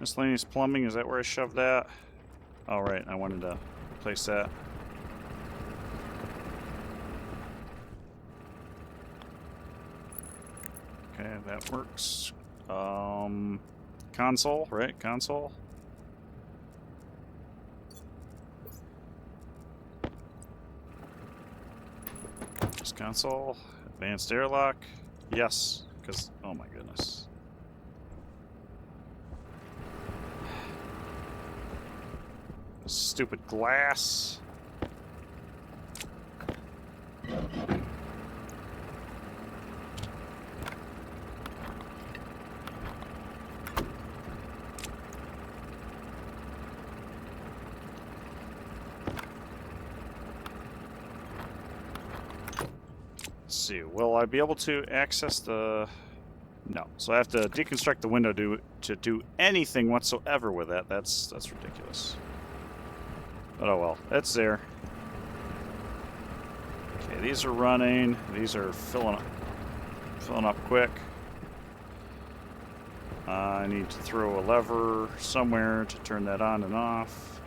Speaker 1: Miscellaneous plumbing, is that where I shoved that? Oh, right, I wanted to replace that. Okay, that works. Console, right? Console. Just console. Advanced airlock. Yes, because, oh my goodness. Stupid glass. Let's see, will I be able to access the... No. So I have to deconstruct the window to do anything whatsoever with that. That's ridiculous. But oh well, it's there. Okay, these are running. These are filling up quick. I need to throw a lever somewhere to turn that on and off.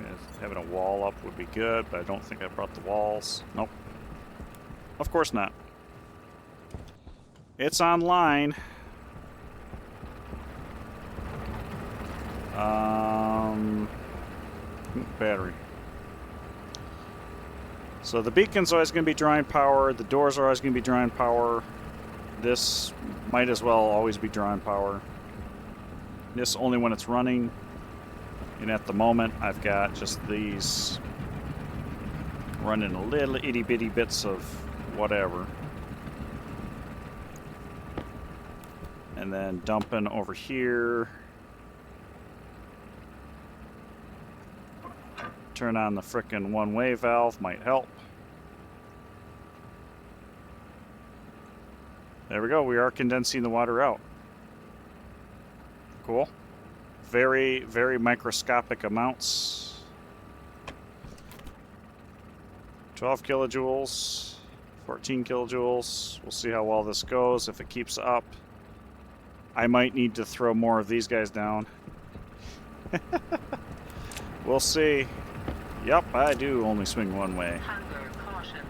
Speaker 1: Yeah, having a wall up would be good, but I don't think I brought the walls. Nope. Of course not. It's online. Battery. So the beacon's always going to be drawing power. The doors are always going to be drawing power. This might as well always be drawing power. This only when it's running. And at the moment, I've got just these running a little itty bitty bits of whatever. And then dumping over here. Turn on the frickin' one-way valve might help. There we go. We are condensing the water out. Cool. Very, very microscopic amounts. 12 kilojoules, 14 kilojoules. We'll see how well this goes. If it keeps up, I might need to throw more of these guys down. We'll see. Yep, I do only swing one way.
Speaker 2: Hunger caution.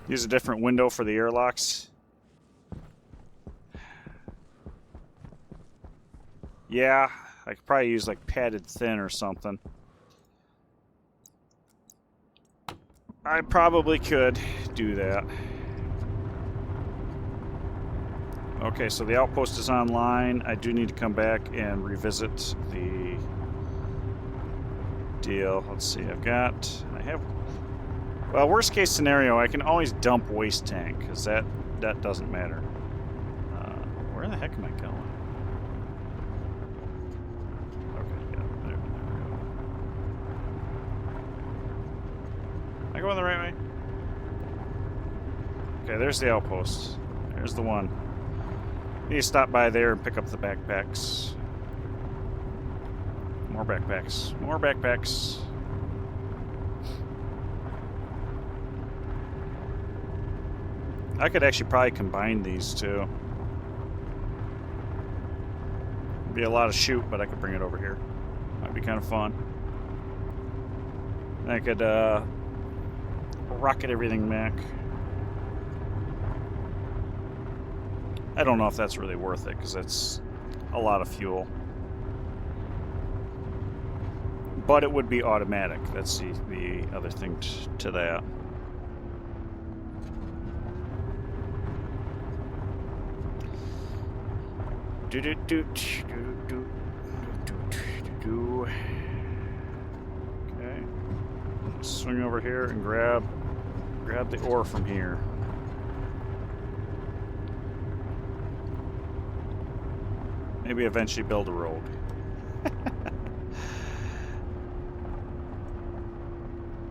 Speaker 1: Use a different window for the airlocks. Yeah, I could probably use like padded thin or something. I probably could do that. Okay, so the outpost is online. I do need to come back and revisit the deal. Let's see, I have, well, worst case scenario, I can always dump waste tank, because that doesn't matter. Where the heck am I going? Okay, yeah, there we go. Am I going the right way? Okay, there's the outpost. There's the one. Need to stop by there and pick up the backpacks. More backpacks. More backpacks. I could actually probably combine these two. Be a lot of shoot, but I could bring it over here. Might be kind of fun. I could rocket everything back. I don't know if that's really worth it, because that's a lot of fuel. But it would be automatic. That's the other thing to that. Okay. Swing over here and grab the ore from here. Maybe eventually build a road.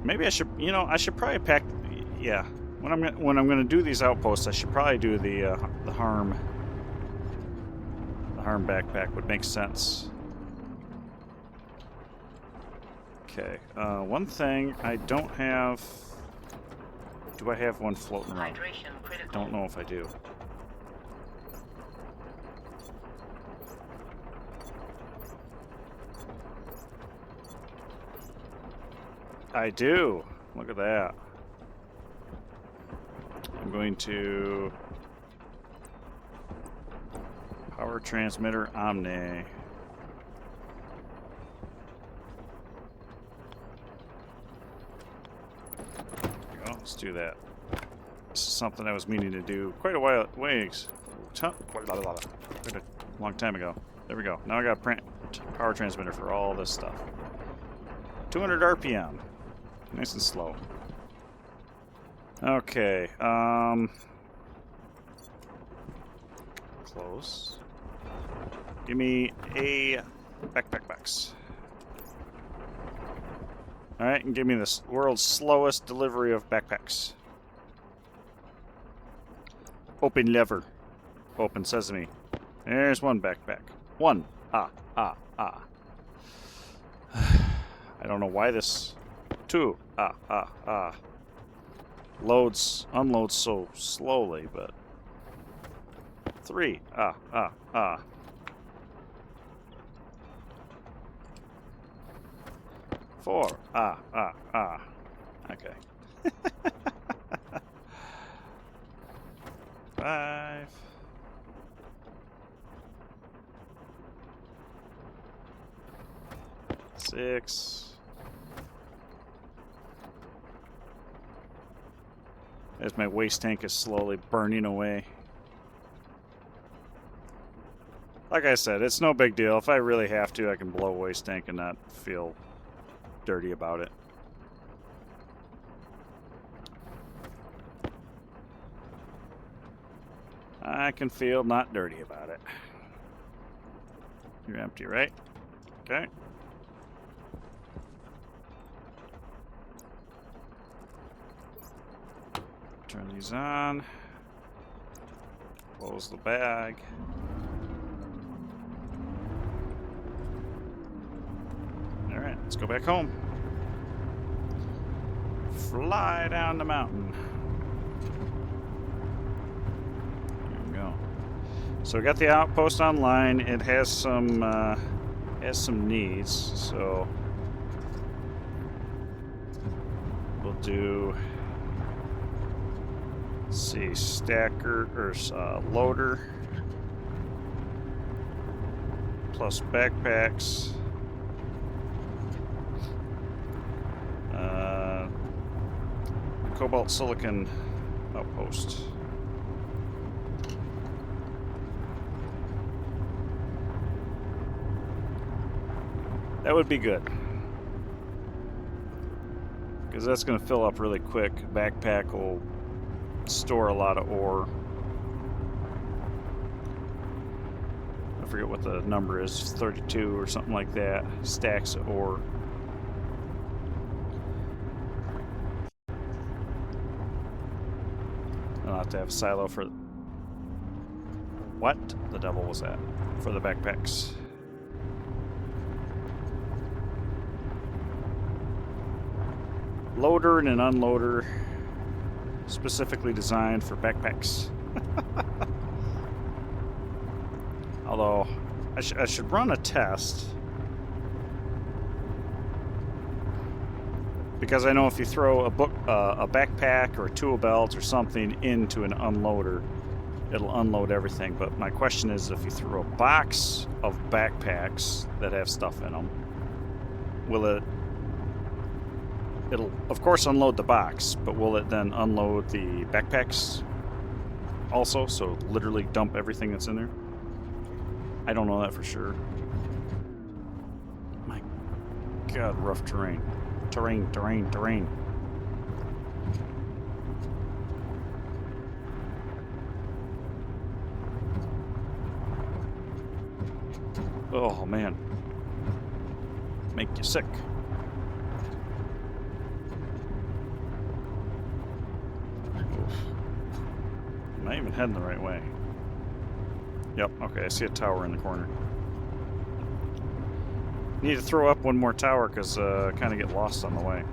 Speaker 1: Maybe I should, I should probably pack. Yeah, when I'm gonna do these outposts, I should probably do the harm. The harm backpack would make sense. Okay. One thing I don't have. Do I have one floating around?
Speaker 2: Hydration critical.
Speaker 1: Don't know if I do. I do. Look at that. I'm going to power transmitter Omni. There we go. Let's do that. This is something I was meaning to do quite a while. Quite a long time ago. There we go. Now I got a power transmitter for all this stuff. 200 RPM. Nice and slow. Okay, close. Give me a backpack box. Alright, and give me the world's slowest delivery of backpacks. Open lever. Open sesame. There's one backpack. One. I don't know why this... Two. Unloads so slowly, but... Three. Four. Okay. 5. 6. As my waste tank is slowly burning away. Like I said, it's no big deal. If I really have to, I can blow a waste tank and not feel dirty about it. I can feel not dirty about it. You're empty, right? Okay. Turn these on. Close the bag. Alright, let's go back home. Fly down the mountain. So we got the outpost online. It has some needs. So we'll do. Let's see, stacker or loader plus backpacks. Cobalt silicon outpost. That would be good. Because that's going to fill up really quick. Backpack will store a lot of ore. I forget what the number is, 32 or something like that. Stacks of ore. I'll have to have a silo for... What the devil was that? For the backpacks. Loader and an unloader specifically designed for backpacks. Although, I should run a test. Because I know if you throw a backpack or a tool belt or something into an unloader, it'll unload everything. But my question is, if you throw a box of backpacks that have stuff in them, will it... It'll, of course, unload the box, but will it then unload the backpacks also? So literally dump everything that's in there? I don't know that for sure. My God, rough terrain. Terrain. Oh, man. Make you sick. Am I even heading the right way? Yep, okay, I see a tower in the corner. Need to throw up one more tower because I kind of get lost on the way.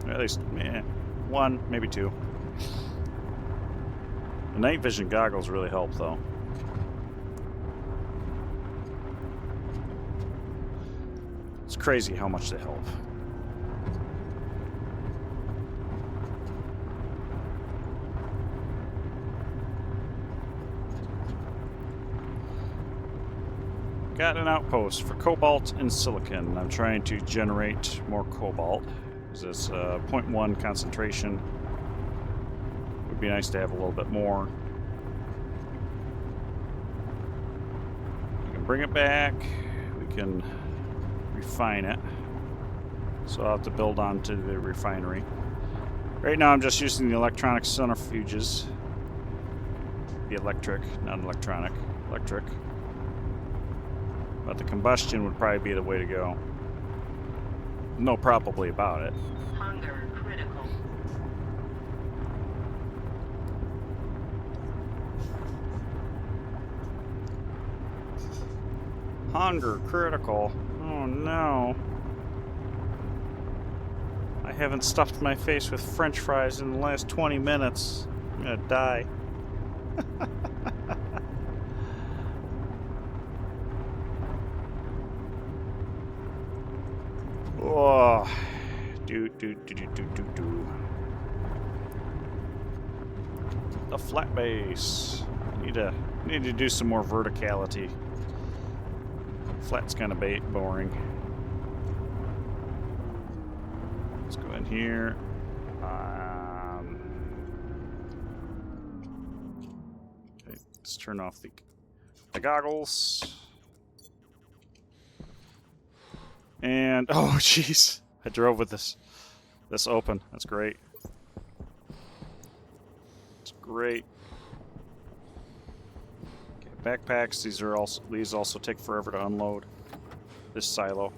Speaker 1: Or at least, one, maybe two. The night vision goggles really help, though. It's crazy how much they help. Got an outpost for cobalt and silicon. I'm trying to generate more cobalt. This is 0.1 concentration. Would be nice to have a little bit more. We can bring it back. We can refine it. So I'll have to build onto the refinery. Right now I'm just using the electronic centrifuges. The electric, not electronic. Electric. But the combustion would probably be the way to go. No probably about it.
Speaker 2: Hunger critical.
Speaker 1: Hunger critical. Oh no. I haven't stuffed my face with French fries in the last 20 minutes. I'm gonna die. Oh, do. The flat base. Need to do some more verticality. Flat's kind of boring. Let's go in here. Okay, let's turn off the goggles. And oh jeez, I drove with this open. That's great. It's great. Okay, backpacks. These also take forever to unload. This silo.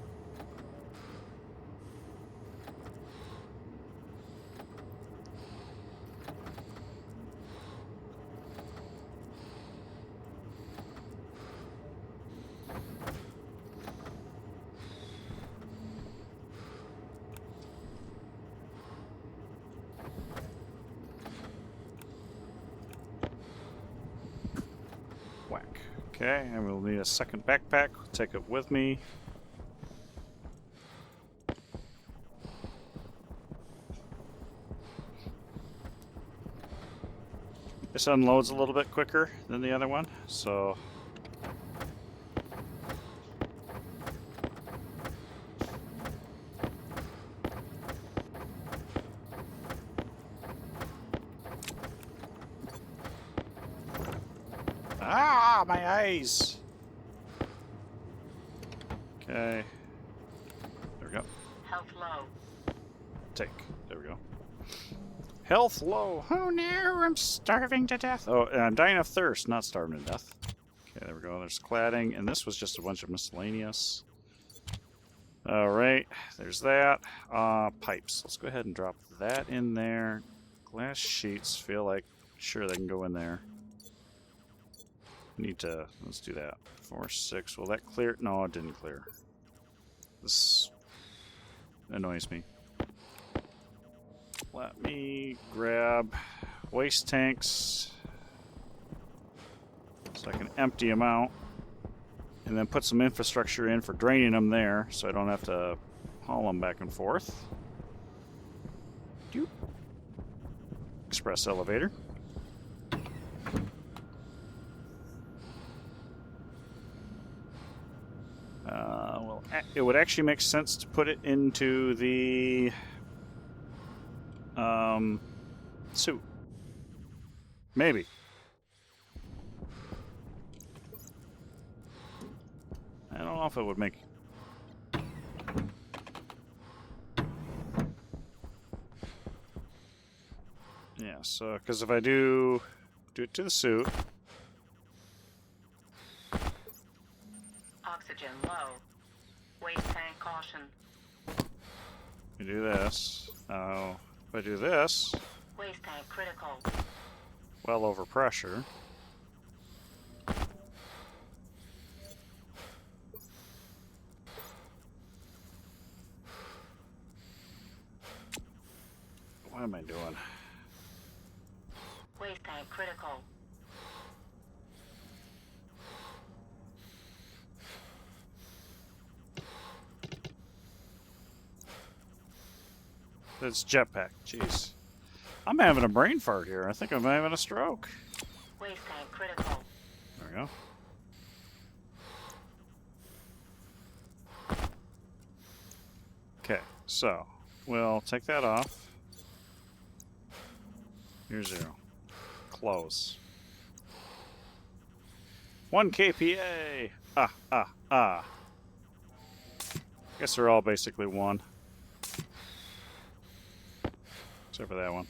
Speaker 1: Okay, and we'll need a second backpack. Take it with me. This unloads a little bit quicker than the other one, so... Ah, my eyes! Okay. There we go.
Speaker 2: Health low.
Speaker 1: Take. There we go. Health low. Oh no, I'm starving to death. Oh, and I'm dying of thirst, not starving to death. Okay, there we go. There's cladding, and this was just a bunch of miscellaneous. Alright, there's that. Pipes. Let's go ahead and drop that in there. Glass sheets feel like, sure, they can go in there. Need to, let's do that. 4, 6. Will that clear? No, it didn't clear. This annoys me. Let me grab waste tanks so I can empty them out and then put some infrastructure in for draining them there so I don't have to haul them back and forth. Doop. Express elevator. Well, it would actually make sense to put it into the suit. Maybe. I don't know if it would make... Yeah, so, because if I do it to the suit...
Speaker 2: Oxygen low. Waste tank caution.
Speaker 1: I do this. If I do this,
Speaker 2: Waste tank critical.
Speaker 1: well over pressure. What am I doing?
Speaker 2: Waste tank critical.
Speaker 1: It's jetpack. Jeez. I'm having a brain fart here. I think I'm having a stroke.
Speaker 2: Waste tank critical.
Speaker 1: There we go. Okay, so we'll take that off. Here's 0. Close. 1 kPa! Guess they're all basically 1. Except for that one.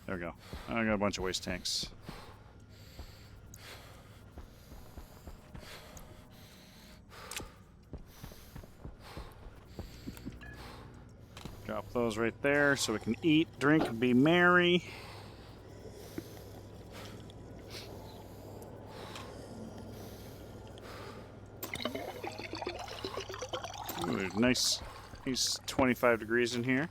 Speaker 1: There we go. I got a bunch of waste tanks. Drop those right there so we can eat, drink, and be merry. Ooh, nice 25 degrees in here.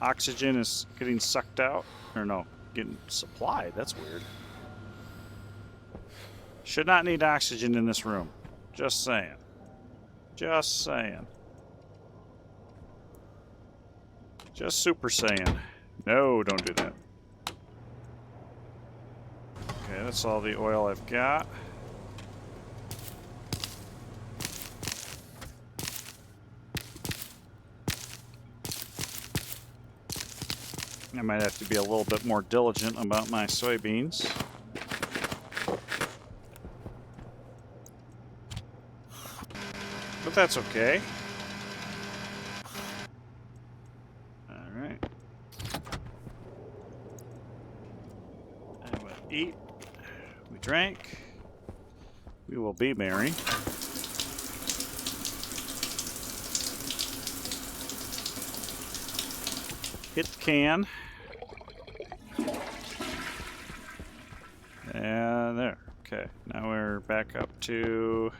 Speaker 1: Oxygen is getting sucked out. Or no, getting supplied. That's weird. Should not need oxygen in this room. Just saying. Just saying. Just super saying. No, don't do that. Okay, that's all the oil I've got. I might have to be a little bit more diligent about my soybeans. But that's okay. Alright. I will eat. We drank. We will be merry. Hit the can. And there. Okay. Now we're back up to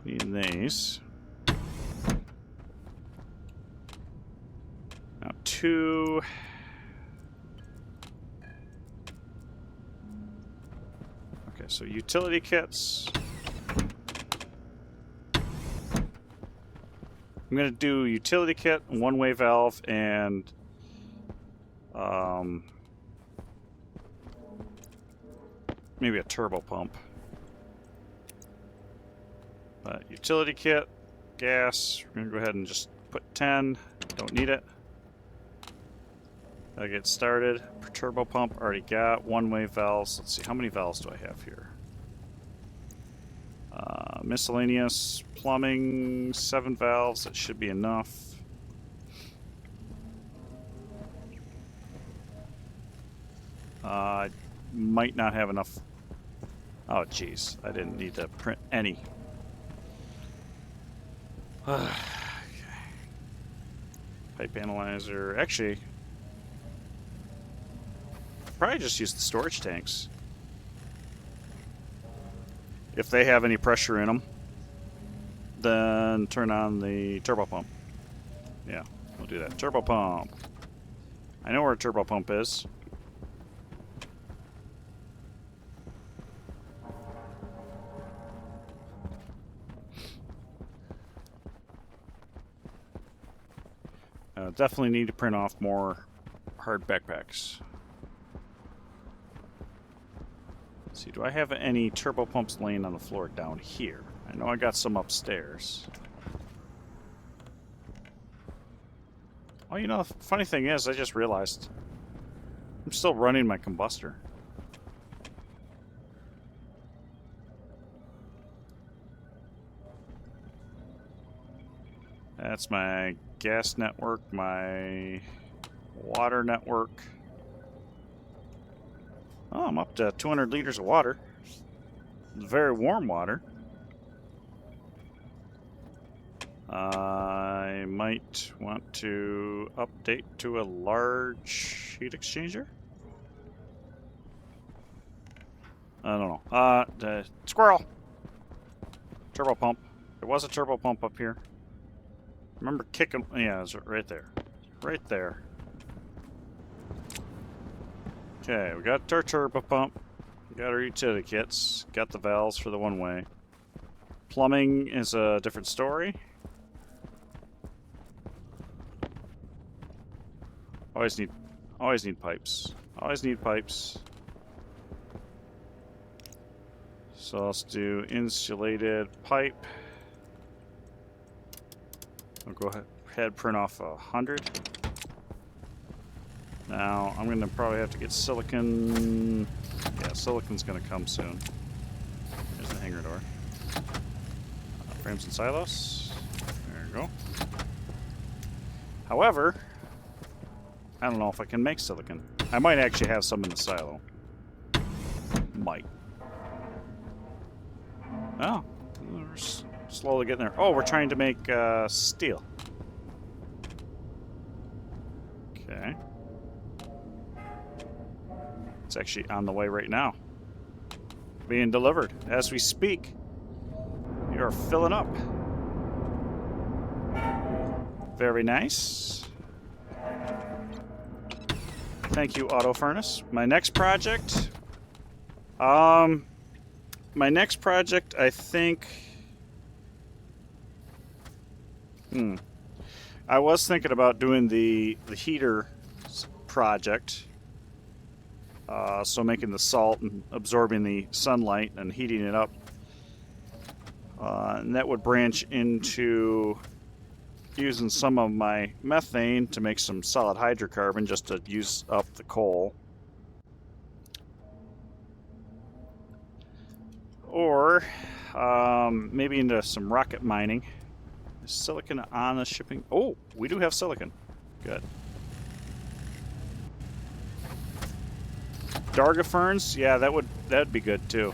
Speaker 1: needing these. Now 2 so utility kits. I'm going to do utility kit, one-way valve, and maybe a turbo pump. Utility kit, gas. We're going to go ahead and just put 10. Don't need it. I'll get started. Turbo pump, already got. One-way valves. Let's see, how many valves do I have here? Miscellaneous plumbing, 7 valves. That should be enough. I might not have enough. Oh, jeez. I didn't need to print any. Okay. Pipe analyzer. Actually, probably just use the storage tanks. If they have any pressure in them, then turn on the turbo pump. Yeah, we'll do that. Turbo pump. I know where a turbo pump is. Definitely need to print off more hard backpacks. Let's see, do I have any turbo pumps laying on the floor down here? I know I got some upstairs. Oh, you know, the funny thing is, I just realized I'm still running my combustor. That's my gas network, my water network. Oh, I'm up to 200 liters of water. Very warm water. I might want to update to a large heat exchanger. I don't know. The squirrel! Turbo pump. There was a turbo pump up here. Remember kicking... Yeah, it's right there. Right there. Okay, we got our turbo pump. We got our utility kits. Got the valves for the one-way. Plumbing is a different story. Always need pipes. Always need pipes. So let's do insulated pipe. I'll go ahead, print off 100. Now I'm gonna probably have to get silicon. Yeah, silicon's gonna come soon. There's the hangar door. Frames and silos. There you go. However, I don't know if I can make silicon. I might actually have some in the silo. Might. Oh, we're slowly getting there. Oh, we're trying to make steel. Okay. It's actually on the way right now. Being delivered as we speak. You're filling up. Very nice. Thank you, Auto Furnace. My next project... I think... I was thinking about doing the heater project. So making the salt and absorbing the sunlight and heating it up. And that would branch into using some of my methane to make some solid hydrocarbon just to use up the coal. Or maybe into some rocket mining. Is silicon on the shipping? Oh, we do have silicon. Good. Darga ferns? Yeah, that'd be good too.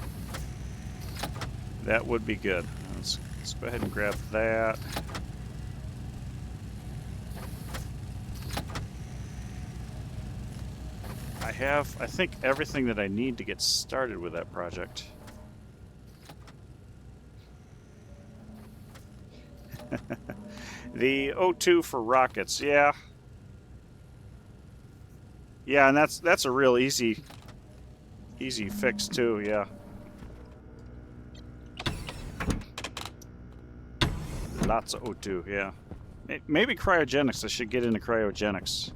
Speaker 1: That would be good. Let's go ahead and grab that. I have, I think, everything that I need to get started with that project. The O2 for rockets, yeah. Yeah, and that's a real easy fix too, yeah. Lots of O2, yeah. Maybe cryogenics. I should get into cryogenics.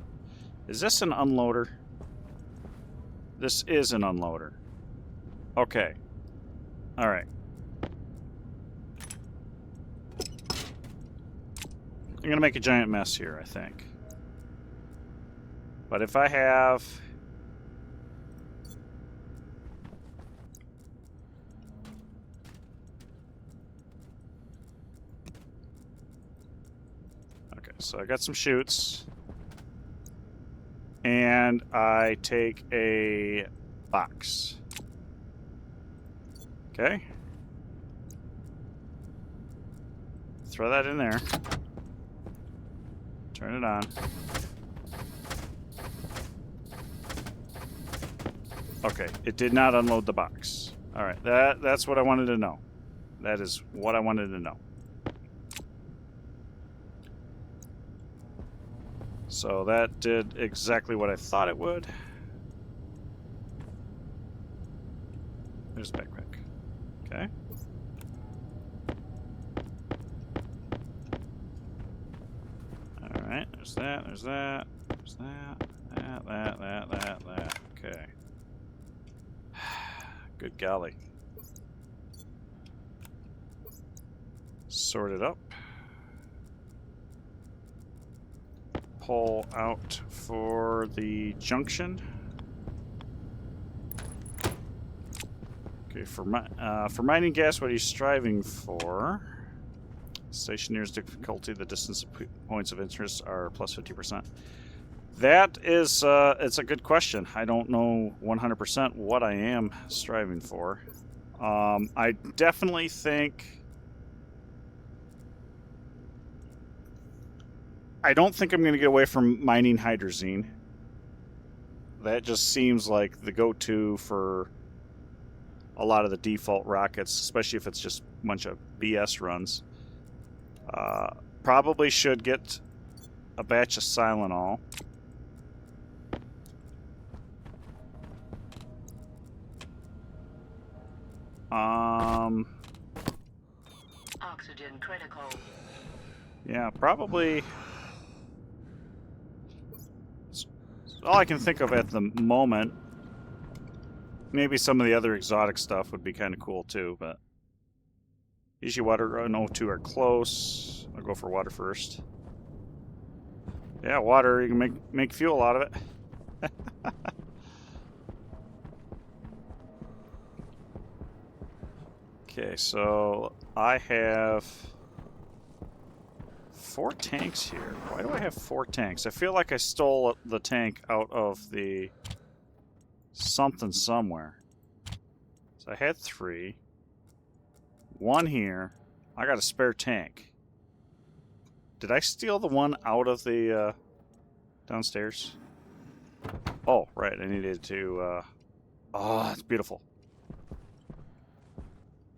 Speaker 1: Is this an unloader? This is an unloader. Okay. Alright. I'm going to make a giant mess here, I think. But if I have... Okay, so I got some chutes. And I take a box. Okay. Throw that in there. Turn it on. Okay, it did not unload the box. Alright, that's what I wanted to know. That is what I wanted to know. So that did exactly what I thought it would. There's a backpack. Okay. Alright, there's that, there's that, there's that. Okay. Good golly. Sort it up. Pull out for the junction. Okay, for mining gas, what are you striving for? Stationeers difficulty, the distance of points of interest are plus 50%. That is, it's a good question. I don't know 100% what I am striving for. I definitely think... I don't think I'm going to get away from mining hydrazine. That just seems like the go-to for a lot of the default rockets, especially if it's just a bunch of BS runs. Probably should get a batch of Silenol.
Speaker 2: Oxygen critical.
Speaker 1: Yeah, probably... all I can think of at the moment. Maybe some of the other exotic stuff would be kind of cool too, but usually water and O2 are close. I'll go for water first. Yeah, water, you can make fuel out of it. Okay, so I have 4 tanks here. Why do I have 4 tanks? I feel like I stole the tank out of the something somewhere. So I had 3. 1 here. I got a spare tank. Did I steal the one out of the downstairs? Oh, right. I needed to... oh, it's beautiful.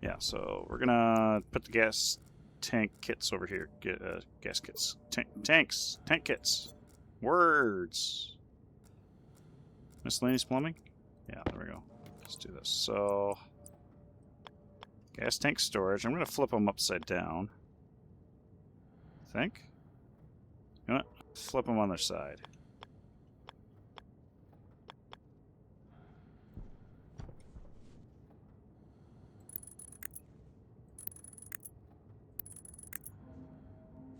Speaker 1: Yeah, so we're gonna put the gas tank kits over here. Gas kits. Tanks. Tank kits. Words. Miscellaneous plumbing? Yeah, there we go. Let's do this. So, gas tank storage. I'm going to flip them upside down. I think. You know what? Flip them on their side.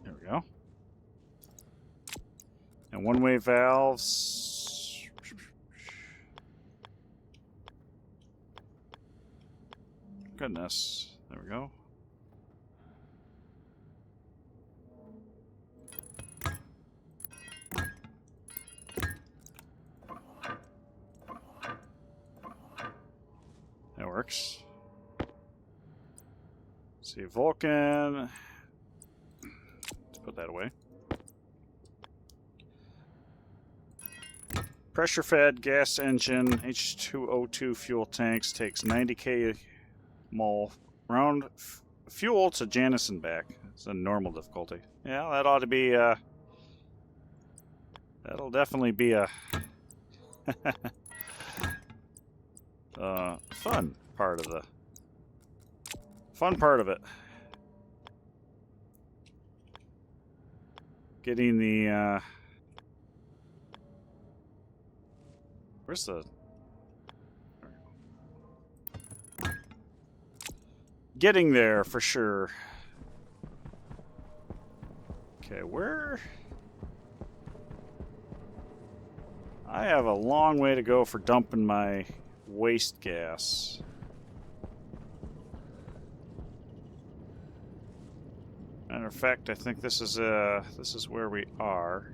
Speaker 1: There we go. And one-way valves. Goodness. There we go. That works. See, Vulcan. Let's put that away. Pressure-fed gas engine, H2O2 fuel tanks, takes 90k mole round fuel to Janice and back. It's a normal difficulty. Yeah, that ought to be, that'll definitely be a fun part of it. getting the, where's the... Getting there, for sure. Okay, where... I have a long way to go for dumping my waste gas. Matter of fact, I think this is where we are.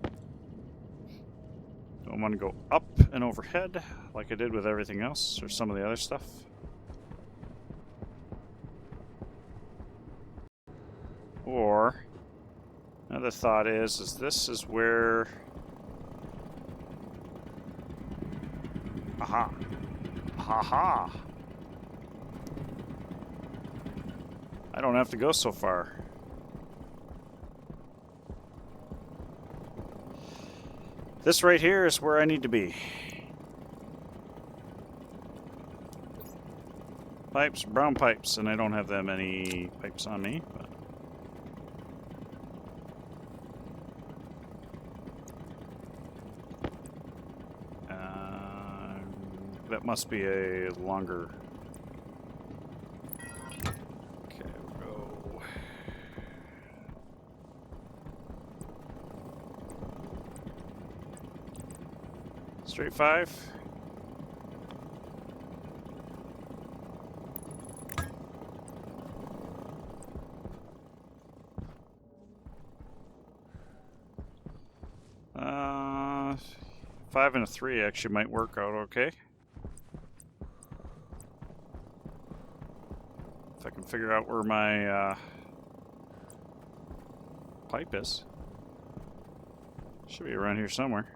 Speaker 1: Do I want to go up and overhead like I did with everything else, or some of the other stuff? Or another thought is this is where... Aha. Ha ha. I don't have to go so far. This right here is where I need to be. Pipes, brown pipes, and I don't have that many pipes on me. But that must be a longer... Okay, we'll go... Straight 5. Uh, 5 and a 3 actually might work out okay. If I can figure out where my pipe is. Should be around here somewhere.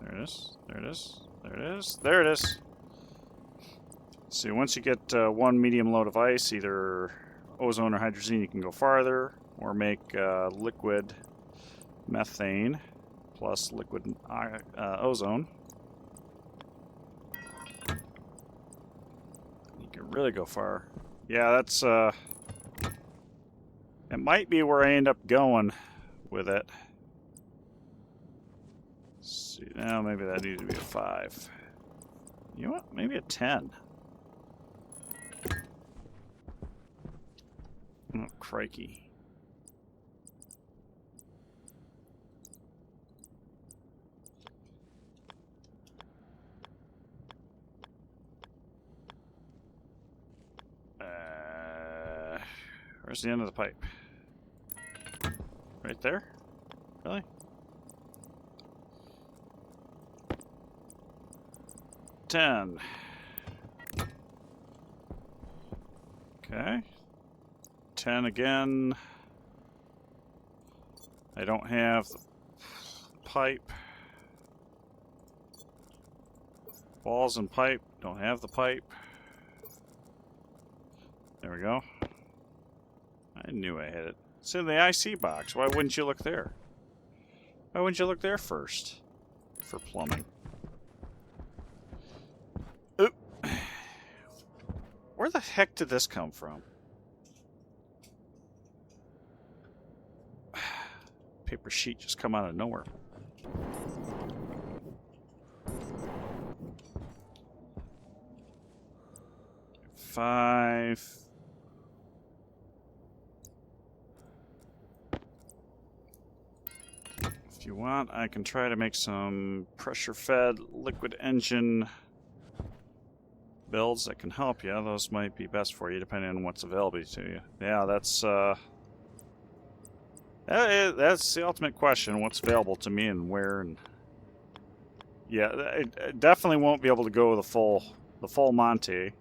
Speaker 1: There it is. There it is. There it is. There it is. See, once you get one medium load of ice, either ozone or hydrazine, you can go farther, or make liquid methane plus liquid ozone. You can really go far. Yeah, that's it might be where I end up going with it. Let's see, now maybe that needs to be a 5. You know what? Maybe a 10. Oh, crikey. Where's the end of the pipe? Right there? Really? $10. Okay. 10 again. I don't have the pipe. Balls and pipe. Don't have the pipe. There we go. I knew I had it. It's in the IC box. Why wouldn't you look there? Why wouldn't you look there first? For plumbing. Oop. Where the heck did this come from? Paper sheet just come out of nowhere. Five. If you want, I can try to make some pressure-fed liquid engine builds that can help you. Those might be best for you, depending on what's available to you. Yeah, that's the ultimate question: what's available to me and where. And yeah, I definitely won't be able to go the full Monty.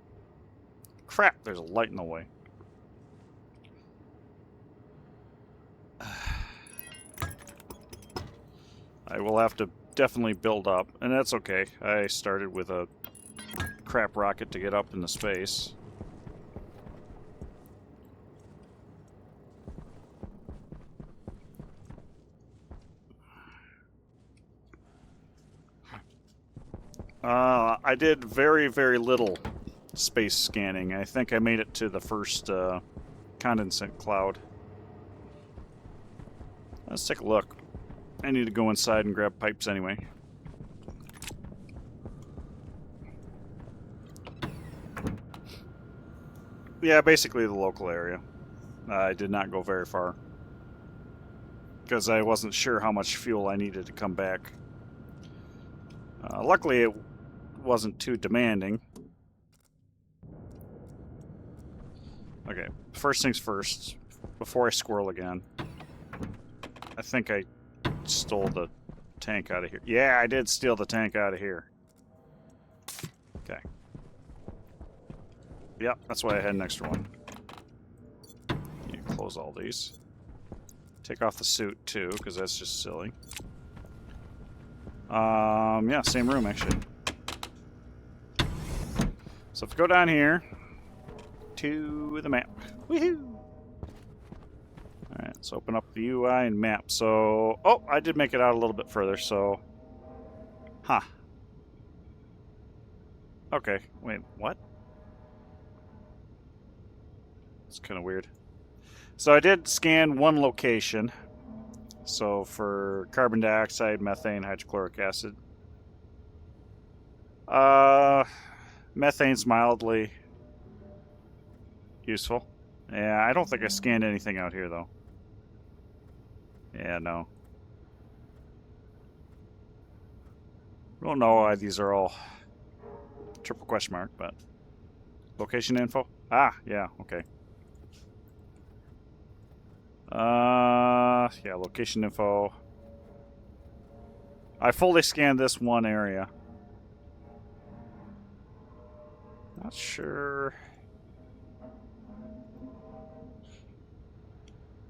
Speaker 1: Crap! There's a light in the way. I will have to definitely build up, and that's okay. I started with a crap rocket to get up into space. I did very, very little space scanning. I think I made it to the first condensate cloud. Let's take a look. I need to go inside and grab pipes anyway. Yeah, basically the local area. I did not go very far because I wasn't sure how much fuel I needed to come back. Luckily, it wasn't too demanding. Okay, first things first, before I squirrel again, I think I stole the tank out of here. Yeah, I did steal the tank out of here. Okay. Yep, that's why I had an extra one. You close all these. Take off the suit, too, because that's just silly. Yeah, same room, actually. So if we go down here to the map. Woohoo! Alright, let's open up the UI and map. So, oh, I did make it out a little bit further, so... Huh. Okay, wait, what? It's kind of weird. So I did scan one location. So for carbon dioxide, methane, hydrochloric acid. Methane's mildly useful. Yeah, I don't think I scanned anything out here, though. Yeah, no. We don't know why these are all triple question mark, but... Location info? Ah, yeah, okay. Yeah, location info. I fully scanned this one area. Not sure.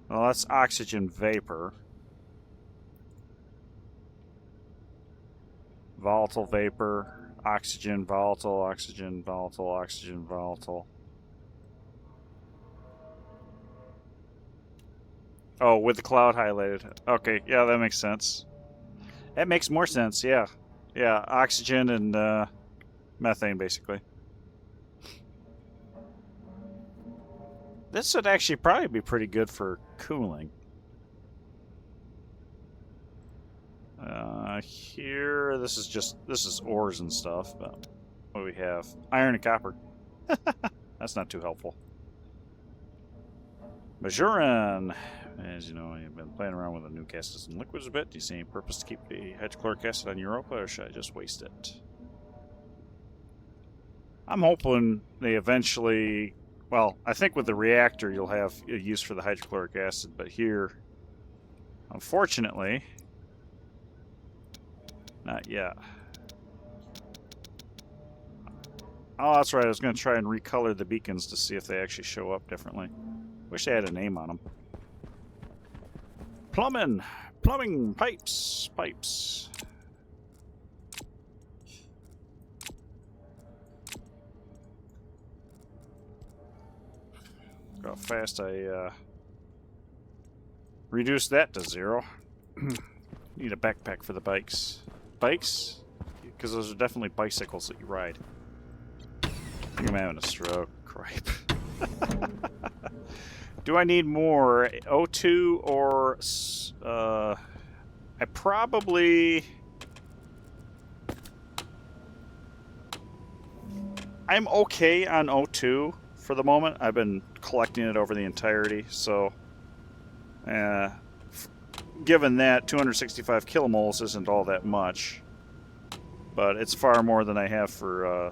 Speaker 1: Well, that's oxygen vapor. Volatile vapor, oxygen, volatile, oxygen, volatile, oxygen, volatile. Oh, with the cloud highlighted. Okay, yeah, that makes sense. That makes more sense, yeah. Yeah, oxygen and methane, basically. This would actually probably be pretty good for cooling. Here, this is ores and stuff, but what do we have? Iron and copper. That's not too helpful. Majoran. As you know, I've been playing around with the new gases and liquids a bit. Do you see any purpose to keep the hydrochloric acid on Europa, or should I just waste it? I'm hoping they eventually... Well, I think with the reactor you'll have a use for the hydrochloric acid, but here, unfortunately, not yet. Oh, that's right. I was going to try and recolor the beacons to see if they actually show up differently. Wish they had a name on them. Plumbing, pipes. Look how fast I reduced that to 0. Need a backpack for the bikes. Bikes? Because those are definitely bicycles that you ride. I think I'm having a stroke. Cripe. Do I need more O2 or... I probably... I'm okay on O2 for the moment. I've been collecting it over the entirety, so... given that, 265 kilomoles isn't all that much. But it's far more than I have for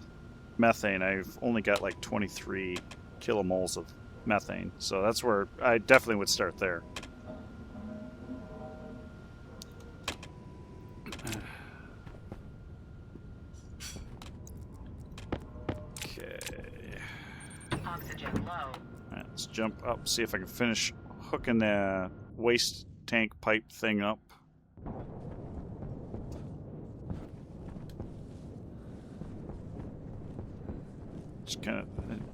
Speaker 1: methane. I've only got like 23 kilomoles of methane, so that's where I definitely would start there. Okay.
Speaker 2: Oxygen low.
Speaker 1: Alright, let's jump up, see if I can finish hooking the waste tank pipe thing up. Just kind of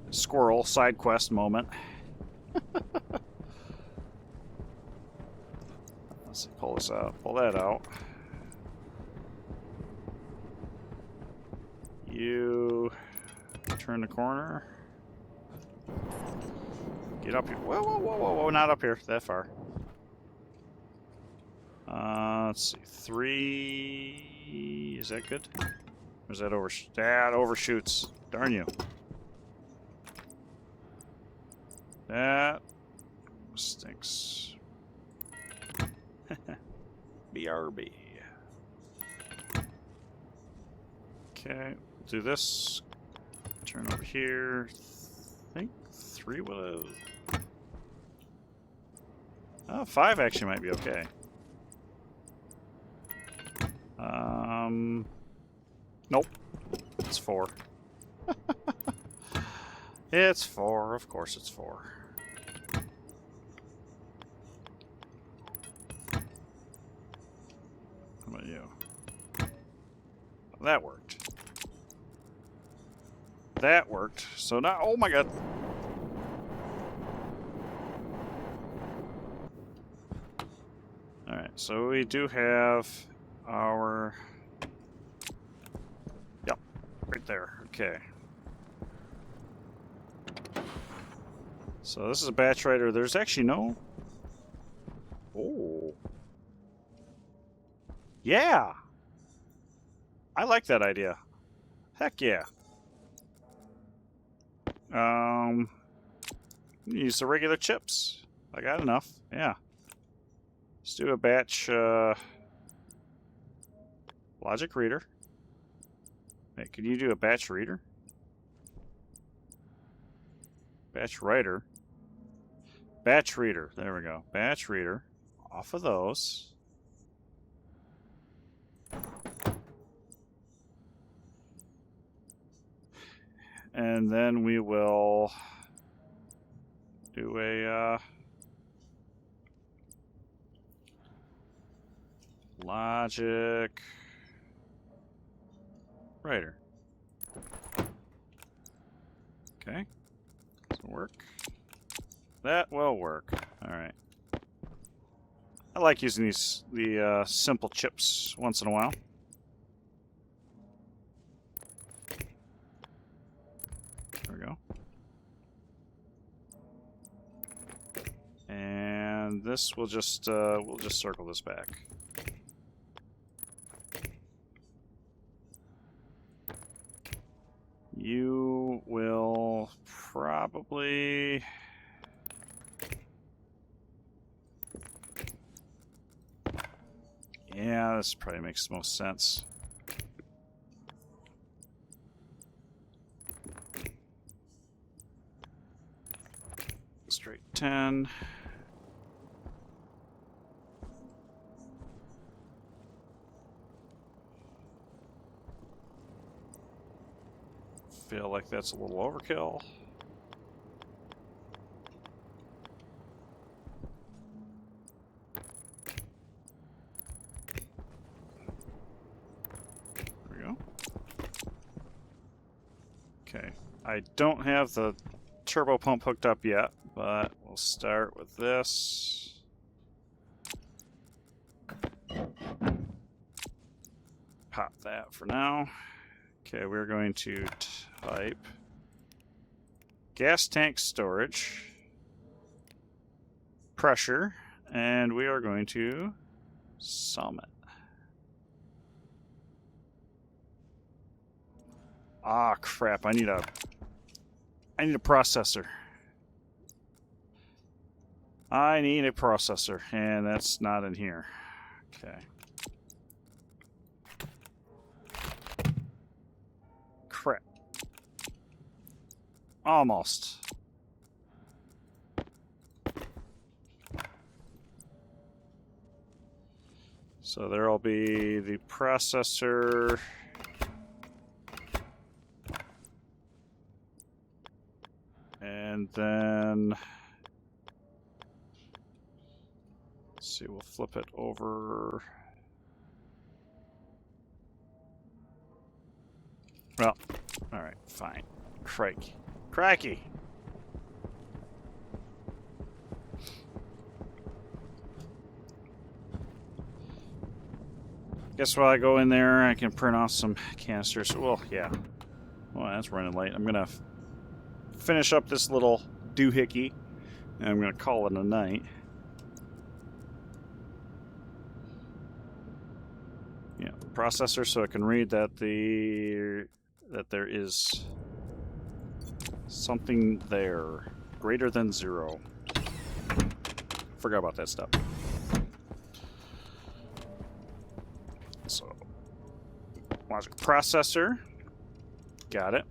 Speaker 1: squirrel side quest moment. Let's pull this out. Pull that out. You turn the corner. Get up here. Whoa, not up here that far. Let's see. 3. Is that good? Or is that that overshoots? Darn you. That stinks. BRB. Okay, do this. Turn over here. I think 3 would have. Oh, 5 actually might be okay. Nope. It's 4. It's 4. Of course it's 4. How about you? That worked. That worked. So now, oh my god. Alright, so we do have our... Yep, right there. Okay. So this is a batch writer. There's actually no... Oh. Yeah! I like that idea. Heck yeah. Use the regular chips. I got enough. Yeah. Let's do a batch logic reader. Hey, can you do a batch reader? Batch writer. Batch reader. There we go. Batch reader. Off of those. And then we will do a logic writer. Okay. Doesn't work. That will work. Alright. I like using the simple chips once in a while. There we go. And this we'll just circle this back. You will probably... Yeah, this probably makes the most sense. Straight 10. Feel like that's a little overkill. There we go. Okay, I don't have the turbo pump hooked up yet, but we'll start with this. Pop that for now. Okay, we're going to type gas tank storage, pressure, and we are going to sum it. Ah, crap, I need a processor. I need a processor, and that's not in here. Okay. Crap. Almost. So there'll be the processor. And then, let's see, we'll flip it over. Well, all right, fine. Crikey. Guess while I go in there, I can print off some canisters. Well, yeah. Well, that's running late. I'm gonna finish up this little doohickey, and I'm gonna call it a night. Yeah, processor, so I can read that there is something there greater than 0. Forgot about that stuff. So, logic processor, got it.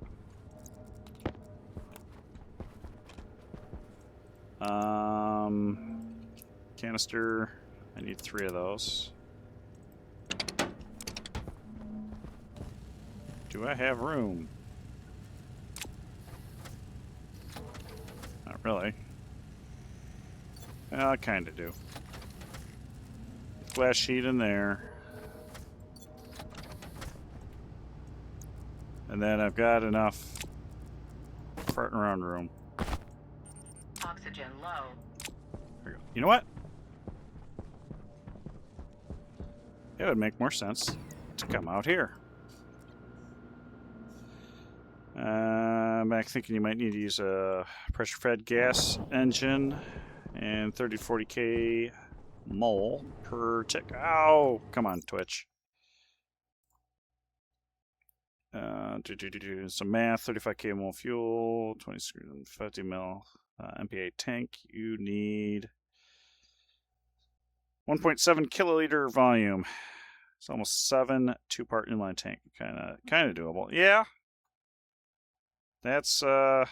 Speaker 1: Canister, I need 3 of those. Do I have room? Not really. Well, I kind of do. Glass sheet in there. And then I've got enough farting around room.
Speaker 2: Oxygen low.
Speaker 1: There we go. You know what? It would make more sense to come out here. I'm thinking you might need to use a pressure-fed gas engine and 30 to 40k mole per tick. Ow! Come on, Twitch. Some math, 35k mole fuel, 50 mil MPA tank. You need 1.7 kiloliter volume. It's almost 7 2-part inline tank. Kind of doable. Yeah. That's not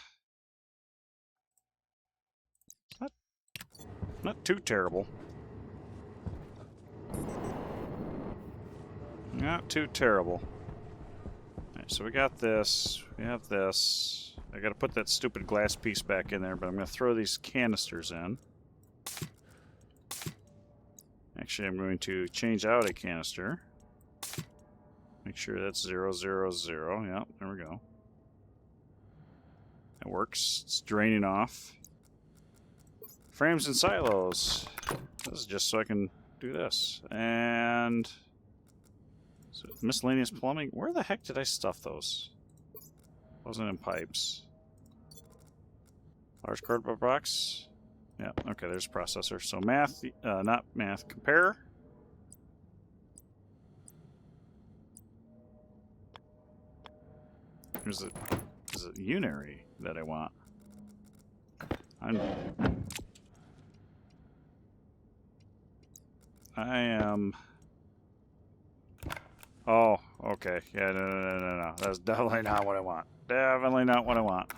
Speaker 1: too terrible. Not too terrible. Alright, so we got this. We have this. I gotta put that stupid glass piece back in there, but I'm gonna throw these canisters in. Actually, I'm going to change out a canister. Make sure that's 0, 0, 0. Yep, there we go. It works. It's draining off. Frames and silos. This is just so I can do this. And so miscellaneous plumbing. Where the heck did I stuff those? Wasn't in pipes. Large cardboard box. Yeah, okay, there's processor. So math, not math, compare. There's a unary that I want. I am. Oh, okay. Yeah, no. That's definitely not what I want. Definitely not what I want.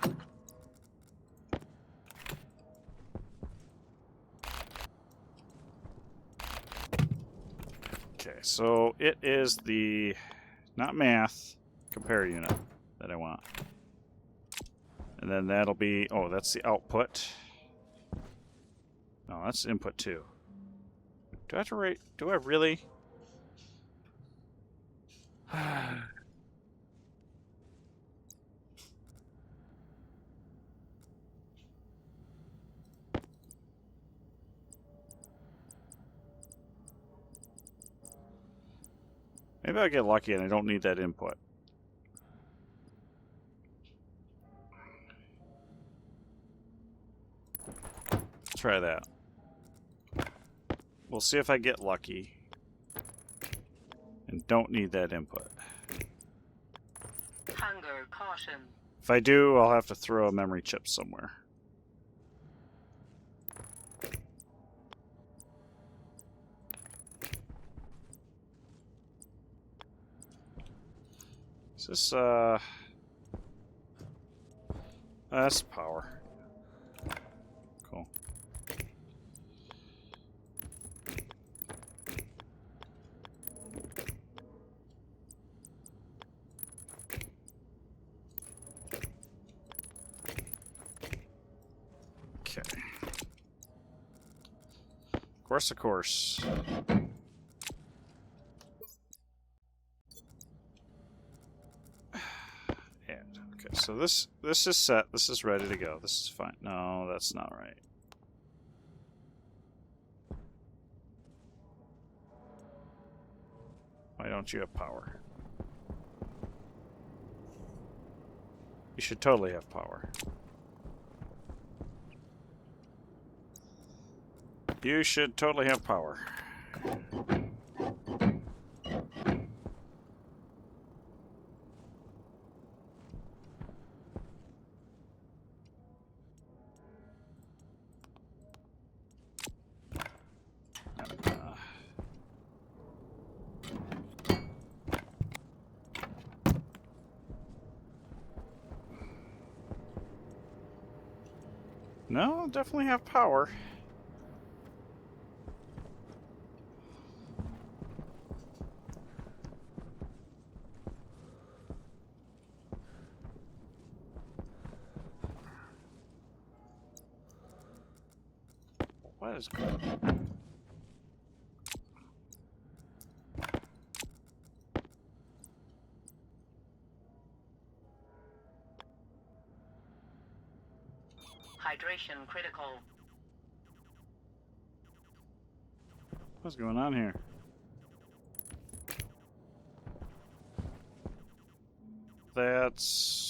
Speaker 1: Okay, so it is the not math compare unit that I want. And then that'll be, oh, that's the output. No, that's input too. Do I have to rate? Do I really? Maybe I'll get lucky and I don't need that input. Try that. We'll see if I get lucky and don't need that input.
Speaker 2: Hunger caution.
Speaker 1: If I do, I'll have to throw a memory chip somewhere. Is this, that's power. Cool. Okay. Of course. Okay, so this is set. This is ready to go. This is fine. No, that's not right. Why don't you have power? You should totally have power. You should totally have power. No, definitely have power. What is going on?
Speaker 2: Hydration critical.
Speaker 1: What's going on here? That's...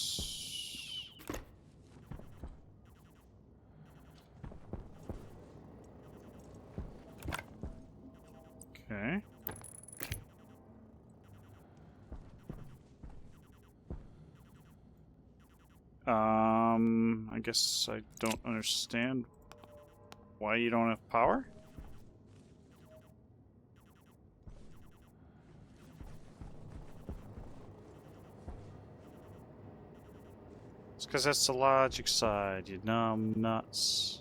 Speaker 1: Okay. I guess I don't understand why you don't have power? It's because that's the logic side, you numb nuts.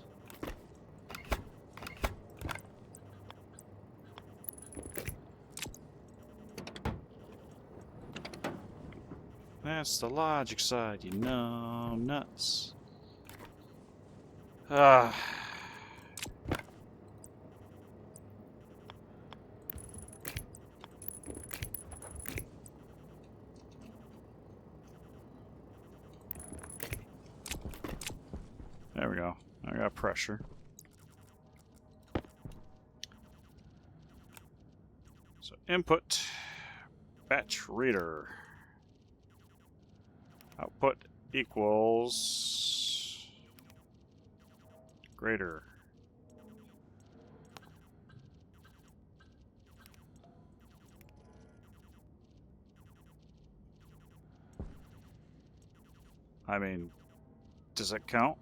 Speaker 1: That's the logic side, you numb nuts. Ah. There we go. I got pressure. So input, batch reader. Output equals greater. I mean, does that count?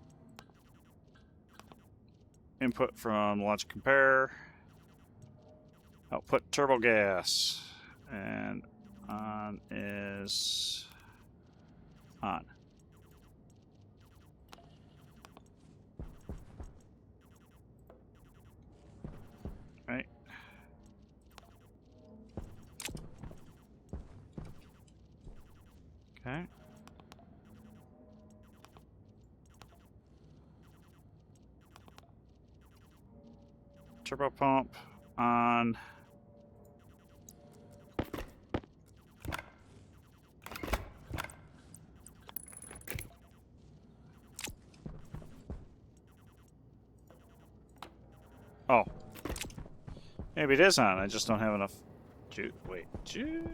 Speaker 1: Input from logic compare. Output turbo gas. And on is on. Right. Okay. Turbo pump on. Oh. Maybe it is on. I just don't have enough juice. Wait. Juice.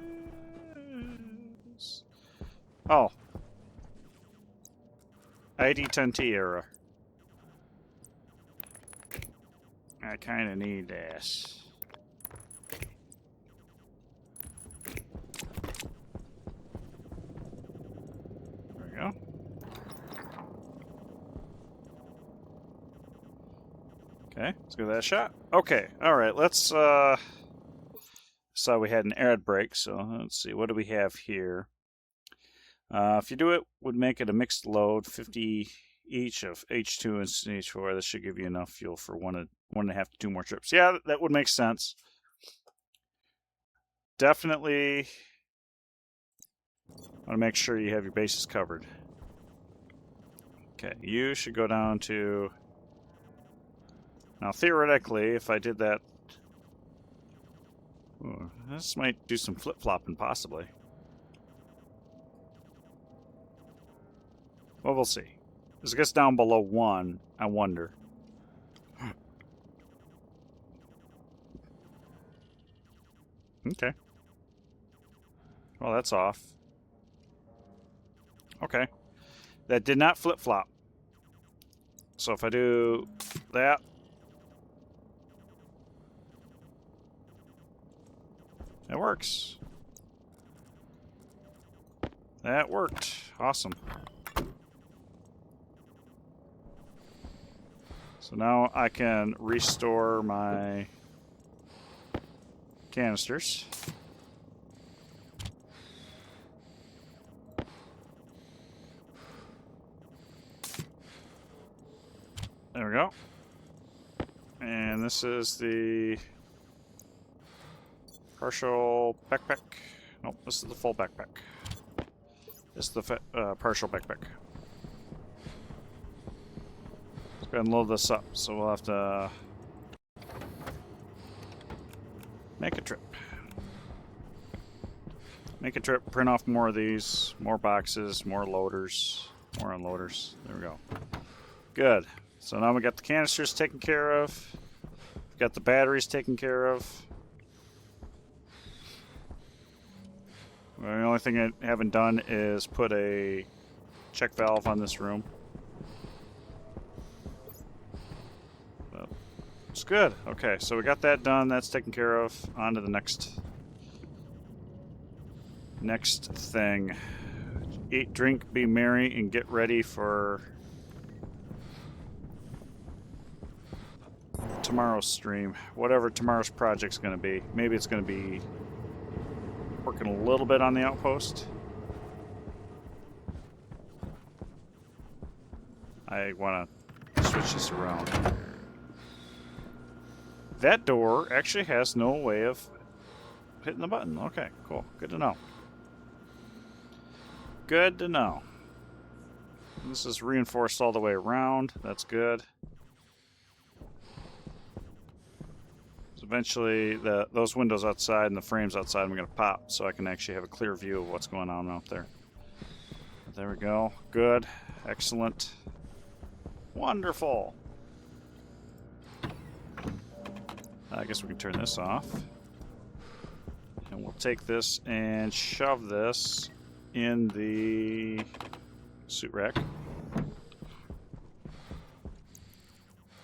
Speaker 1: Oh. ID10T error. I kind of need this. There we go. Okay, let's give that a shot. Okay, alright, let's, saw we had an air brake, so let's see, what do we have here? If you do it, would make it a mixed load, 50 each of H2 and H4. This should give you enough fuel for 1.5 to 2 more trips. Yeah, that would make sense. Definitely want to make sure you have your bases covered. Okay, you should go down to... Now, theoretically, if I did that... Ooh, this might do some flip-flopping, possibly. Well, we'll see. As it gets down below 1, I wonder. Okay. Well, that's off. Okay. That did not flip-flop. So if I do that... That works. That worked. Awesome. So now I can restore my canisters. There we go. And this is the partial backpack. Nope, this is the full backpack. This is the partial backpack. Let's go ahead and load this up. So we'll have to make a trip. Make a trip, print off more of these, more boxes, more loaders, more unloaders. There we go. Good. So now we got the canisters taken care of. We've got the batteries taken care of. The only thing I haven't done is put a check valve on this room. But it's good. Okay, so we got that done. That's taken care of. On to the next thing. Eat, drink, be merry, and get ready for tomorrow's stream. Whatever tomorrow's project's going to be. Maybe it's going to be working a little bit on the outpost. I want to switch this around. That door actually has no way of hitting the button. Okay, cool. Good to know. Good to know. This is reinforced all the way around. That's good. Eventually, those windows outside and the frames outside I'm going to pop so I can actually have a clear view of what's going on out there. There we go. Good. Excellent. Wonderful. I guess we can turn this off. And we'll take this and shove this in the suit rack.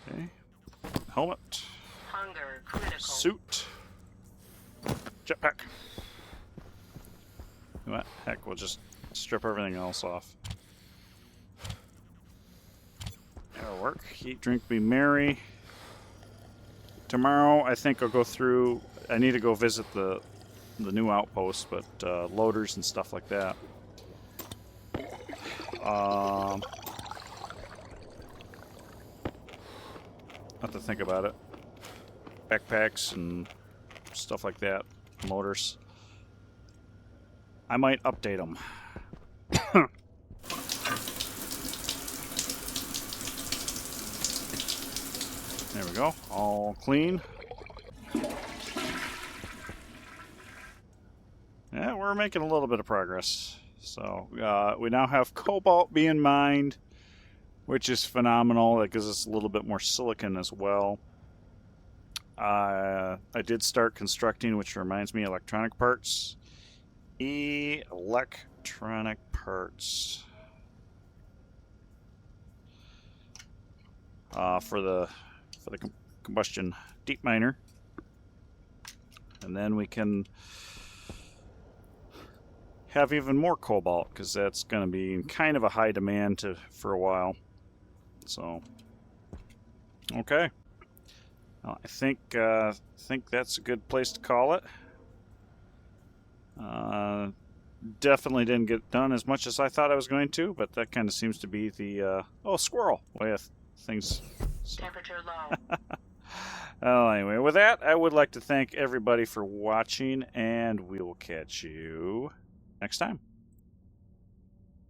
Speaker 1: Okay. Helmet.
Speaker 2: Hunger critical.
Speaker 1: Suit. Jetpack. You know what? Heck, we'll just strip everything else off. That'll work. Eat, drink, be merry. Tomorrow, I think I'll go through. I need to go visit the new outpost, but loaders and stuff like that. Have to think about it. Backpacks and stuff like that. Motors. I might update them. There we go. All clean. Yeah, we're making a little bit of progress. So we now have cobalt being mined, which is phenomenal. That gives us a little bit more silicon as well. I did start constructing, which reminds me, electronic parts. Electronic parts. For the combustion deep miner. And then we can have even more cobalt, because that's going to be in kind of a high demand for a while. So, okay. Well, I think that's a good place to call it. Definitely didn't get done as much as I thought I was going to, but that kind of seems to be the squirrel way of things. So.
Speaker 2: Temperature low.
Speaker 1: Well, anyway, with that, I would like to thank everybody for watching, and we will catch you next time.